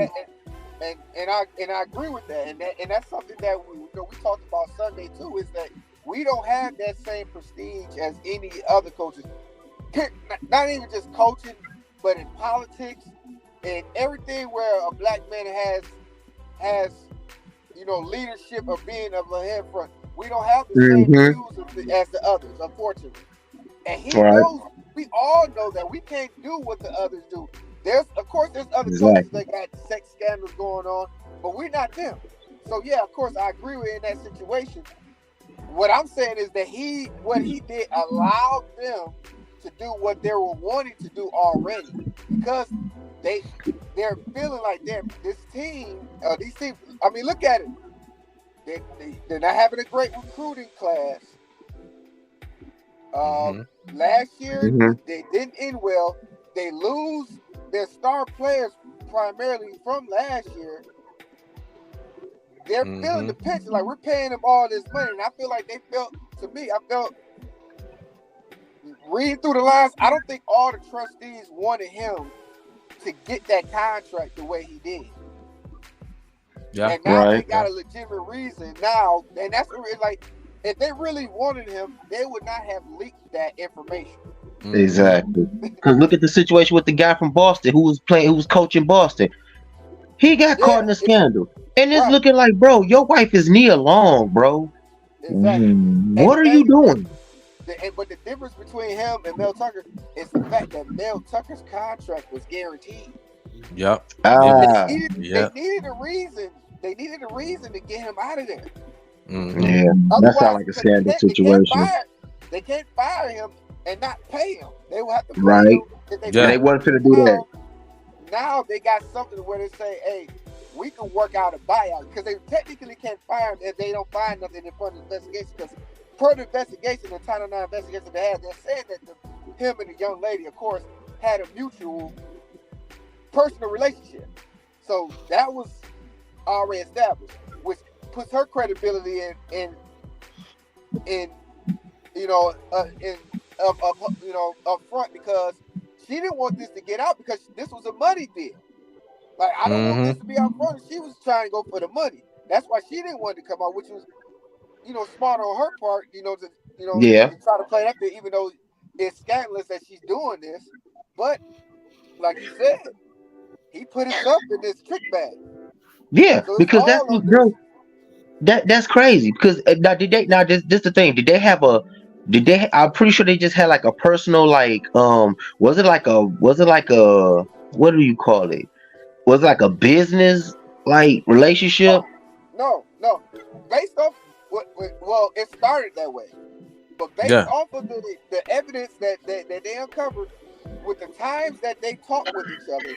And I agree with that. And that's something that we talked about Sunday too. Is that we don't have that same prestige as any other coaches. Not even just coaching, but in politics and everything where a black man has leadership of being of a head front. We don't have the same Mm-hmm. views as the others, unfortunately. And he Right. knows, we all know that we can't do what the others do. Of course, there's other coaches Exactly. that got sex scandals going on, but we're not them. So yeah, of course, I agree with you in that situation. What I'm saying is that what he did allowed them to do what they were wanting to do already, because they're feeling like these teams. I mean, look at it. They're not having a great recruiting class. Last year, they didn't end well. They lose their star players primarily from last year. They're feeling the pinch, like we're paying them all this money, and I feel like I felt reading through the lines, I don't think all the trustees wanted him to get that contract the way he did. Yeah, and now they right. got a legitimate reason now, and that's like, if they really wanted him, they would not have leaked that information. Exactly. Because look at the situation with the guy from Boston who was coaching Boston. He got caught in a scandal. And it's Right. looking like, bro, your wife is Nia Long, bro. Exactly. What are you doing? But the difference between him and Mel Tucker is the fact that Mel Tucker's contract was guaranteed. Yep. They needed a reason. They needed a reason to get him out of there. Yeah, that sounds like a scandal situation. They can't fire him and not pay him. They will have to pay Right. him. They wasn't finna do that. Now they got something where they say, hey, we can work out a buyout, because they technically can't fire him if they don't find nothing in front of the investigation. Because per the investigation, the Title IX investigation they had, they're saying that him and the young lady, of course, had a mutual personal relationship. So that was already established, which puts her credibility up front, because she didn't want this to get out, because this was a money deal. Like, I don't want this to be out front. She was trying to go for the money. That's why she didn't want it to come out, which was, smart on her part, to try to play it up there, even though it's scandalous that she's doing this. But like you said, he put himself in this trick bag. Yeah, So because that's what, bro. That's crazy. Because this the thing. I'm pretty sure they just had like a personal, like, was it like a what do you call it? Was it like a business like relationship? No. Based off it started that way, but based off of the evidence that they uncovered with the times that they talked with each other,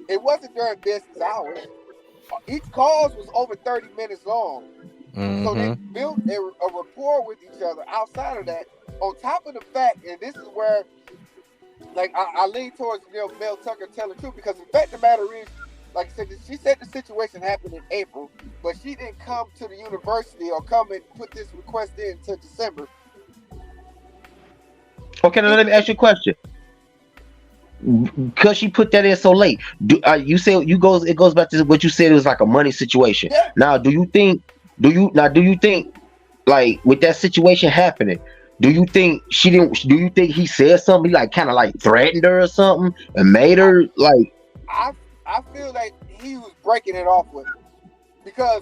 it wasn't during business hours. Each call was over 30 minutes long. So they built a rapport with each other outside of that. On top of the fact, and this is where, like, I lean towards Mel Tucker telling the truth, because the fact of the matter is, like I said, she said the situation happened in April, but she didn't come to the university or come and put this request in until December. Okay, now let me ask you a question. Because she put that in so late, you say it goes back to what you said, it was like a money situation. Yeah. Now, do you think like with that situation happening, do you think he said something, like kind of like threatened her or something and made her like? I feel like he was breaking it off with her, because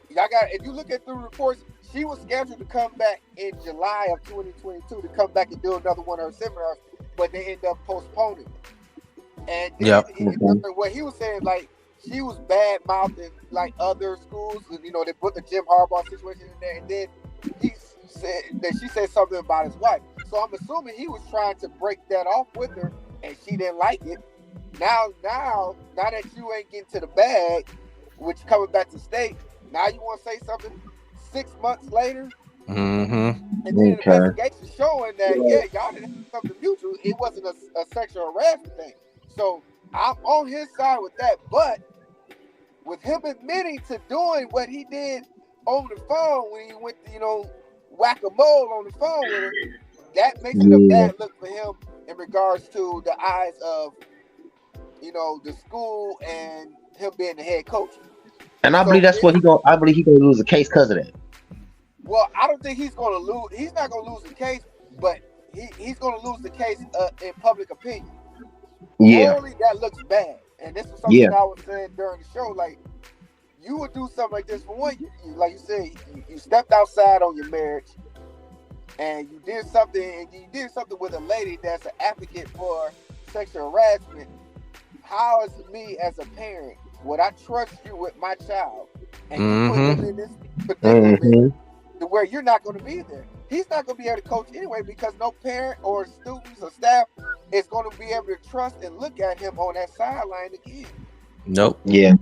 if you look at the reports, she was scheduled to come back in July of 2022 to come back and do another one of her seminars, but they ended up postponing it. And what he was saying, like, she was bad mouthing like other schools, they put the Jim Harbaugh situation in there, and then he said that she said something about his wife. So I'm assuming he was trying to break that off with her, and she didn't like it. Now that you ain't getting to the bag, which coming back to state, now you want to say something 6 months later, and then the investigation showing that y'all didn't have something mutual. It wasn't a sexual harassment thing. So I'm on his side with that, but with him admitting to doing what he did over the phone when he went to whack-a-mole on the phone with her, that makes it a bad look for him in regards to the eyes of the school and him being the head coach. And I believe that's what I believe he's gonna lose a case because of that. Well, I don't think he's gonna lose. He's not gonna lose the case, but he's gonna lose the case in public opinion. Yeah. Morally, that looks bad. And this is something I was saying during the show. Like, you would do something like this. For one, like you said, you stepped outside on your marriage, and you did something with a lady that's an advocate for sexual harassment. How is me as a parent would I trust you with my child, and you put him in this predicament to where you're not going to be there? He's not going to be able to coach anyway, because no parent or students or staff is going to be able to trust and look at him on that sideline again. Nope. Yeah.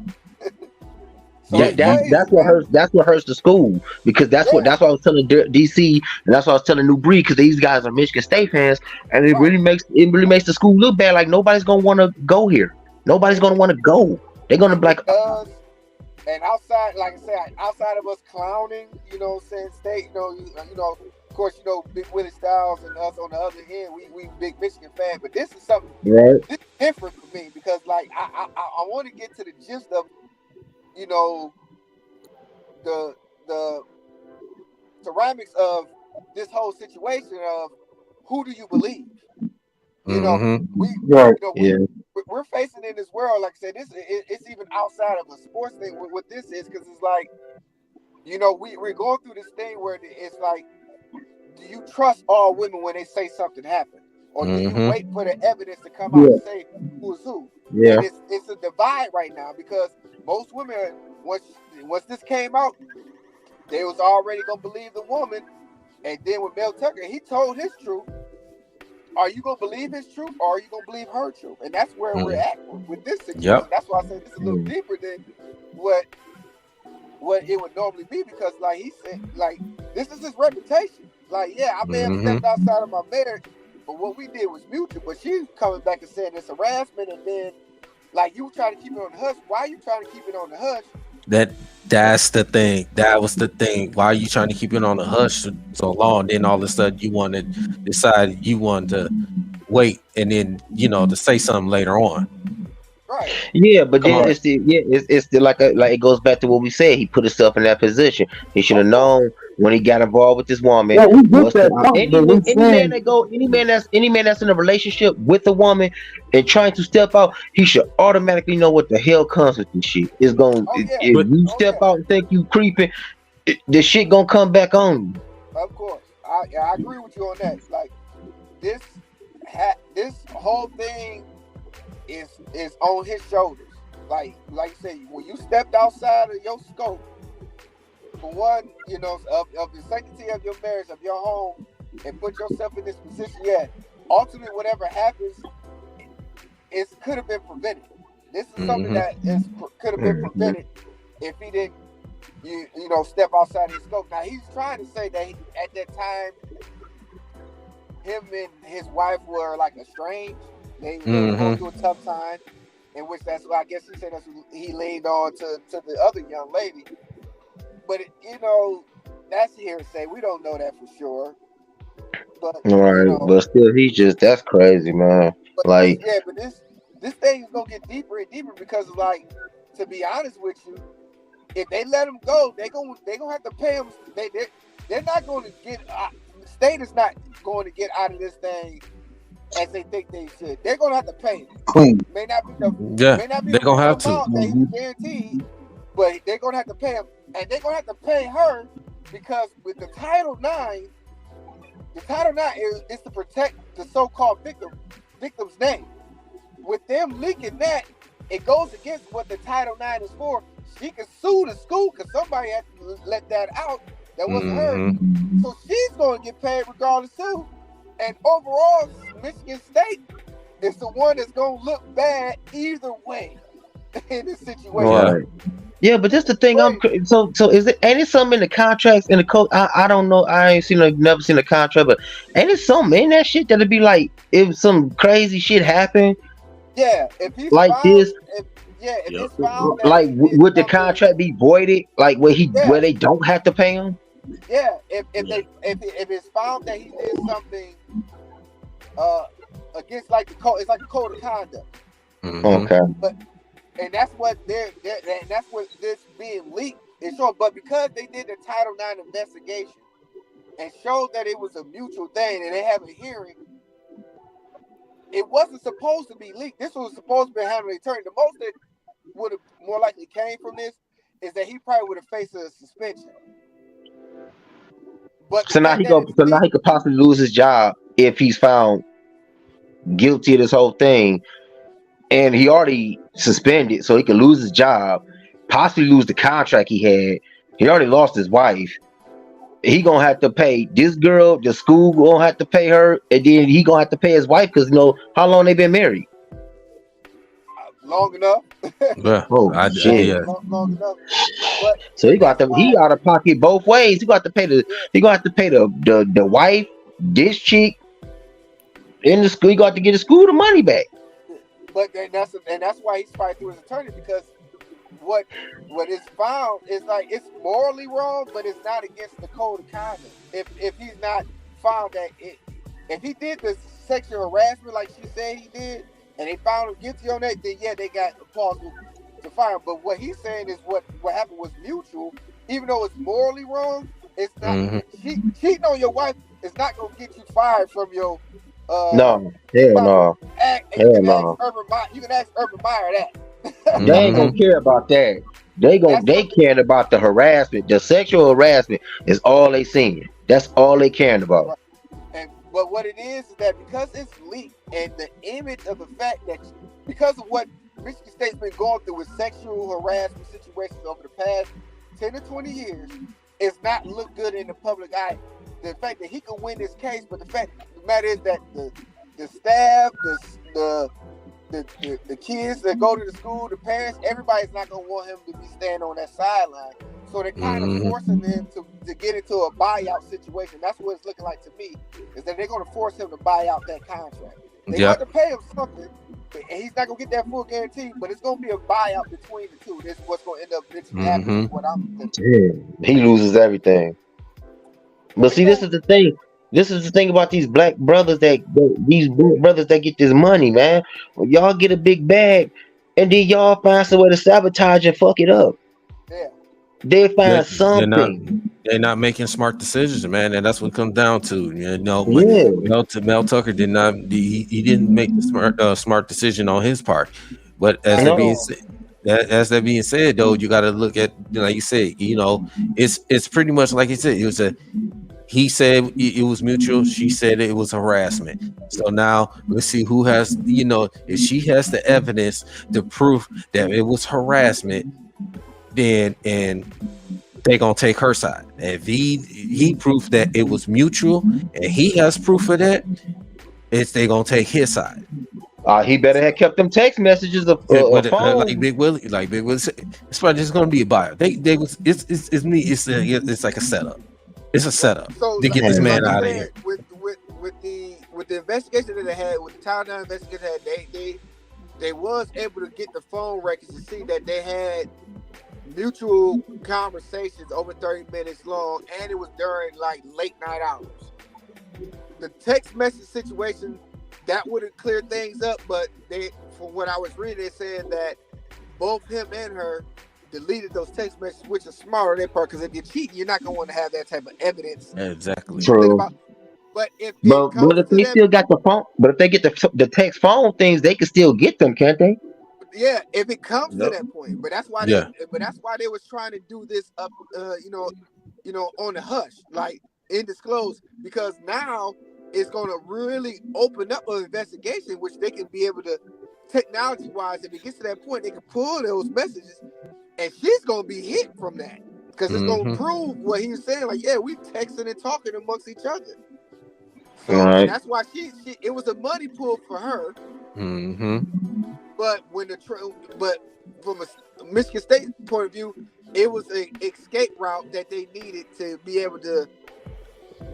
So That's what hurts. That's what hurts the school, because that's what I was telling DC, and that's what I was telling New Breed, because these guys are Michigan State fans, and it really makes the school look bad. Like nobody's gonna want to go here. Nobody's gonna want to go. They're gonna be like. And outside, like I said, outside of us clowning, you know, saying State, you know, of course, Big Willie Styles and us on the other end, we big Michigan fan, but this is something this is different for me, because like I want to get to the gist of, you know, the ceramics of this whole situation of who do you believe? You know, we're facing in this world, like I said, it's even outside of a sports thing. What this is, because it's like, you know, we're going through this thing where it's like, do you trust all women when they say something happened, or do you wait for the evidence to come out and say who's who? Yeah, and it's a divide right now, because most women, once this came out, they was already gonna believe the woman, and then with Mel Tucker, he told his truth. Are you gonna believe his truth, or are you gonna believe her truth? And that's where we're at with this situation. Yep. That's why I say this is a little deeper than what it would normally be, because like he said, like this is his reputation. Like, yeah, I may have stepped outside of my marriage, but what we did was mutual. But she's coming back and saying it's harassment, and then like you trying to keep it on the hush. Why are you trying to keep it on the hush? That's the thing. That was the thing. Why are you trying to keep it on the hush so long? Then all of a sudden you want to decide you want to wait, and then to say something later on. Right. Yeah, but then it's still like it goes back to what we said. He put himself in that position. He should have known when he got involved with this woman. Yeah, we get that. Any man that's in a relationship with a woman and trying to step out, he should automatically know what the hell comes with this shit. It's going if you step out and think you creeping, the shit gonna come back on you. Of course, I agree with you on that. Like this whole thing is on his shoulders. Like you said, when you stepped outside of your scope, for one, of the sanctity of your marriage, of your home, and put yourself in this position, ultimately whatever happens, it could have been prevented. This is something that could have been prevented if he didn't step outside his scope. Now he's trying to say that at that time him and his wife were like estranged. They were going through a tough time, in which that's why I guess he said he leaned on to the other young lady. But that's hearsay. We don't know that for sure. But but still, that's crazy, man. But this thing is gonna get deeper and deeper, because like, to be honest with you, if they let him go, they gonna have to pay him. They're not going to get. The state is not going to get out of this thing as they think they should. They're gonna have to pay him. Clean. May not be the they're gonna have to. That he's guaranteed, but they're gonna have to pay him, and they're gonna have to pay her, because with the Title IX, is to protect the so-called victim's name. With them leaking that, it goes against what the Title IX is for. She can sue the school because somebody had to let that out. That wasn't her. So she's going to get paid regardless too. And overall, Michigan State is the one that's going to look bad either way in this situation. Right. Yeah, but just the thing. So is it? Ain't it something in the contracts in the code? I don't know. I ain't never seen a contract, but ain't it something in that shit that'd be like if some crazy shit happened? Yeah, if he's like found, this. If it's found like would the contract be voided? Like where they don't have to pay him? Yeah, if it's found that he did something against like the code, it's like a code of conduct. Okay. And that's what that's what this being leaked is showing. But because they did the Title IX investigation and showed that it was a mutual thing, and they have a hearing, it wasn't supposed to be leaked. This was supposed to be handled attorney. The most that would have more likely came from this is that he probably would have faced a suspension. But So now he could possibly lose his job if he's found guilty of this whole thing, and he already suspended, so he could lose his job, possibly lose the contract he had. He already lost his wife. He gonna have to pay this girl. The school gonna have to pay her, and then he gonna have to pay his wife because how long they been married? Long enough. Oh shit! Yeah. Long enough. But So he out of pocket both ways. He gonna have to pay the wife, this chick, in the school. He got to get the school the money back. But that's why he's fighting through his attorney, because what is found is like it's morally wrong, but it's not against the code of conduct. If he's not found that if he did the sexual harassment like she said he did, and they found him guilty on that, then yeah, they got a plausible to fire him. But what he's saying is what happened was mutual, even though it's morally wrong. It's not cheating on your wife is not gonna get you fired from your. No, hell no. You can ask Urban Meyer that. They ain't gonna care about that. They caring about the harassment. The sexual harassment is all they seeing. That's all they caring about. Right. But what it is that because it's leaked and the image of the fact that because of what Michigan State's been going through with sexual harassment situations over the past 10 to 20 years, it's not look good in the public eye. The fact that he could win this case, but the matter is that the staff, the kids that go to the school, the parents, everybody's not gonna want him to be standing on that sideline. So they're kind of forcing him to get into a buyout situation. That's what it's looking like to me, is that they're gonna force him to buy out that contract. They have to pay him something, and he's not gonna get that full guarantee, but it's gonna be a buyout between the two. This is what's gonna end up eventually happening. What I'm thinking. Yeah, he loses everything. But see, this is the thing. This is the thing about these black brothers that get this money, man. When y'all get a big bag, and then y'all find some way to sabotage and fuck it up. Yeah. They find something. They're not making smart decisions, man, and that's what it comes down to. You know, Mel Tucker did not. He didn't make the smart decision on his part. But as that being said, though, you got to look at, like you said, it's pretty much like he said. He said it was mutual. She said it was harassment. So now let's see who has, if she has the evidence to prove that it was harassment, then they're gonna take her side. If he proved that it was mutual and he has proof of that, they gonna take his side. He better have kept them text messages of like Big Willie said, it's probably just gonna be a buyer. It's like a setup. It's a setup to get this man out of here. With the investigation that they had, with the Town investigation they was able to get the phone records to see that they had mutual conversations over 30 minutes long, and it was during like late night hours. The text message situation that would have cleared things up, but from what I was reading, they said that both him and her deleted those text messages, which is smart on their part, because if you're cheating, you're not going to want to have that type of evidence. Exactly. True. But if they still got the phone, but if they get the text phone things, they can still get them, can't they? Yeah, if it comes to that point. But that's why they was trying to do this up, on the hush, like undisclosed, because now it's going to really open up an investigation, which they can be able to, technology-wise, if it gets to that point, they can pull those messages. And she's gonna be hit from that, because it's gonna prove what he was saying. Like, yeah, we texting and talking amongst each other. So that's why she it was a money pull for her. But but from a Michigan State point of view, it was an escape route that they needed to be able to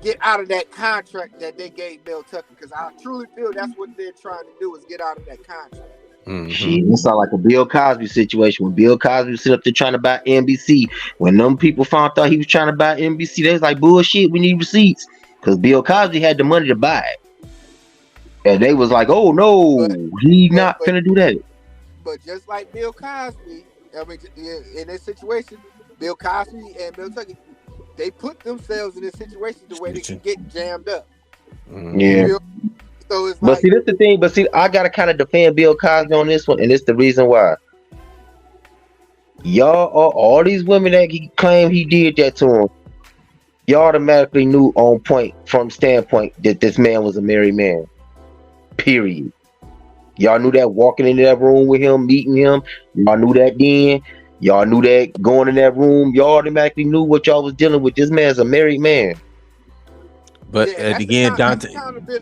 get out of that contract that they gave Mel Tucker. Because I truly feel that's what they're trying to do, is get out of that contract. It sounds like a Bill Cosby situation. When Bill Cosby was sitting up there trying to buy NBC, when them people found out he was trying to buy NBC, they was like, bullshit, we need receipts, because Bill Cosby had the money to buy it, and they was like, oh no, he's not gonna do that. But just like Bill Cosby, I mean, in this situation, Bill Cosby and Bill Tucker, they put themselves in this situation the way they can get jammed up. Yeah. So it's but see, that's the thing. But see, I gotta kind of defend Bill Cosby on this one, and it's the reason why. y'all, all these women that he claimed he did that to him, y'all automatically knew on point from standpoint that this man was a married man. Period. Y'all knew that walking into that room with him, meeting him. Y'all knew that then. Y'all knew that going in that room. Y'all automatically knew what y'all was dealing with. This man's a married man. But Yeah, again, Dante.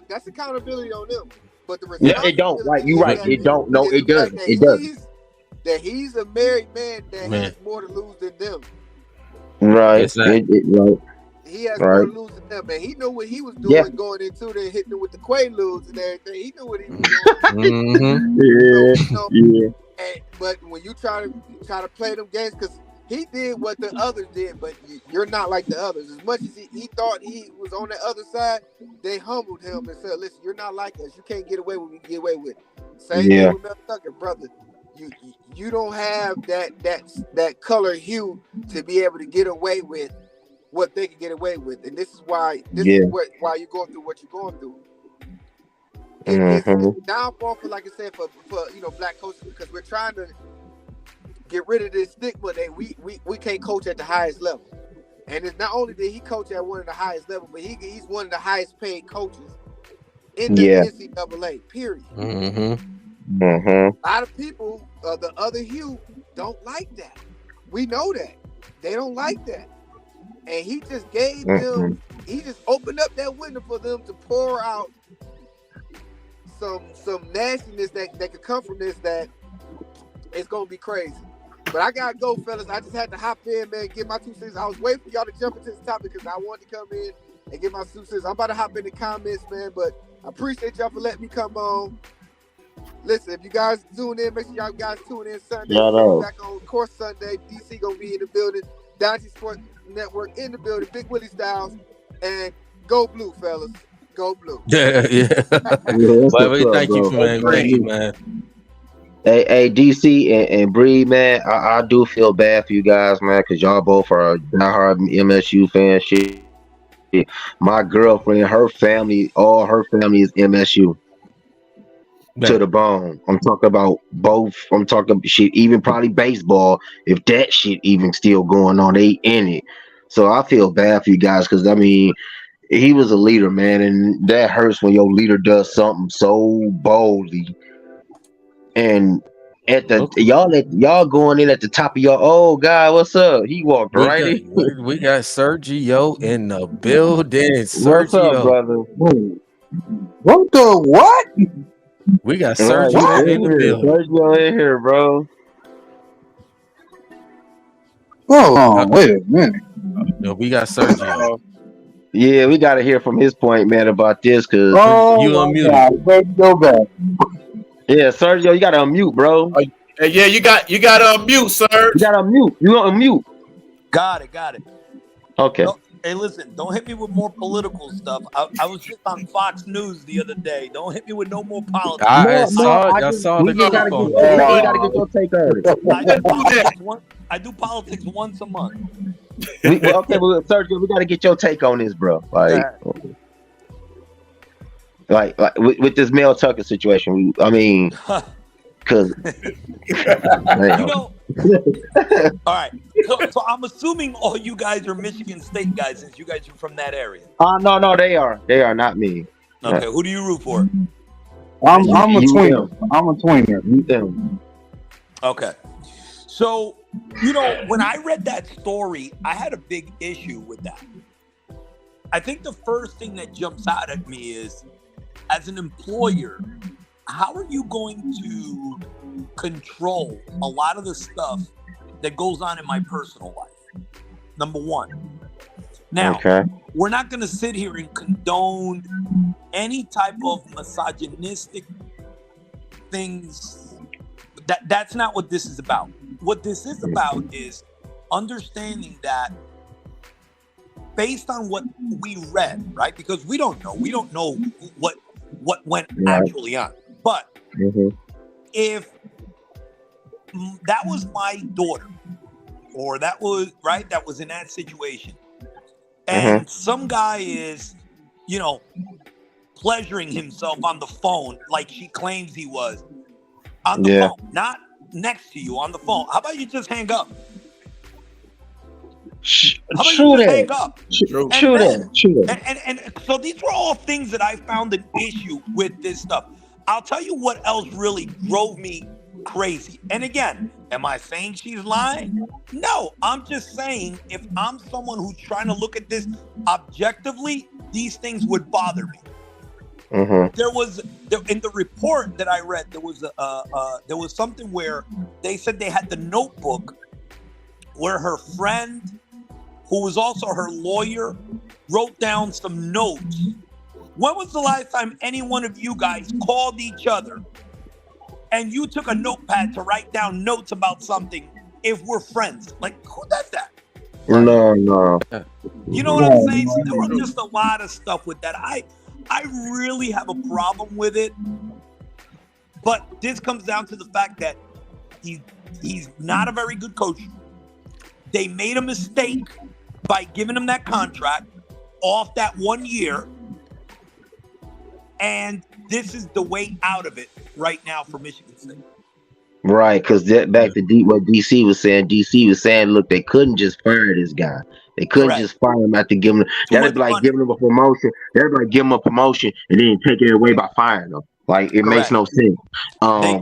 That's accountability on them. But the Yeah, it don't. Right, you right. It don't. No, it doesn't. It doesn't. That he's a married man that has more to lose than them. Right. Exactly. Right. He has more to lose than them, man. He knew what he was doing going into there, hitting them with the Quaaludes and everything. He knew what he was doing. But when you try to play them games, because he did what the others did, but you're not like the others. As much as he thought he was on the other side, they humbled him and said, "Listen, you're not like us. You can't get away with what you get away with." Same thing with Mel Tucker, brother. You don't have that color hue to be able to get away with what they can get away with, and this is why why you're going through what you're going through. It's a downfall for, like I said, for black coaches, because we're trying to get rid of this stigma that we can't coach at the highest level. And it's not only did he coach at one of the highest level, but he's one of the highest paid coaches in the NCAA. Period. A lot of people, the other hue, don't like that. We know that they don't like that. And he just gave them, he just opened up that window for them to pour out some nastiness that could come from this, that it's going to be crazy. But I got to go, fellas. I just had to hop in, man, get my 2 cents. I was waiting for y'all to jump into this topic because I wanted to come in and get my 2 cents. I'm about to hop in the comments, man, but I appreciate y'all for letting me come on. Listen, if you guys tune in, make sure y'all guys tune in Sunday. Back on Course Sunday. DC going to be in the building. Dynasty Sports Network in the building. Big Willie Styles. And go blue, fellas. Go blue. Yeah. Well, thank you, man. Thank you, man. Hey, DC and Bree, man, I do feel bad for you guys, man, because y'all both are diehard MSU fans. Shit. My girlfriend, her family, all her family is MSU. To the bone. I'm talking about both. I'm talking shit, even probably baseball, if that shit even still going on, they in it. So I feel bad for you guys, because I mean, he was a leader, man, and that hurts when your leader does something so boldly. And at the y'all going in at the top of your God, what's up? He walked right in. We got Sergio in the building. Sergio, what's up, brother? What the what? We got Sergio in the building. Sergio in here, bro. Oh, wait a minute. No, we got Sergio. Yeah, we got to hear from his point, man, about this, because you unmuted. Go back. Yeah, Sergio, you got to unmute, bro. Yeah, you got to unmute, sir. You got to unmute. You unmute. Got it. Okay. Hey, listen, don't hit me with more political stuff. I was just on Fox News the other day. Don't hit me with no more politics. I saw the got to get your take on it. I do politics once a month. Sergio, we got to get your take on this, bro. Like with this Mel Tucker situation. I mean, because all right. So I'm assuming all you guys are Michigan State guys, since you guys are from that area. No, they are not me. Okay, who do you root for? I'm a tweener. I'm a tweener. Okay. So, when I read that story, I had a big issue with that. I think the first thing that jumps out at me is, as an employer, how are you going to control a lot of the stuff that goes on in my personal life? Number one. Now, we're not going to sit here and condone any type of misogynistic things. That's not what this is about. What this is about is understanding that based on what we read, right? Because we don't know what went actually on. But if that was my daughter, or that was in that situation, and some guy is, pleasuring himself on the phone like she claims he was on the phone, not next to you on the phone. How about you just hang up? How about True you just that. hang up? True. And True then, that. True that. and so these were all things that I found an issue with this stuff. I'll tell you what else really drove me crazy. And again, am I saying she's lying? No, I'm just saying if I'm someone who's trying to look at this objectively, these things would bother me. In the report that I read, there was something where they said they had the notebook where her friend, who was also her lawyer, wrote down some notes. When was the last time any one of you guys called each other and you took a notepad to write down notes about something if we're friends? Like, who does that? No. You know what I'm saying? So there was just a lot of stuff with that. I really have a problem with it. But this comes down to the fact that he's not a very good coach. They made a mistake by giving him that contract off that 1 year. And this is the way out of it right now for Michigan State. Right, because back to what DC was saying. DC was saying, look, they couldn't just fire this guy. They couldn't just fire him after giving him. That'd be like giving him a promotion. That'd be like giving him a promotion and then taking it away by firing him. Like it makes no sense.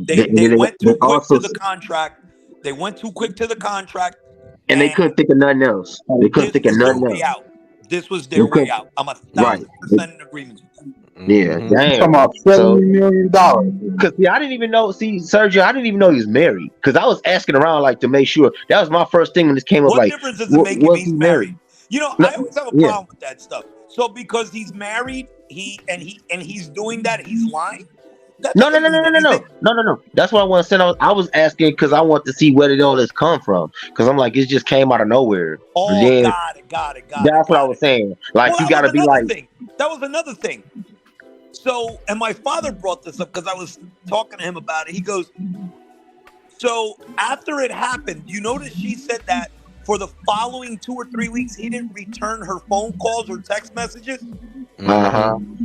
They went too quick to the contract. They went too quick to the contract. And they couldn't think of nothing else. They couldn't think of nothing else. This was their way out. I'm 1,000% in agreement with that. Yeah, damn. Talking about $70 million. Because I didn't even know. Sergio, I didn't even know he was married. Because I was asking around like to make sure. That was my first thing when this came up. What like, difference does it make if he's married? You know, I always have a problem with that stuff. So because he's married, he's doing that, he's lying. No. That's what I want to send out. I was asking because I want to see where did all this come from. Because I'm like, it just came out of nowhere. Oh, then, got it. That's what I was saying. Like, you got to be like. That was another thing. So, and my father brought this up because I was talking to him about it. He goes, so after it happened, you notice she said that for the following 2 or 3 weeks, he didn't return her phone calls or text messages.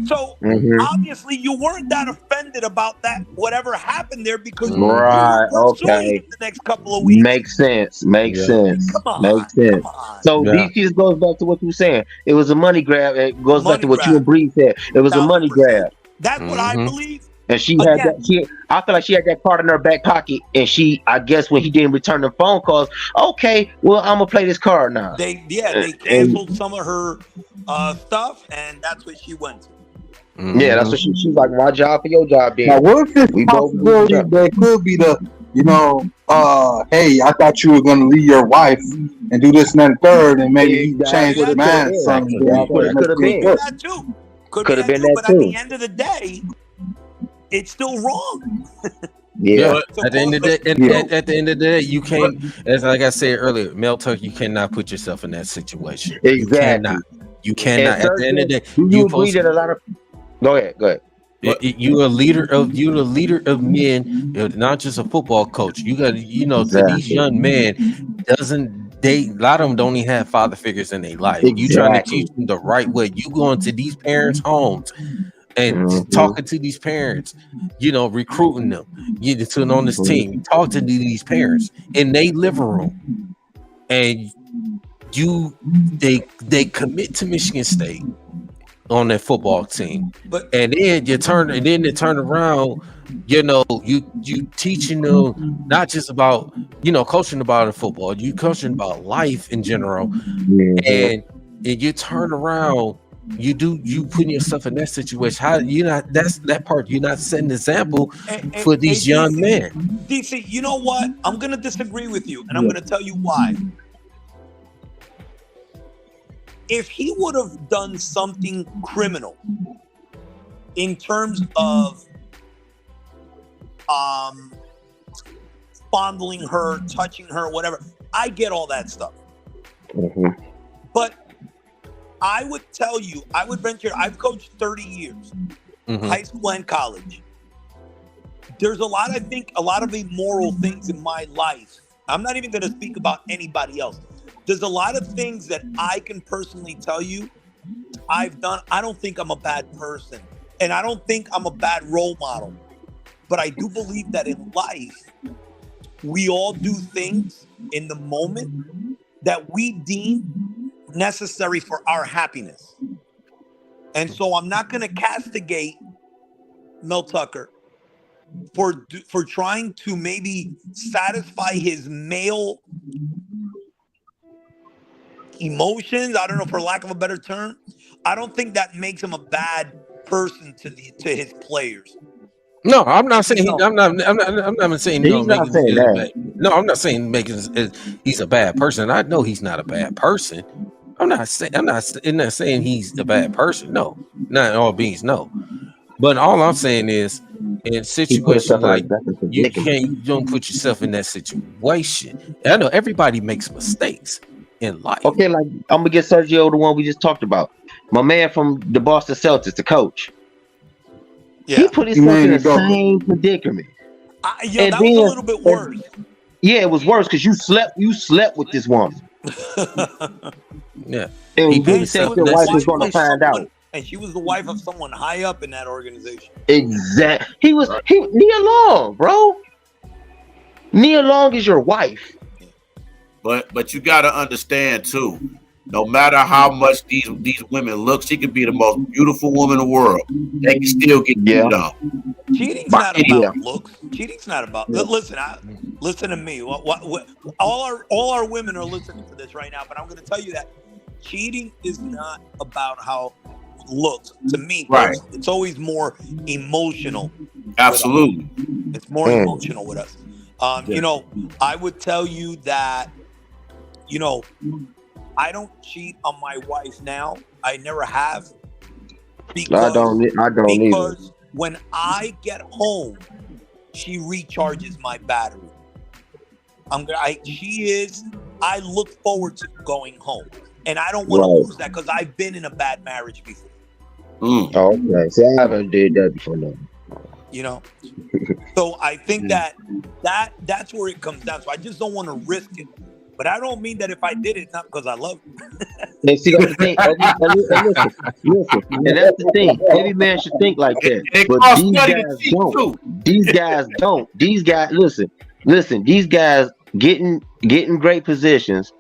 So obviously you weren't that offended about that, whatever happened there, because you were pursuing it the next couple of weeks. Makes sense. Come on. So DC just goes back to what you were saying. It was a money grab. It goes back to what you and Bree said. It was a money grab. That's what I believe. And she had that. I feel like she had that card in her back pocket, and I guess when he didn't return the phone calls, okay, well, I'm gonna play this card now. They canceled some of her stuff, and that's what she went to. Yeah, that's what she's like. My job for your job, then. Now, what if it's possibility that could be the, hey, I thought you were gonna leave your wife and do this and that and third, and maybe he changed his mind. Could have been that too. Could have been that too. But at the end of the day, it's still wrong. At the end of the day, you can't, as like I said earlier, Mel Tuck, you cannot put yourself in that situation. Exactly. You cannot. At the end of the day, you agree that a lot of. Go ahead. You're a leader of men, not just a football coach. You got, to these young men, a lot of them don't even have father figures in their life. You trying to teach them the right way. You going to these parents' homes and talking to these parents, recruiting them, getting on this team. Talk to these parents in their living room, and they commit to Michigan State on that football team, and then they turn around. You teaching them not just about coaching about football. You coaching about life in general, and you turn around. You putting yourself in that situation. How that's that part. You're not setting an example for these young men. DC, you know what? I'm gonna disagree with you, and I'm gonna tell you why. If he would have done something criminal in terms of fondling her, touching her, whatever, I get all that stuff. But I would tell you, I would venture, I've coached 30 years, high school and college. There's a lot of immoral things in my life. I'm not even going to speak about anybody else. There's a lot of things that I can personally tell you I've done. I don't think I'm a bad person, and I don't think I'm a bad role model. But I do believe that in life, we all do things in the moment that we deem necessary for our happiness. And so I'm not going to castigate Mel Tucker for trying to maybe satisfy his male emotions. I don't know, for lack of a better term. I don't think that makes him a bad person to his players. No, I'm not saying I'm not saying He's not saying that. No, I'm not saying he's a bad person. I know he's not a bad person. I'm not saying he's a bad person. No, not in all beings. No, but all I'm saying is, in situations like you don't put yourself in that situation. I know everybody makes mistakes in life. Okay, like I'm gonna get Sergio, the one we just talked about, my man from the Boston Celtics, the coach. Yeah. He put himself in the same predicament. That was a little bit worse. Yeah, it was worse because you slept with this woman. Yeah. And you said your wife was going to find out. And she was the wife of someone high up in that organization. Exactly. Nia Long, bro. Nia Long is your wife. But you got to understand too. No matter how much these women look, she could be the most beautiful woman in the world. They can still get beat up. Cheating's not about looks. Cheating's not about. Listen to me. All our women are listening to this right now, but I'm going to tell you that cheating is not about how it looks. To me, right? It's always more emotional. Absolutely, it's more emotional with us. You know, I would tell you that. You know, I don't cheat on my wife now. I never have. I don't either. When I get home, she recharges my battery. I look forward to going home, and I don't want to lose that because I've been in a bad marriage before. Okay, see, I haven't did that before. No. You know, so I think that's where it comes down. So I just don't want to risk it. But I don't mean that if I did it, it's not because I love you. And see, that's the thing. Listen, and that's the thing. Every man should think like that. But these guys don't. These guys, listen. These guys getting great positions,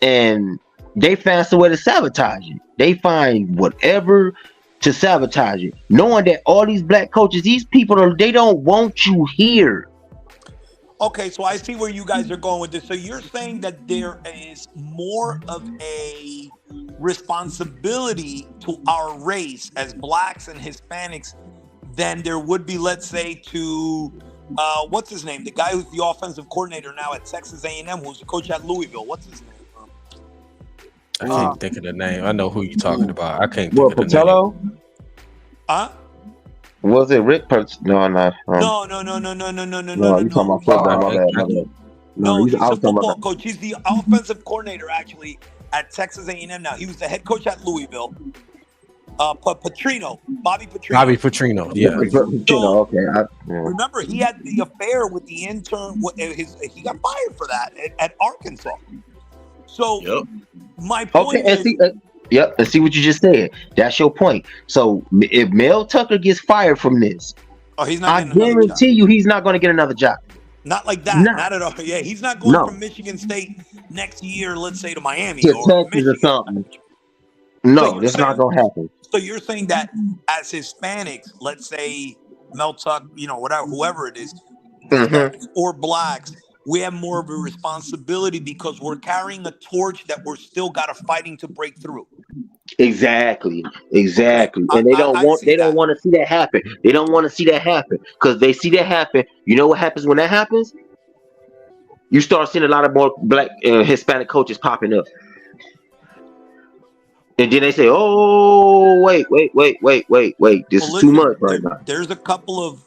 and they find some way to sabotage it. They find whatever to sabotage it, knowing that all these black coaches, these people they don't want you here. Okay, so I see where you guys are going with this. So you're saying that there is more of a responsibility to our race as blacks and Hispanics than there would be, let's say, to what's his name? The guy who's the offensive coordinator now at Texas A&M, who's the coach at Louisville. What's his name? I can't think of the name. I know who you're talking about. I can't think of the name. Huh? Was it Rick? No. No. You talking about football? No, he's a football coach. He's the offensive coordinator actually at Texas A&M now. He was the head coach at Louisville. Bobby Petrino. Bobby Petrino. Yeah. Petrino. Okay. Remember, he had the affair with the intern. He got fired for that at Arkansas. So my point is. Yep, and see what you just said. That's your point. So if Mel Tucker gets fired from this, I guarantee you he's not going to get another job. Not like that. Not at all. Yeah, he's not going from Michigan State next year, let's say, to Miami or Texas or something. No, that's not going to happen. So you're saying that as Hispanics, let's say Mel Tucker, whoever it is, or blacks, we have more of a responsibility because we're carrying a torch that we're still fighting to break through. Exactly. And they don't want to see that happen. They don't want to see that happen because they see that happen. You know what happens when that happens? You start seeing a lot of more black Hispanic coaches popping up. And then they say, "Oh, wait. This is too much right now." There's a couple of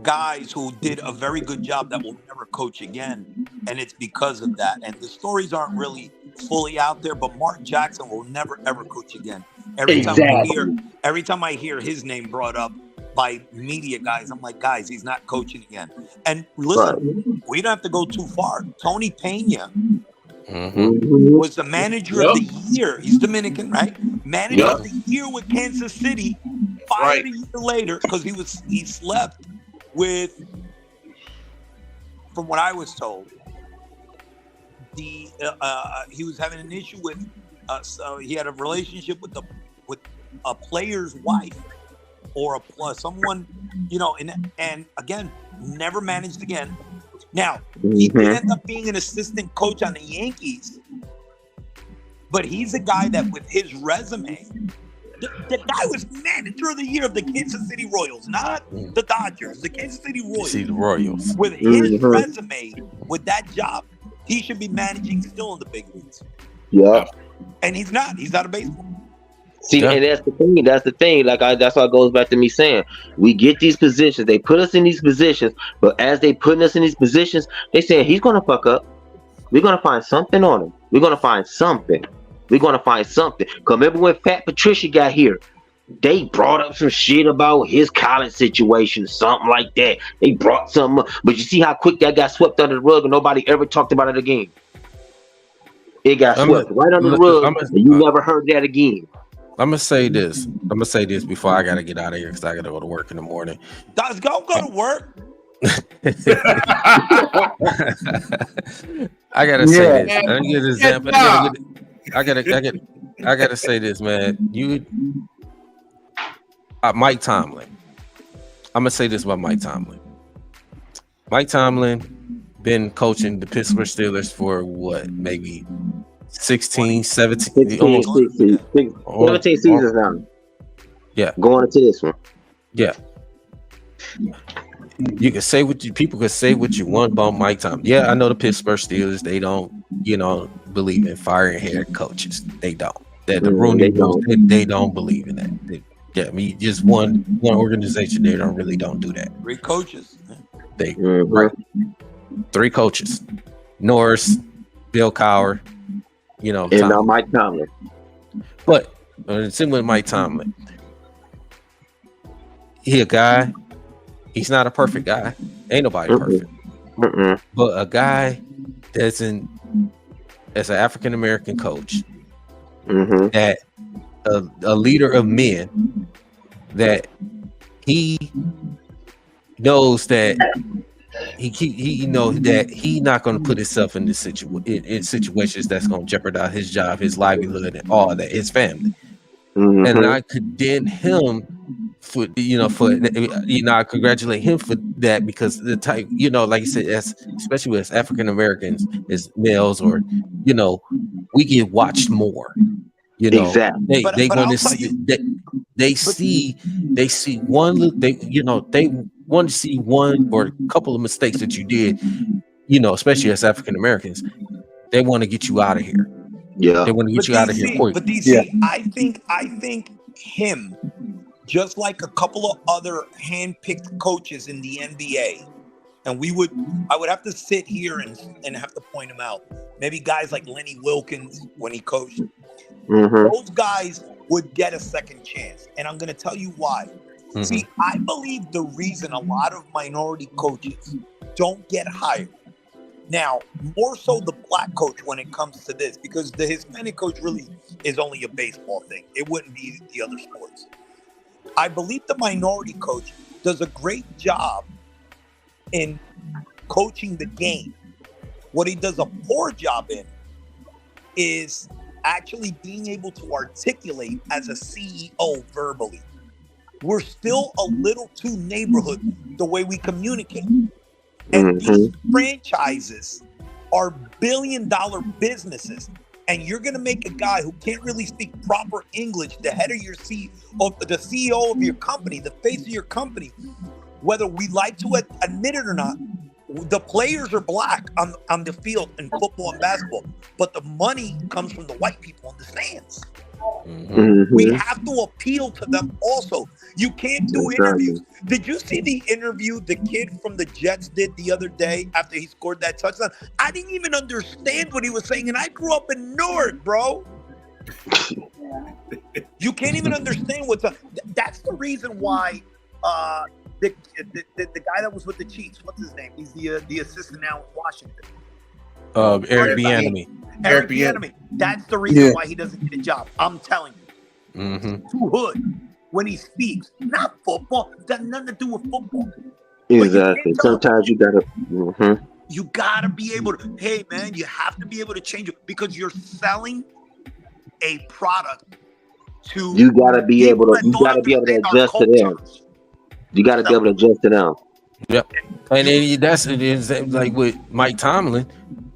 guys who did a very good job that will never coach again, and it's because of that. And the stories aren't really fully out there, but Mark Jackson will never ever coach again. Every time I hear his name brought up by media guys, I'm like, guys, he's not coaching again. And listen, we don't have to go too far. Tony Pena was the manager of the year. He's Dominican, right? Manager of the year with Kansas City. Fired a year later because he slept with from what I was told, he was having an issue with so he had a relationship with a player's wife or someone, and again, never managed again. Now, he did end up being an assistant coach on the Yankees, but he's a guy that with his resume, the guy was manager of the year of the Kansas City Royals, not the Dodgers, the Kansas City Royals. See the Royals. With his resume, with that job, he should be managing still in the big leagues. Yeah. And he's not. He's out of baseball. See, and that's the thing. That's the thing. That's why it goes back to me saying we get these positions. They put us in these positions, but as they putting us in these positions, they saying he's gonna fuck up. We're gonna find something on him. We're gonna find something. Cause remember when Fat Patricia got here, they brought up some shit about his college situation, something like that. They brought something up, but you see how quick that got swept under the rug and nobody ever talked about it again. It got swept right under the rug, and you never heard that again. I'm gonna say this before I gotta get out of here because I gotta go to work in the morning. Let's go to work. I gotta say this. I get an example. I gotta say this, man. Mike Tomlin. I'm gonna say this about Mike Tomlin. Mike Tomlin been coaching the Pittsburgh Steelers for what, maybe 16, 17, almost 17 seasons now. Yeah, going into this one. Yeah. You can say people can say what you want about Mike Tomlin. Yeah, I know the Pittsburgh Steelers, they don't, believe in firing head coaches. They don't. The Rooney Rules, they don't believe in that. Just one organization, they don't do that. 3 coaches. Right. 3 coaches. Norris, Bill Cowher, and now Mike Tomlin. But similar to Mike Tomlin, he a guy. He's not a perfect guy. Ain't nobody perfect. But a guy as an African American coach, that a leader of men, that he knows that he knows that he's not going to put himself in this in situations that's going to jeopardize his job, his livelihood, and all that, his family. And I condemn him for I congratulate him for that, because the type, like you said, especially as African Americans, as males, or we get watched more. Exactly. They want to see they see one, they want to see one or a couple of mistakes that you did, especially as African Americans. They want to get you out of here. Yeah, they want to get you out of here quick. But DC, I think him, just like a couple of other hand-picked coaches in the NBA, and I would have to sit here and have to point them out. Maybe guys like Lenny Wilkins when he coached. Those guys would get a second chance, and I'm going to tell you why. See, I believe the reason a lot of minority coaches don't get hired, now more so the black coach when it comes to this, because the Hispanic coach really is only a baseball thing. It wouldn't be the other sports. I believe the minority coach does a great job in coaching the game. What he does a poor job in is actually being able to articulate as a CEO verbally. We're still a little too neighborhood the way we communicate. And these franchises are billion-dollar businesses. And you're going to make a guy who can't really speak proper English the head of the CEO of your company, the face of your company, whether we like to admit it or not. The players are black on the field in football and basketball, but the money comes from the white people in the stands. We have to appeal to them also. You can't do interviews. Did you see the interview the kid from the Jets did the other day after he scored that touchdown? I didn't even understand what he was saying, and I grew up in Newark, bro. You can't even understand what's up. That's the reason why the guy that was with the Chiefs, what's his name? He's the assistant now in Washington. Eric Bieniemy. Eric Bieniemy. That's the reason why he doesn't get a job. I'm telling you. Too hood when he speaks. Not football. It's got nothing to do with football. Exactly. Sometimes you gotta. You gotta be able to. Hey, man, you have to be able to change it because you're selling a product to. You gotta be able to. people that You don't gotta be able to understand our adjust to them. culture. You gotta be able to adjust to them. Yep. And then that's it is like with Mike Tomlin,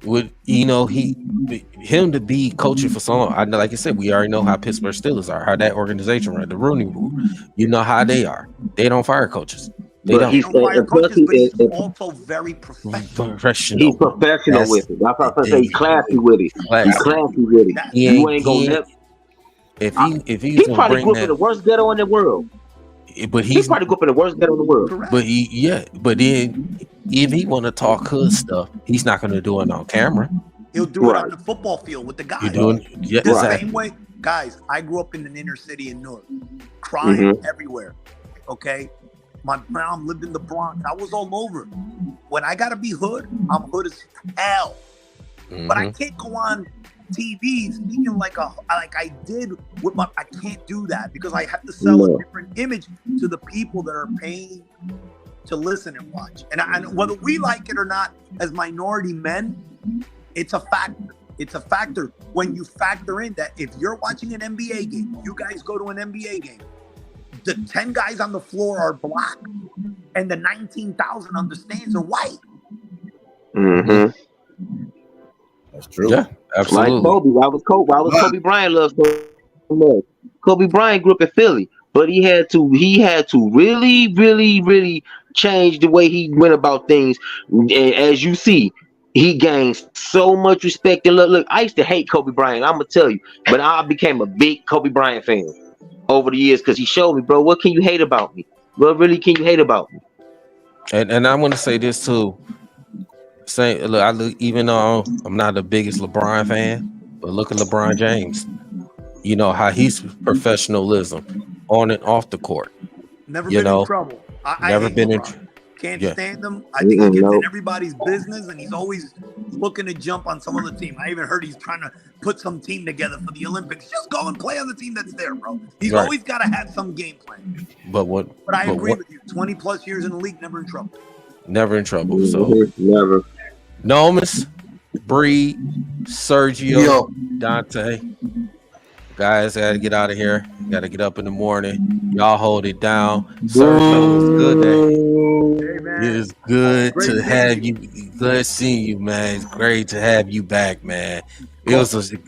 with him to be coaching for so long. I know, like I said, we already know how Pittsburgh Steelers are, how that organization run, the Rooney Rule. You know how they are. They don't fire coaches. They But don't. They don't fire coaches, but he's also very professional. He's professional with it. That's what I'm saying. He's classy with it. He's classy with it. You ain't gonna if he he's gonna probably bring grew up in that, the worst ghetto in the world. but He he's probably grew up in the worst ghetto in the world. Correct. but then if he want to talk hood stuff, he's not going to do it on camera. He'll do it on Right. the football field with the guys. You're doing The exactly. same way, guys. I grew up in an inner city in Newark, crying everywhere. Okay, my mom lived in the Bronx. I was all over. When I gotta be hood, I'm hood as hell. But I can't go on TV speaking like I did with my. I can't do that because I have to sell a different image to the people that are paying to listen and watch. And whether we like it or not, as minority men, it's a factor. It's a factor when you factor in that if you're watching an NBA game, you guys go to an NBA game, the 10 guys on the floor are black and the 19,000 on the stands are white. Mm-hmm. That's true. Yeah, absolutely. Like Kobe. Why was Kobe Bryant loved so much? Kobe Bryant grew up in Philly, but he had to really, really, really change the way he went about things. And as you see, he gained so much respect and look. I used to hate Kobe Bryant. I'm gonna tell you, but I became a big Kobe Bryant fan over the years because he showed me, bro. What can you hate about me? What really can you hate about me? And I want to say this too. Even though I'm not the biggest LeBron fan, but look at LeBron James. You know how he's professionalism on and off the court. Never been in trouble. I Never hate been in. LeBron. Can't stand him. I think he gets in everybody's business, and he's always looking to jump on some other team. I even heard he's trying to put some team together for the Olympics. Just go and play on the team that's there, bro. He's always got to have some game plan. But I agree with you. 20 plus years in the league, never in trouble. Never in trouble. So never. Nomus, Bree, Sergio, Dante. Guys, I gotta get out of here. Gotta get up in the morning. Y'all hold it down. Sergio, it's good day. Hey, man. It is good Great to have you. Good seeing you, man. It's great to have you back, man. It was a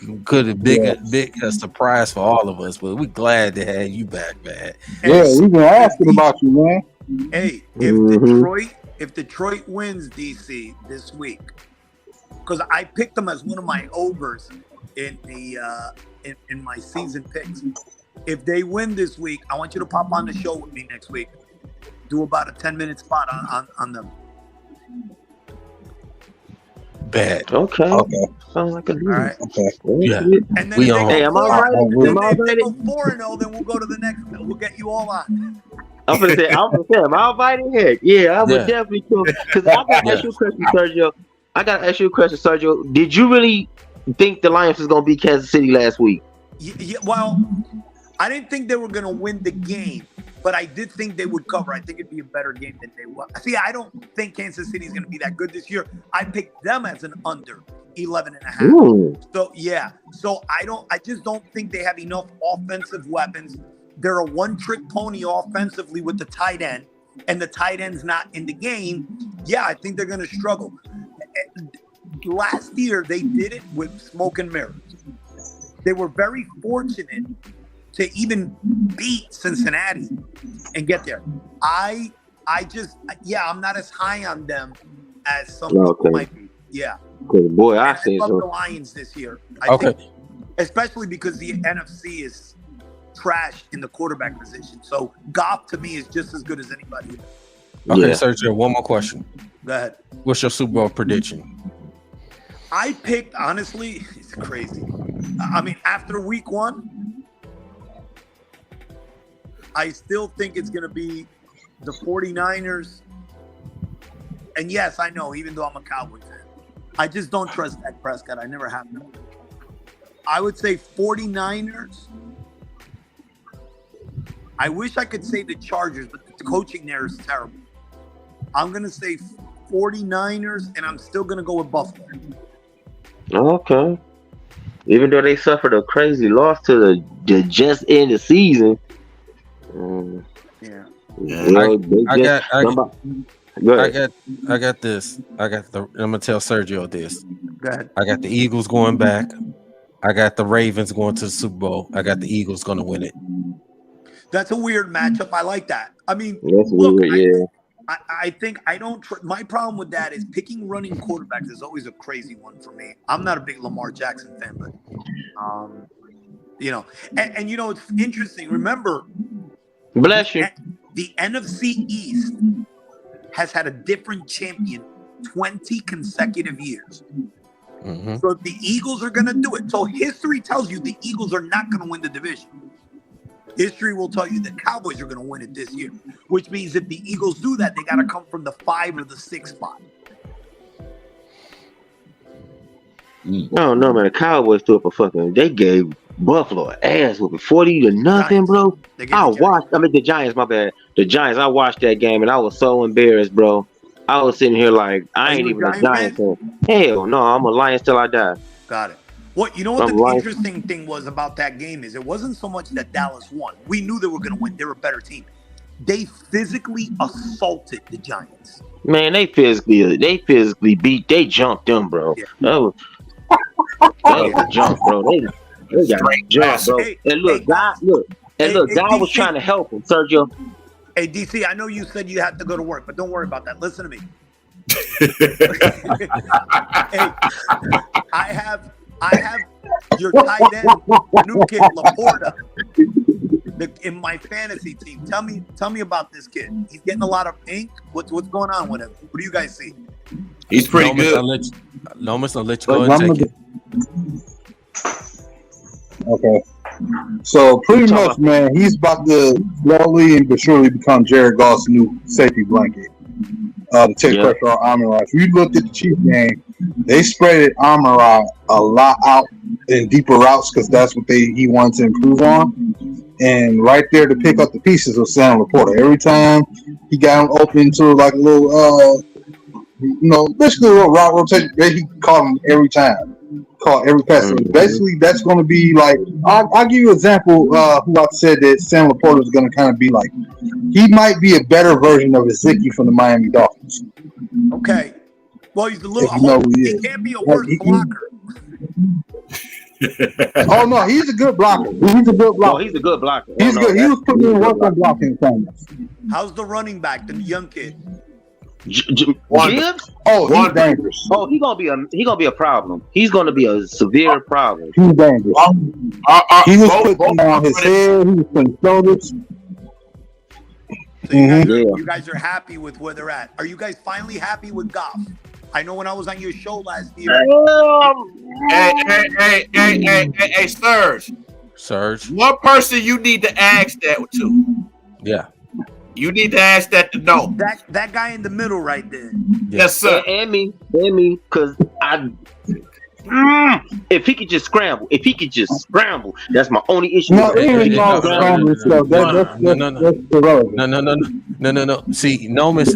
big surprise for all of us, but we're glad to have you back, man. Yeah, we've been asking about you, man. Hey, if Detroit wins DC this week, because I picked them as one of my overs in the in my season picks. If they win this week, I want you to pop on the show with me next week. Do about a 10-minute spot on them. Bad. Okay. Sounds like a deal. All right. Okay. Yeah. And then We if on. they Hey, go am I right? if they go 4-0, then we'll go to the next. We'll get you all on. I'm gonna say, am I invited? Heck, yeah, I would definitely come. Because I gotta ask you a question, Sergio. Did you really think the Lions was gonna beat Kansas City last week? Yeah, well, I didn't think they were going to win the game, but I did think they would cover. I think it'd be a better game than they won. See, I don't think Kansas City is going to be that good this year. I picked them as an under 11.5. Ooh. So yeah, so I just don't think they have enough offensive weapons. They're a one-trick pony offensively with the tight end, and the tight end's not in the game. Yeah, I think they're going to struggle. Last year, they did it with smoke and mirrors. They were very fortunate to even beat Cincinnati and get there. I'm not as high on them as some people might be. Yeah. Good boy, I love the so. Lions this year. I think, especially because the NFC is trash in the quarterback position. So Goff to me is just as good as anybody. Okay, Sergio, one more question. Go ahead. What's your Super Bowl prediction? I picked, honestly, it's crazy. I mean, after week 1, I still think it's going to be the 49ers. And yes, I know, even though I'm a Cowboys fan, I just don't trust Dak Prescott. I never have. I would say 49ers. I wish I could say the Chargers, but the coaching there is terrible. I'm going to say 49ers, and I'm still going to go with Buffalo. Okay. Even though they suffered a crazy loss to the just end of season. Yeah. I got this. I'm gonna tell Sergio this. Go ahead. I got the Eagles going back. I got the Ravens going to the Super Bowl. I got the Eagles going to win it. That's a weird matchup. I like that. I mean, That's look, weird, yeah. I think I don't. My problem with that is picking running quarterbacks is always a crazy one for me. I'm not a big Lamar Jackson fan, but you know, and you know, it's interesting. Remember, Bless you. the NFC East has had a different champion 20 consecutive years. Mm-hmm. So the Eagles are going to do it. So history tells you the Eagles are not going to win the division. History will tell you the Cowboys are going to win it this year, which means if the Eagles do that, they got to come from the 5 or the 6 spot. I don't know, man. The Cowboys threw up a fucking. They gave Buffalo an ass whooping 40-0, bro. The Giants, my bad. The Giants, I watched that game and I was so embarrassed, bro. I was sitting here like, I ain't even a Giants fan. Hell no, I'm a Lions till I die. Got it. What you know what the interesting thing was about that game is it wasn't so much that Dallas won. We knew they were going to win. They were a better team. They physically assaulted the Giants. Man, they physically beat. They jumped them, bro. Yeah. That was a jump, bro. They got jumped, bro. And look, God was trying to help him, Sergio. Hey, DC, I know you said you had to go to work, but don't worry about that. Listen to me. Hey, I have your tight end, new kid, Laporta, in my fantasy team. Tell me about this kid. He's getting a lot of ink. What's going on with him? What do you guys see? He's pretty good. I'll let you go and take it. Okay. So pretty much, man, he's about to slowly but surely become Jared Goff's new safety blanket. To take pressure on Amon-Ra. If you looked at the Chiefs game, they spread Amon-Ra a lot out in deeper routes because that's what he wanted to improve on. And right there to pick up the pieces was Sam Laporta. Every time he got him open to like a little, basically a little route rotation, he caught him every time. Caught every pass. So basically, that's going to be like, I'll give you an example who I said that Sam Laporta is going to kind of be like. He might be a better version of Ezekiel from the Miami Dolphins. Okay. Well, he's a little. He can't be a worse blocker. Oh no, he's a good blocker. He's a good blocker. No, he's a good blocker. He's good. He was putting in work on blocking times. How's the running back, the young kid? Gibbs? Oh, he's dangerous. Oh, he's gonna be a problem. He's gonna be a severe problem. He's dangerous. He was putting on his head. He was putting shoulders. So you guys are happy with where they're at. Are you guys finally happy with Goff? I know when I was on your show last year. Hey, Serge. One person you need to ask that to. Yeah. You need to ask that to know. That guy in the middle right there. Yes, sir. And me, because if he could just scramble, that's my only issue. No. See, Nomis,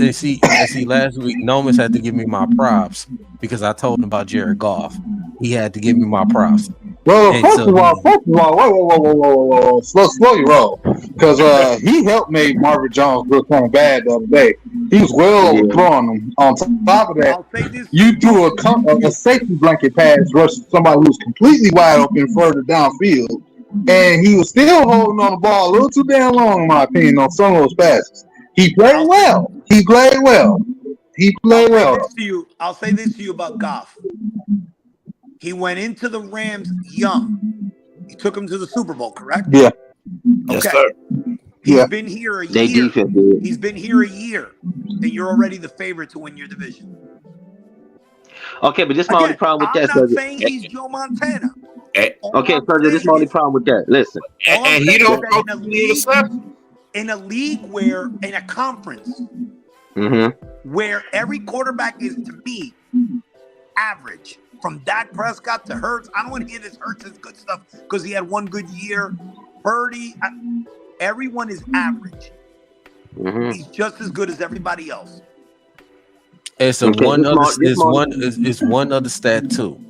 last week, Nomis had to give me my props because I told him about Jared Goff. He had to give me my props. Well, first of all, whoa, slow your roll, because he helped make Marvin Jones look kind of bad the other day. He was well overthrowing him. On top of that, you threw a safety blanket pass versus somebody who was completely wide open further downfield, and he was still holding on the ball a little too damn long, in my opinion, on some of those passes. He played well. I'll say this to you about Goff. He went into the Rams young. He took him to the Super Bowl, correct? Yeah. Yes, sir. He's been here a year. He's been here a year, and you're already the favorite to win your division. Okay, but this is my only problem with that. I'm not saying he's Joe Montana. Okay, so this is my only problem with that. Listen. And he don't go in a league where, in a conference, where every quarterback is, to me, average. From Dak Prescott to Hurts. I don't want to hear this Hurts is good stuff because he had one good year. Purdy, everyone is average. He's just as good as everybody else. It's a Okay, one this other mon- this is mon- one is one other stat too.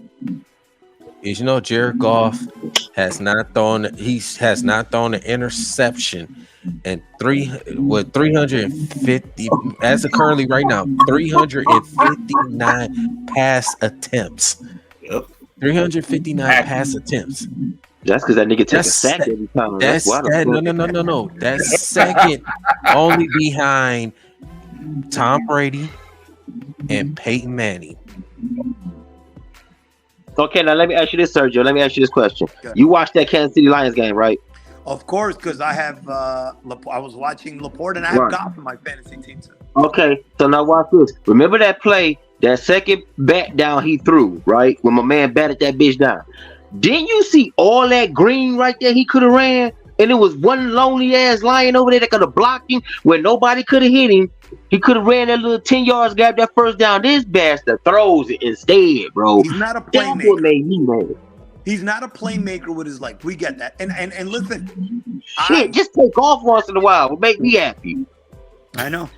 Is Jared Goff has not thrown an interception and 350 as of currently right now 359 pass attempts. Yep. 359 pass attempts. That's because that nigga take a That's sack se- every time. That's why the that, fuck. no. That's second only behind Tom Brady and Peyton Manning. Okay, now let me ask you this, Sergio. Let me ask you this question. Good. You watched that Kansas City Lions game, right? Of course, because I have I was watching Laporte and I have Right. Goff in my fantasy team too. Okay, so now watch this. Remember that play, that second bat down he threw, right? When my man batted that bitch down. Didn't you see all that green right there he could have ran? And it was one lonely ass lion over there that could have blocked him where nobody could have hit him. He could have ran that little 10 yards, grabbed that first down. This bastard throws it instead, bro. He's not a That's what playmaker. made me mad. He's not a playmaker with his legs. We get that. And listen, Shit, just take off once in a while. Will make me happy. I know.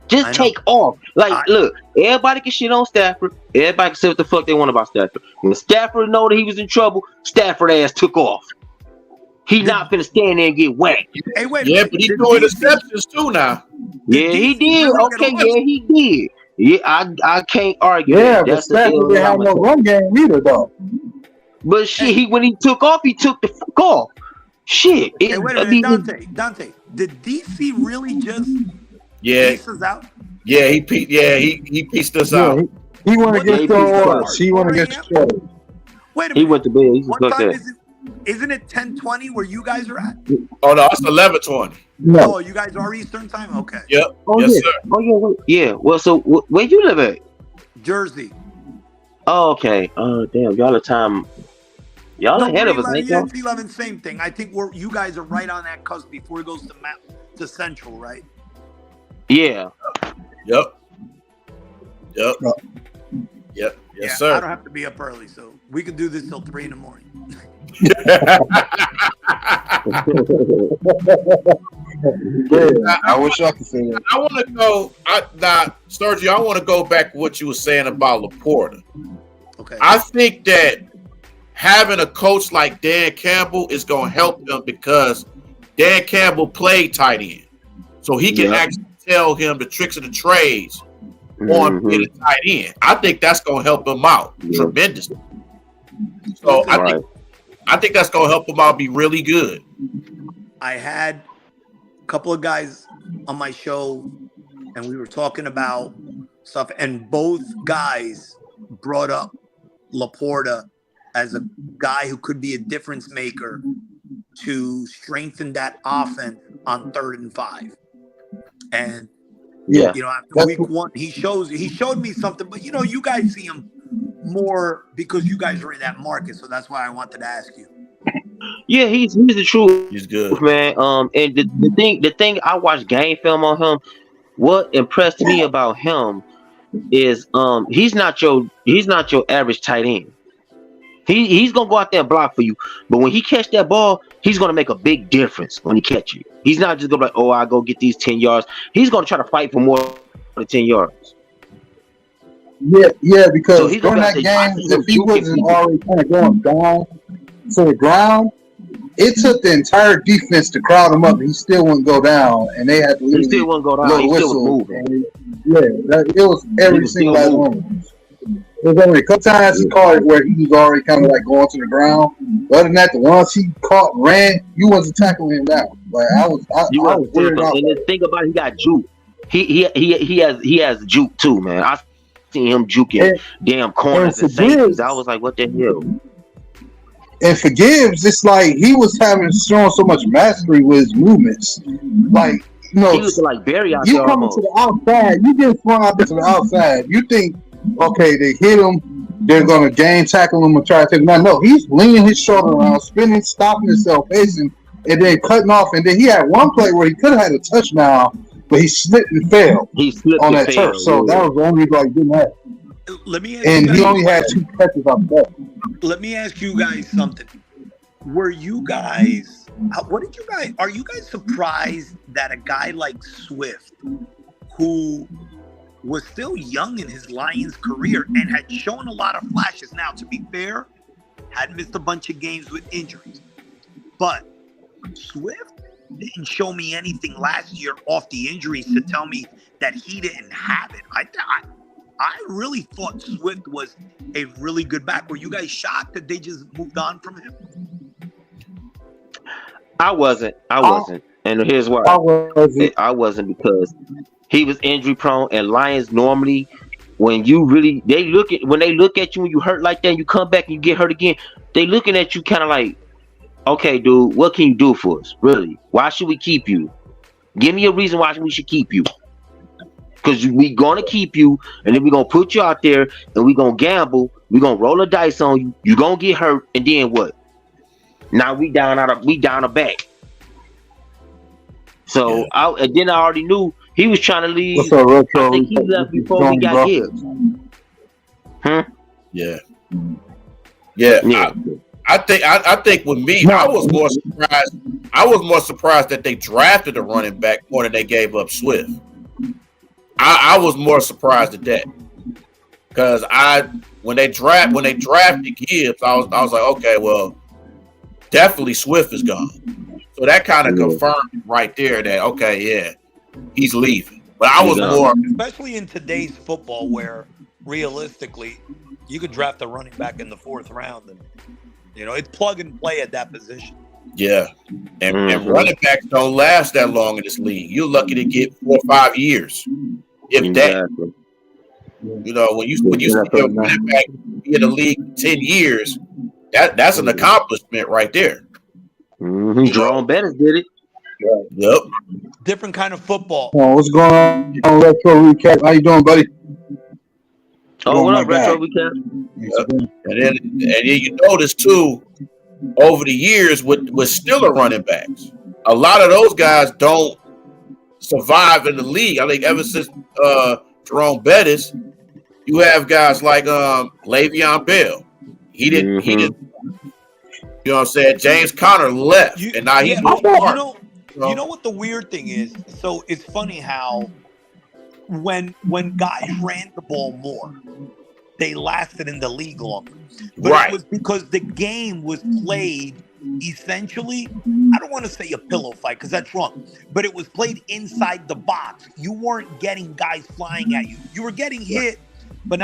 Just take off. Like, look, everybody can shit on Stafford. Everybody can say what the fuck they want about Stafford. When Stafford know that he was in trouble, Stafford ass took off. He not finna stand there and get whacked. Hey, wait. Yeah, but he doing interceptions too now. Yeah, he did. Okay, yeah, he did. Yeah, I can't argue. Yeah, that. but That's the Stafford didn't have no run game either, though. But shit, when he took off, he took the fuck off. Shit. Hey, wait a minute, Dante. Did DC really just piece us out? Yeah, he pieced us out. He went against the odds. He went against the odds. Wait a minute. He went to bed. He What time is it? Isn't it 10:20 where you guys are at? Oh no, it's 11:20. No. Oh, you guys are Eastern time? Okay. Yep. Oh, Yes, yeah. sir. Oh, yeah. Yeah. Well, so where you live at? Jersey. Oh, okay. Oh, damn. Y'all are time. Y'all ahead of us, ain't y'all? It's 11, same thing. I think you guys are right on that cusp before it goes to Central, right? Yeah. Yep. Yes, Yeah, sir. I don't have to be up early, so we could do this till 3 in the morning. I wish I could say that. I want to go. Sergio, I want to go back to what you were saying about Laporta. Okay. I think that having a coach like Dan Campbell is going to help them because Dan Campbell played tight end, so he can actually tell him the tricks of the trades on being a tight end. I think that's going to help him out tremendously. So I think that's going to him out be really good. I had a couple of guys on my show, and we were talking about stuff, and both guys brought up Laporta as a guy who could be a difference maker to strengthen that offense on 3rd and 5. And after week 1, he showed me something, but you guys see him more because you guys are in that market, so that's why I wanted to ask you. Yeah, he's the truth. He's good, man. And the thing I watched game film on him. What impressed me about him is he's not your average tight end. He's gonna go out there and block for you, but when he catch that ball, he's gonna make a big difference when he catch you. He's not just gonna be like, oh, I go get these 10 yards. He's gonna try to fight for more than 10 yards. Yeah, because during that game, if he wasn't already kind of going down to the ground, it took the entire defense to crowd him up. He still wouldn't go down, and they had to He still wouldn't go down. He still was moving. It was every single last one. There was only a couple times he caught it where he was already kind of like going to the ground. But other than that, the ones he caught and ran, you wasn't tackling him down. Like I was worried about. And the thing about it, he got juke. He has juke too, man. I seen him juking damn corners and safeties. I was like, what the hell? And for Gibbs, it's like he was showing so much mastery with his movements. Like, he was like Barry out there. You coming to the outside, you get flung out there to the outside. You think, okay, they hit him, they're gonna game tackle him and try to take him out. No, he's leaning his shoulder around, spinning, stopping himself, facing, and then cutting off. And then he had one play where he could have had a touchdown, but he slipped and fell on that turf. So that was the only reason he didn't have. He only had 2 catches on that. Let me ask you guys something. Are you guys surprised that a guy like Swift, who was still young in his Lions career and had shown a lot of flashes. Now, to be fair, had missed a bunch of games with injuries. But Swift didn't show me anything last year off the injuries to tell me that he didn't have it. I really thought Swift was a really good back. Were you guys shocked that they just moved on from him? I wasn't. And here's why. I wasn't because he was injury prone, and Lions normally, when they look at you when you hurt like that, and you come back and you get hurt again, they looking at you kind of like, okay, dude, what can you do for us? Really? Why should we keep you? Give me a reason why we should keep you. Because we gonna keep you, and then we're gonna put you out there, and we're gonna gamble. We're gonna roll a dice on you. You're gonna get hurt, and then what? Now we down a back. So and then I already knew he was trying to leave. What's up, Retro? I think he left before we got Gibbs. Yeah. I think with me, I was more surprised. I was more surprised that they drafted a running back more than they gave up Swift. I was more surprised at that because when they drafted Gibbs, I was like, okay, well, definitely Swift is gone. So that kind of confirmed right there that okay, he's leaving. But I was more, especially in today's football, where realistically, you could draft a running back in the 4th round, and it's plug and play at that position. Yeah, and running backs don't last that long in this league. You're lucky to get 4 or 5 years, if that. When you see a running back be in the league 10 years, that's an accomplishment right there. Jerome Bettis did it. Yep. Different kind of football. Oh, what's going on? Retro Recap. How you doing, buddy? Oh, what up, Retro Recap? Yep. And then you notice too, over the years with Steeler running backs, a lot of those guys don't survive in the league. I think ever since Jerome Bettis, you have guys like Le'Veon Bell. He didn't. You know what I'm saying? James Conner left, and now he's you know what the weird thing is? So it's funny how when guys ran the ball more, they lasted in the league longer. But it was because the game was played essentially, I don't want to say a pillow fight because that's wrong, but it was played inside the box. You weren't getting guys flying at you. You were getting hit, but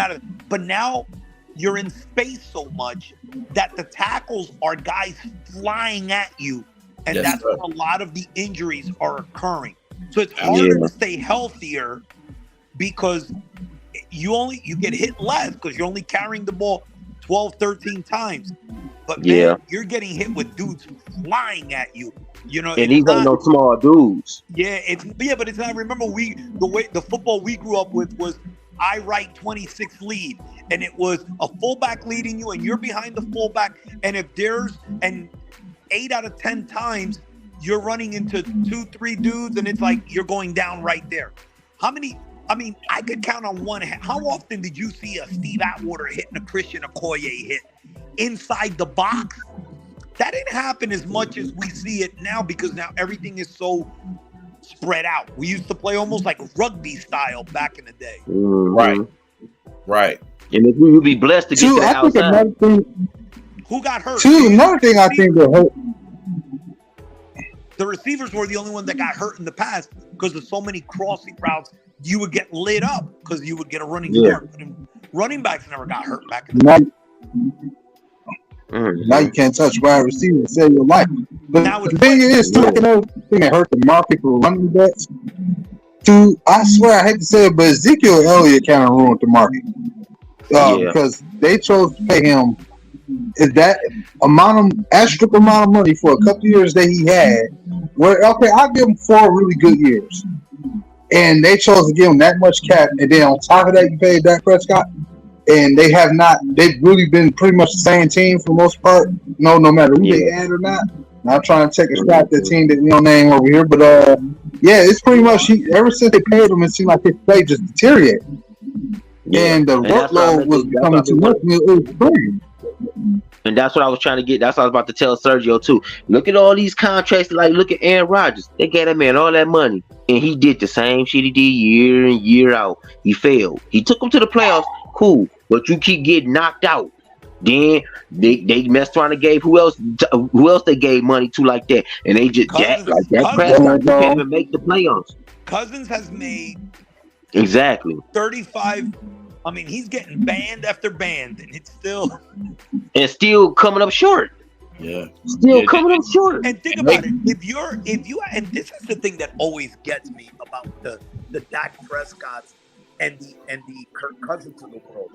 now you're in space so much that the tackles are guys flying at you, and that's where a lot of the injuries are occurring. So it's harder to stay healthier because you get hit less because you're only carrying the ball 12, 13 times. But man, you're getting hit with dudes flying at you. And these ain't no small dudes. But it's not. Remember, the football we grew up with was I write 26 lead, and it was a fullback leading you, and you're behind the fullback. And if there's 8 out of 10 times you're running into 2-3 dudes, and it's like you're going down right there. I could count on one hand. How often did you see a Steve Atwater hitting a Christian Okoye hit inside the box? That didn't happen as much as we see it now because now everything is so spread out. We used to play almost like rugby style back in the day. Right. And if we would be blessed to get to the outside. Who got hurt? Another thing I think that hurt. The receivers were the only one that got hurt in the past because of so many crossing routes. You would get lit up because you would get a running start. Running backs never got hurt back in the day. Now you can't touch wide receiver to save your life. But the thing is, another thing that hurt the market for running backs. I swear I hate to say it, but Ezekiel Elliott kind of ruined the market because they chose to pay him that astronomical amount of money for a couple of years that he had. I'll give him 4 really good years, and they chose to give him that much cap, and then on top of that, you paid Dak Prescott. And they've really been pretty much the same team for the most part. No matter who they add or not. Not trying to take a shot at the team that name over here, but it's pretty much ever since they paid him, it seemed like his play just deteriorated. And the workload was becoming too much. It was crazy. And that's what I was trying to get. That's what I was about to tell Sergio too. Look at all these contracts. Like, look at Aaron Rodgers. They gave that man all that money, and he did the same shit he did year in, year out. He failed. He took them to the playoffs. Cool, but you keep getting knocked out. Then they messed around and gave who else they gave money to like that, and they just Cousins, like that. Cousins, You can't even make the playoffs. Cousins has made Exactly. 35. I mean, he's getting banned after banned, and it's still coming up short. Yeah. Still coming up short. And think about it. If you and this is the thing that always gets me about the Dak Prescotts and the Kirk Cousins of the world.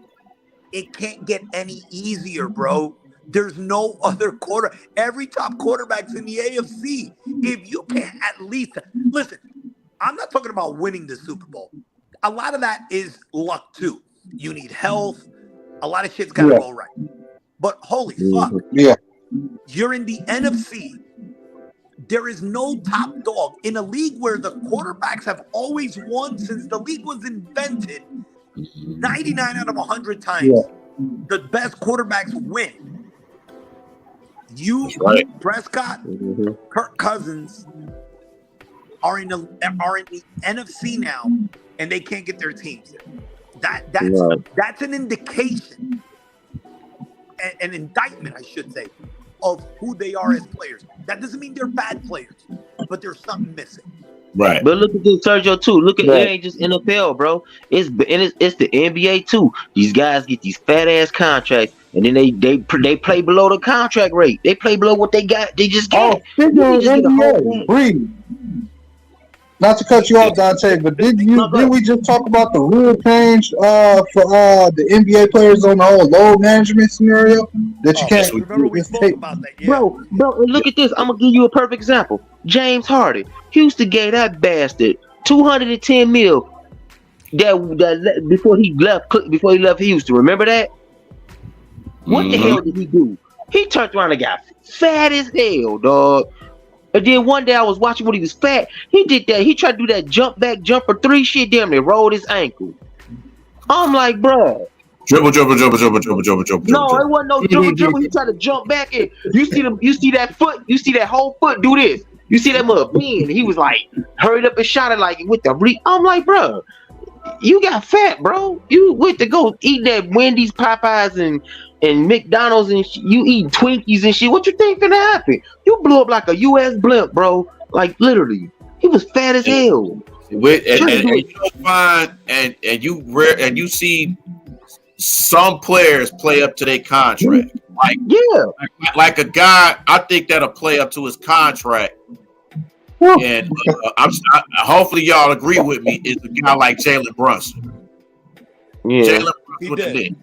It can't get any easier, bro. There's no other quarter. Every top quarterback's in the AFC. If you can't at least listen, I'm not talking about winning the Super Bowl. A lot of that is luck too. You need health. A lot of shit's got to go right. But holy fuck. Yeah. You're in the NFC. There is no top dog in a league where the quarterbacks have always won since the league was invented. 99 out of 100 times, the best quarterbacks win. You, Prescott, Kirk Cousins are in the NFC now, and they can't get their teams there. That's an indication, an indictment, I should say, of who they are as players. That doesn't mean they're bad players, but there's something missing. Right. But look at this, Sergio, too. Look at it ain't just NFL, bro. It's the NBA too. These guys get these fat ass contracts, and then they play below the contract rate. They play below what they got. They just can't. Breathe. Not to cut you off, Dante, but did we just talk about the rule change for the NBA players on the whole load management scenario that you can't? Remember we spoke about that, bro. Look at this. I'm gonna give you a perfect example. James Harden, Houston gave that bastard $210 million that before he left Houston. Remember that? What the hell did he do? He turned around and got fat as hell, dog. And then one day I was watching when he was fat. He did that. He tried to do that jumper 3 shit. Damn, they rolled his ankle. I'm like, bro. Dribble. No, it wasn't no dribble. He tried to jump back in. You see that foot. You see that whole foot do this. You see that mother bend. He was like, hurried up and shot it like with the I'm like, bro, you got fat, bro. You went to go eat that Wendy's, Popeyes, and McDonald's, and you eat Twinkies and shit. What you think gonna happen? You blew up like a U.S. blimp, bro. Like literally, he was fat as hell. And you don't find and you see some players play up to their contract. Like a guy, I think that'll play up to his contract. And hopefully y'all agree with me. Is a guy like Jalen Brunson. Yeah, Jalen Brunson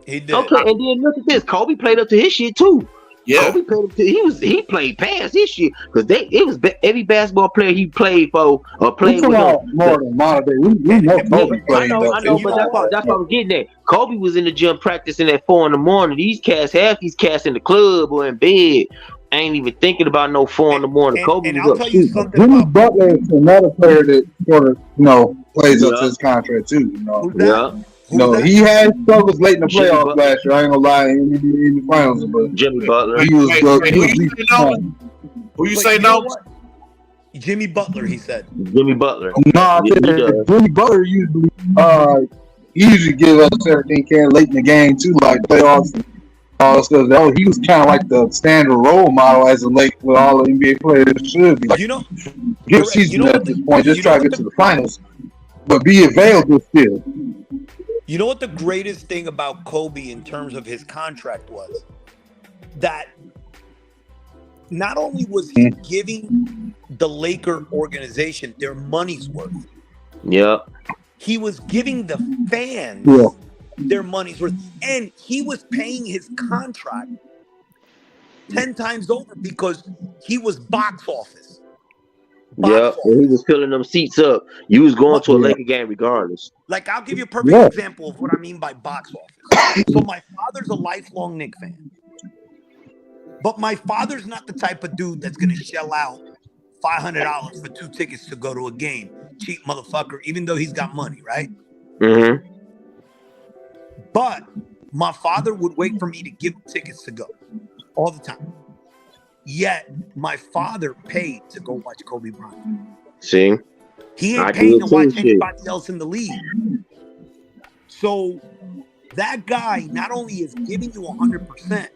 he did. Okay, and then look at this. Kobe played up to his shit too. Yeah, Kobe played up to, he played past his shit because it was every basketball player he played for or played with more than modern day. We know Kobe played. I know, but that's what I'm getting at. Kobe was in the gym practicing at 4 a.m. Half these cats in the club or in bed. I ain't even thinking about no 4 a.m. Kobe was up shooting. Jimmy Butler is another player that sort of plays up to his contract too. He had struggles late in the playoffs last year. I ain't gonna lie, in the finals, but Jimmy Butler. He was good. Who you say no? Jimmy Butler, he said. Jimmy Butler. No, Jimmy Butler usually give us everything he can late in the game too, like playoffs. Because he was kind of like the standard role model as a late with all the NBA players should be. Give season at this point, just try to get to the finals, but be available still. You know what the greatest thing about Kobe in terms of his contract was? That not only was he giving the Laker organization their money's worth. Yeah. He was giving the fans their money's worth. And he was paying his contract 10 times over because he was box office. Yeah, and he was filling them seats up. You was going to a Laker game regardless. Like, I'll give you a perfect example of what I mean by box office. So my father's a lifelong Knicks fan. But my father's not the type of dude that's going to shell out $500 for 2 tickets to go to a game. Cheap motherfucker, even though he's got money, right? Mm-hmm. But My father would wait for me to give tickets to go all the time. Yet my father paid to go watch Kobe Bryant. See, He I ain't do paying it to too, watch shit. anybody else in the league. So that guy not only is giving you 100%,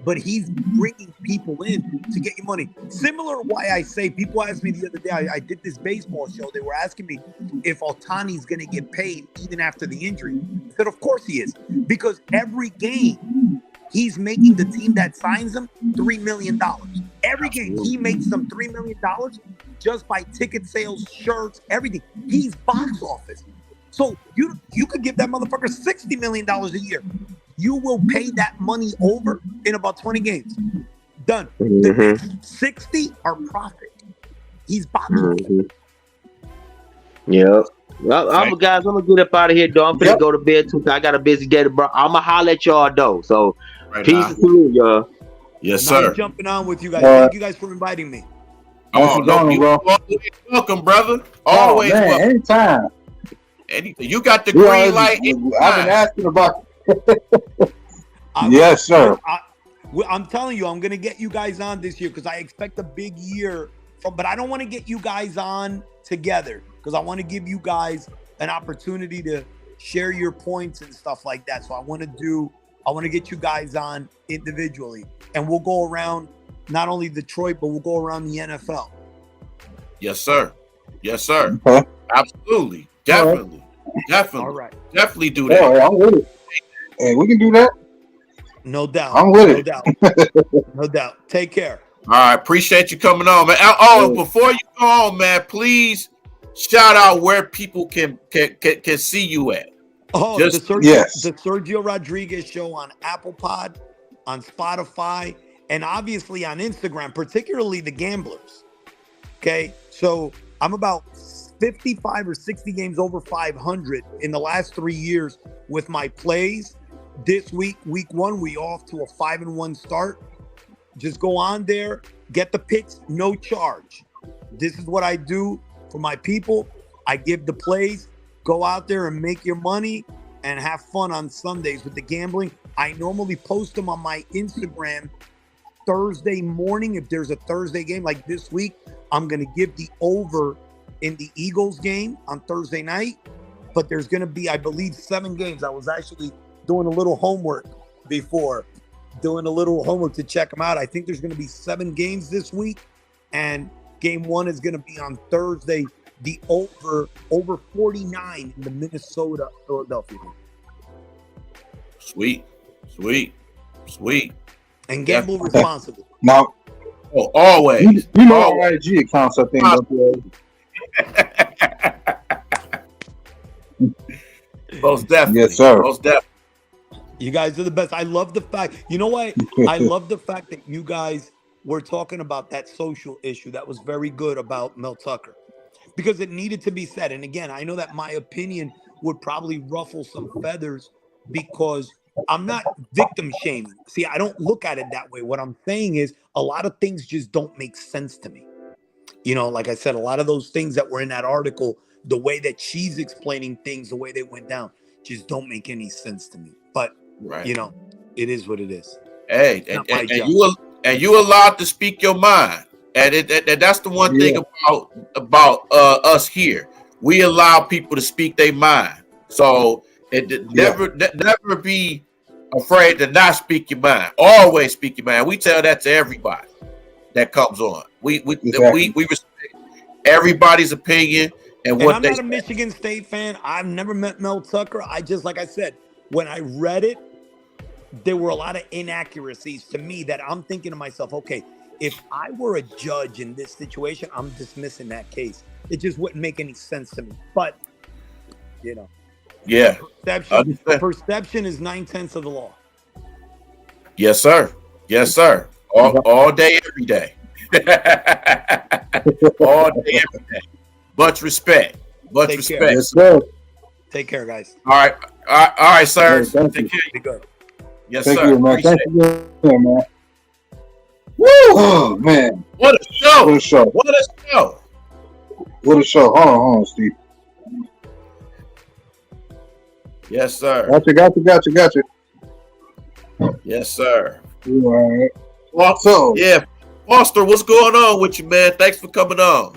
but he's bringing people in to get you money. Similar to why I say, people asked me the other day, I did this baseball show. They were asking me if Ohtani's going to get paid even after the injury. I said, of course he is. Because every game, he's making the team that signs him $3 million. Every game, he makes them $3 million just by ticket sales, shirts, everything. He's box office. So you could give that motherfucker $60 million a year. You will pay that money over in about 20 games. Done. The next 60 are profit. He's box office. Yep. Well, guys, I'm gonna get up out of here, though. I'm finna go to bed too. I got a busy day, bro. I'm gonna holler at y'all, though. So, peace to you, y'all. Yes, Nice sir. jumping on with you guys. Thank you guys for inviting me. Oh, no, you always welcome, brother. Always welcome. Anytime. You got the green light. I've been asking about. Yes, sir. I'm telling you, I'm going to get you guys on this year because I expect a big year. But I don't want to get you guys on together because I want to give you guys an opportunity to share your points and stuff like that. So I want to get you guys on individually, and we'll go around not only Detroit, but we'll go around the NFL. Yes, sir. Yes, sir. Okay. Absolutely. Definitely. Definitely. All right. Definitely do that. I'm with it. Hey, we can do that. No doubt. I'm with no it. doubt. No doubt. Take care. All right. Appreciate you coming on, man. Before you go on, man, please shout out where people can see you at. Oh, the Sergio Rodriguez Show on Apple Pod, on Spotify, and obviously on Instagram, particularly the Gamblers. Okay, so I'm about 55 or 60 games over 500 in the last 3 years with my plays. This week 1, we off to a 5-1 start. Just go on there, get the picks, no charge. This is what I do for my people. I give the plays. Go out there and make your money and have fun on Sundays with the gambling. I normally post them on my Instagram Thursday morning. If there's a Thursday game like this week, I'm going to give the over in the Eagles game on Thursday night. But there's going to be, I believe, 7 games. I was actually doing a little homework before, to check them out. I think there's going to be 7 games this week. And game 1 is going to be on Thursday. The over 49 in the Minnesota-Philadelphia game. Sweet. And gamble responsibly. Now, always. You know our IG accounts, I think. Most definitely. Yes, sir. Most definitely. You guys are the best. I love the fact. You know what? I love the fact that you guys were talking about that social issue. That was very good about Mel Tucker. Because it needed to be said. And again, I know that my opinion would probably ruffle some feathers because I'm not victim shaming. See, I don't look at it that way. What I'm saying is a lot of things just don't make sense to me. You know, like I said, a lot of those things that were in that article, the way that she's explaining things, the way they went down, just don't make any sense to me. But, you know, it is what it is. Hey, and you allowed to speak your mind. And that's the one thing about us here. We allow people to speak their mind. So never be afraid to not speak your mind. Always speak your mind. We tell that to everybody that comes on. We respect everybody's opinion and what I'm not a Michigan State fan. I've never met Mel Tucker. Like I said, when I read it, there were a lot of inaccuracies to me that I'm thinking to myself, okay, if I were a judge in this situation, I'm dismissing that case. It just wouldn't make any sense to me. But, you know. Yeah. Perception is 9/10 of the law. Yes, sir. Yes, sir. All day, every day. All day, every day. Much respect. Much respect. Yes, sir. Take care, guys. All right, sir. Take care. Be good. Yes, Thank sir. you, man. Thank you, man. Woo! Oh, man. What a show. What a show. What a show. What a show. Hold on, Steve. Yes, sir. Gotcha. Yes, sir. All right. Well, So, yeah, Foster, what's going on with you, man? Thanks for coming on.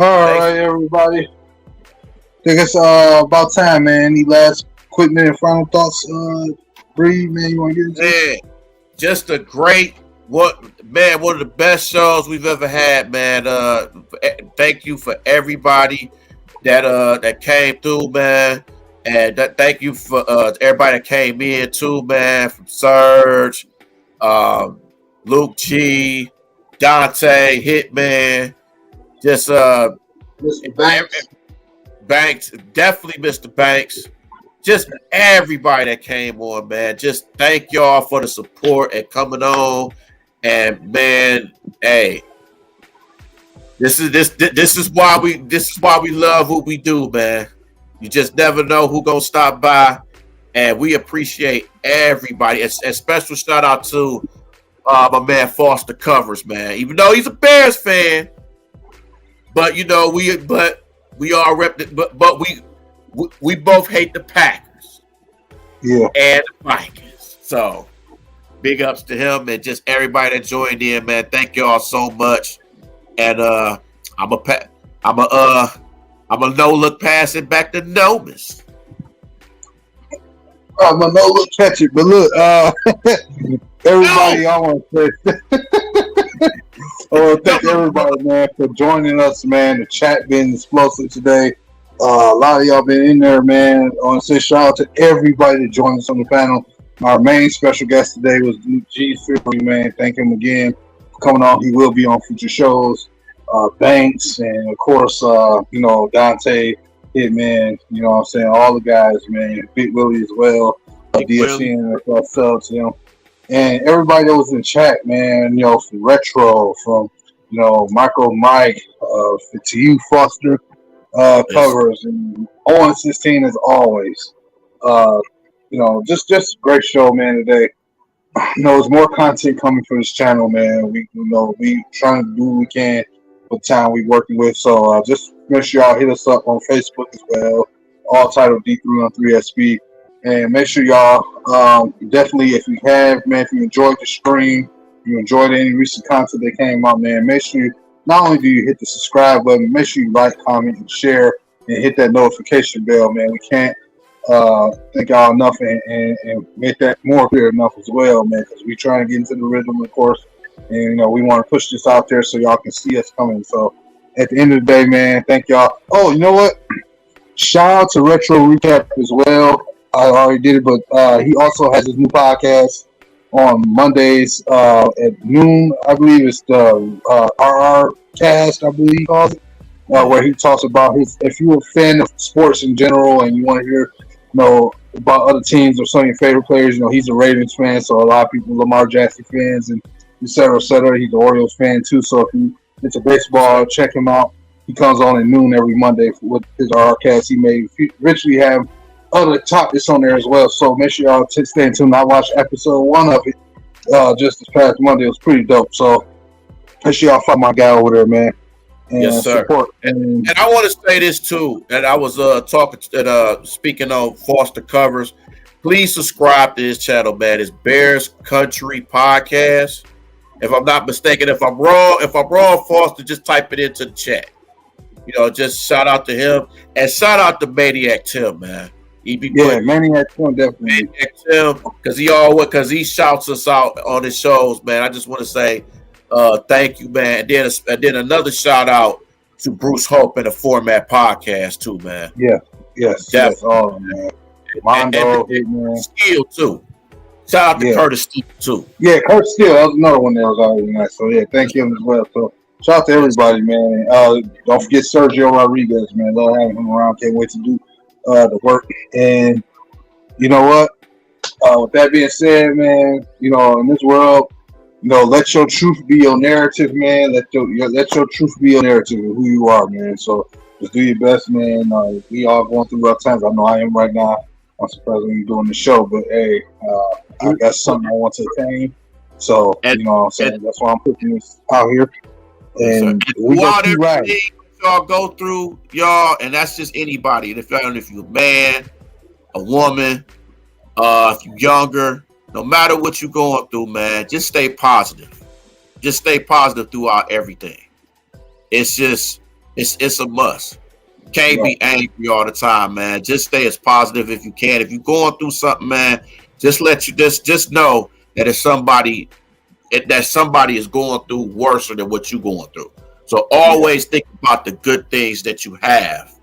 all right, everybody. I think it's about time, man. Any last quick minute final thoughts, Bree, man? You want to get into it? Man, just a great one of the best shows we've ever had, man. Thank you for everybody that came through, man. And thank you for everybody that came in too, man. From Serge, Luke G, Dante, Hitman, just Mr. Banks. Banks, definitely Mr. Banks. Just everybody that came on, man. Just thank y'all for the support and coming on. And man, hey, this is why we love what we do, man. You just never know who gonna stop by, and we appreciate everybody. And special shout out to my man Foster Covers, man. Even though he's a Bears fan, but you know we all but we both hate the Packers, Yeah. and the Vikings. So big ups to him and just everybody that joined in, man. Thank y'all so much. And I'm a no look pass it back to Nomis. I'm a no look catch it, but look, everybody, I want to say, I want to thank everybody, man, for joining us, man. The chat been explosive today. A lot of y'all been in there, man. I want to say shout out to everybody that joined us on the panel. Our main special guest today was LukeGsFR, man. Thank him again for coming on. He will be on future shows. Banks, and of course, Dante, Hitman, you know what I'm saying, all the guys, man, Big Willie as well, DSN, ourselves, you know, and everybody that was in chat, man, you know, from Retro, from, you know, Michael, Mike, to you, Foster, Covers, and Owen 16 as always. You know, just a great show, man, today. You know, there's more content coming from this channel, man. We trying to do what we can with the time we working with. So just make sure y'all hit us up on Facebook as well, all titled D313XP. And make sure y'all definitely, if you have, man, if you enjoyed the stream, you enjoyed any recent content that came out, man, make sure not only do you hit the subscribe button, make sure you like, comment, and share, and hit that notification bell, man. We can't thank y'all enough and make that more clear enough as well, man, because we trying to get into the rhythm, of course. And, you know, we want to push this out there so y'all can see us coming. So, at the end of the day, man, thank y'all. Oh, you know what? Shout out to Retro Recap as well. I already did it, but he also has his new podcast on Mondays at noon. I believe it's the RR Cast, I believe he calls it, where he talks about if you're a fan of sports in general and you want to hear, you know, about other teams or some of your favorite players, you know, he's a Ravens fan, so a lot of people Lamar Jackson fans and et cetera, et cetera. He's an Orioles fan too, so if you into baseball, check him out. He comes on at noon every Monday with his RCast. He may eventually have other topics on there as well, so make sure y'all stay tuned. I watched episode 1 of it just this past Monday. It was pretty dope, so make sure y'all follow my guy over there, man. And yes, sir. Support. And I want to say this too, that I was speaking on Foster Covers. Please subscribe to his channel, man. It's Bears Country Podcast. If I'm not mistaken, if I'm wrong, Foster, just type it into the chat. You know, just shout out to him and shout out to Maniac Tim, man. Maniac Tim, definitely. Maniac Tim, because he shouts us out on his shows, man. I just want to say thank you, man. And then another shout out to Bruce Hope and the Format Podcast too, man. Yes, all of them, man. Mondo, and Steele too. Shout out to Curtis Steele too. Yeah, Curtis Steele, that was another one that was already nice. So yeah, thank him as well. So shout out to everybody, man. Don't forget Sergio Rodriguez, man. Love having him around. Can't wait to do the work. And you know what? With that being said, man, you know, in this world, you know, let your truth be your narrative, man. Let your truth be your narrative of who you are, man. So just do your best, man. We all going through rough times. I know I am right now. I'm surprised when you're doing the show, but hey, I got something I want to attain. So, you know what I'm saying? That's why I'm putting this out here. And we got to right. y'all go through, y'all, and that's just anybody. If you're a man, a woman, if you're younger, no matter what you're going through, man, just stay positive. Just stay positive throughout everything. It's a must. Can't be angry all the time, man. Just stay as positive if you can. If you're going through something, man, just know that if somebody is going through worse than what you're going through. So always think about the good things that you have.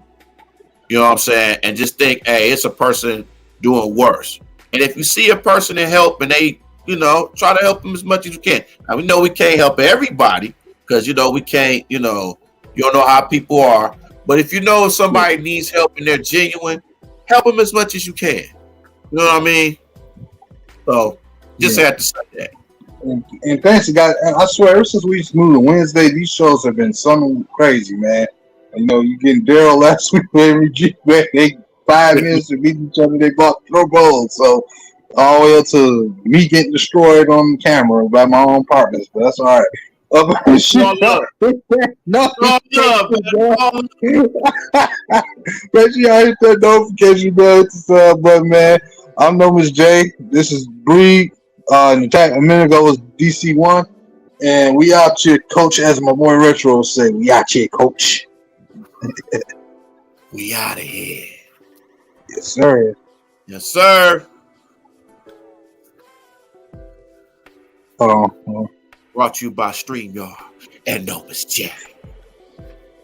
You know what I'm saying? And just think, hey, it's a person doing worse. And if you see a person in help and they, try to help them as much as you can. Now, we know we can't help everybody because, we can't, you don't know how people are. But if if somebody needs help and they're genuine, help them as much as you can. You know what I mean? So just had to say that. And thanks to God, I swear, ever since we moved to Wednesday, these shows have been something crazy, man. You getting Daryl last week with every G, man. They 5 minutes to beat each other, they bought throw goals. So all the way up to me getting destroyed on camera by my own partners, but that's all right. Make sure y'all hit that notification bell, hit the sub button, man. I'm known as Jay. This is Bree. In the chat a minute ago was DC1, and we out here, Coach. As my boy Retro said, we out here, Coach. We out of here. Yes, sir. Yes, sir. Hold on. Brought to you by StreamYard and known as Jay.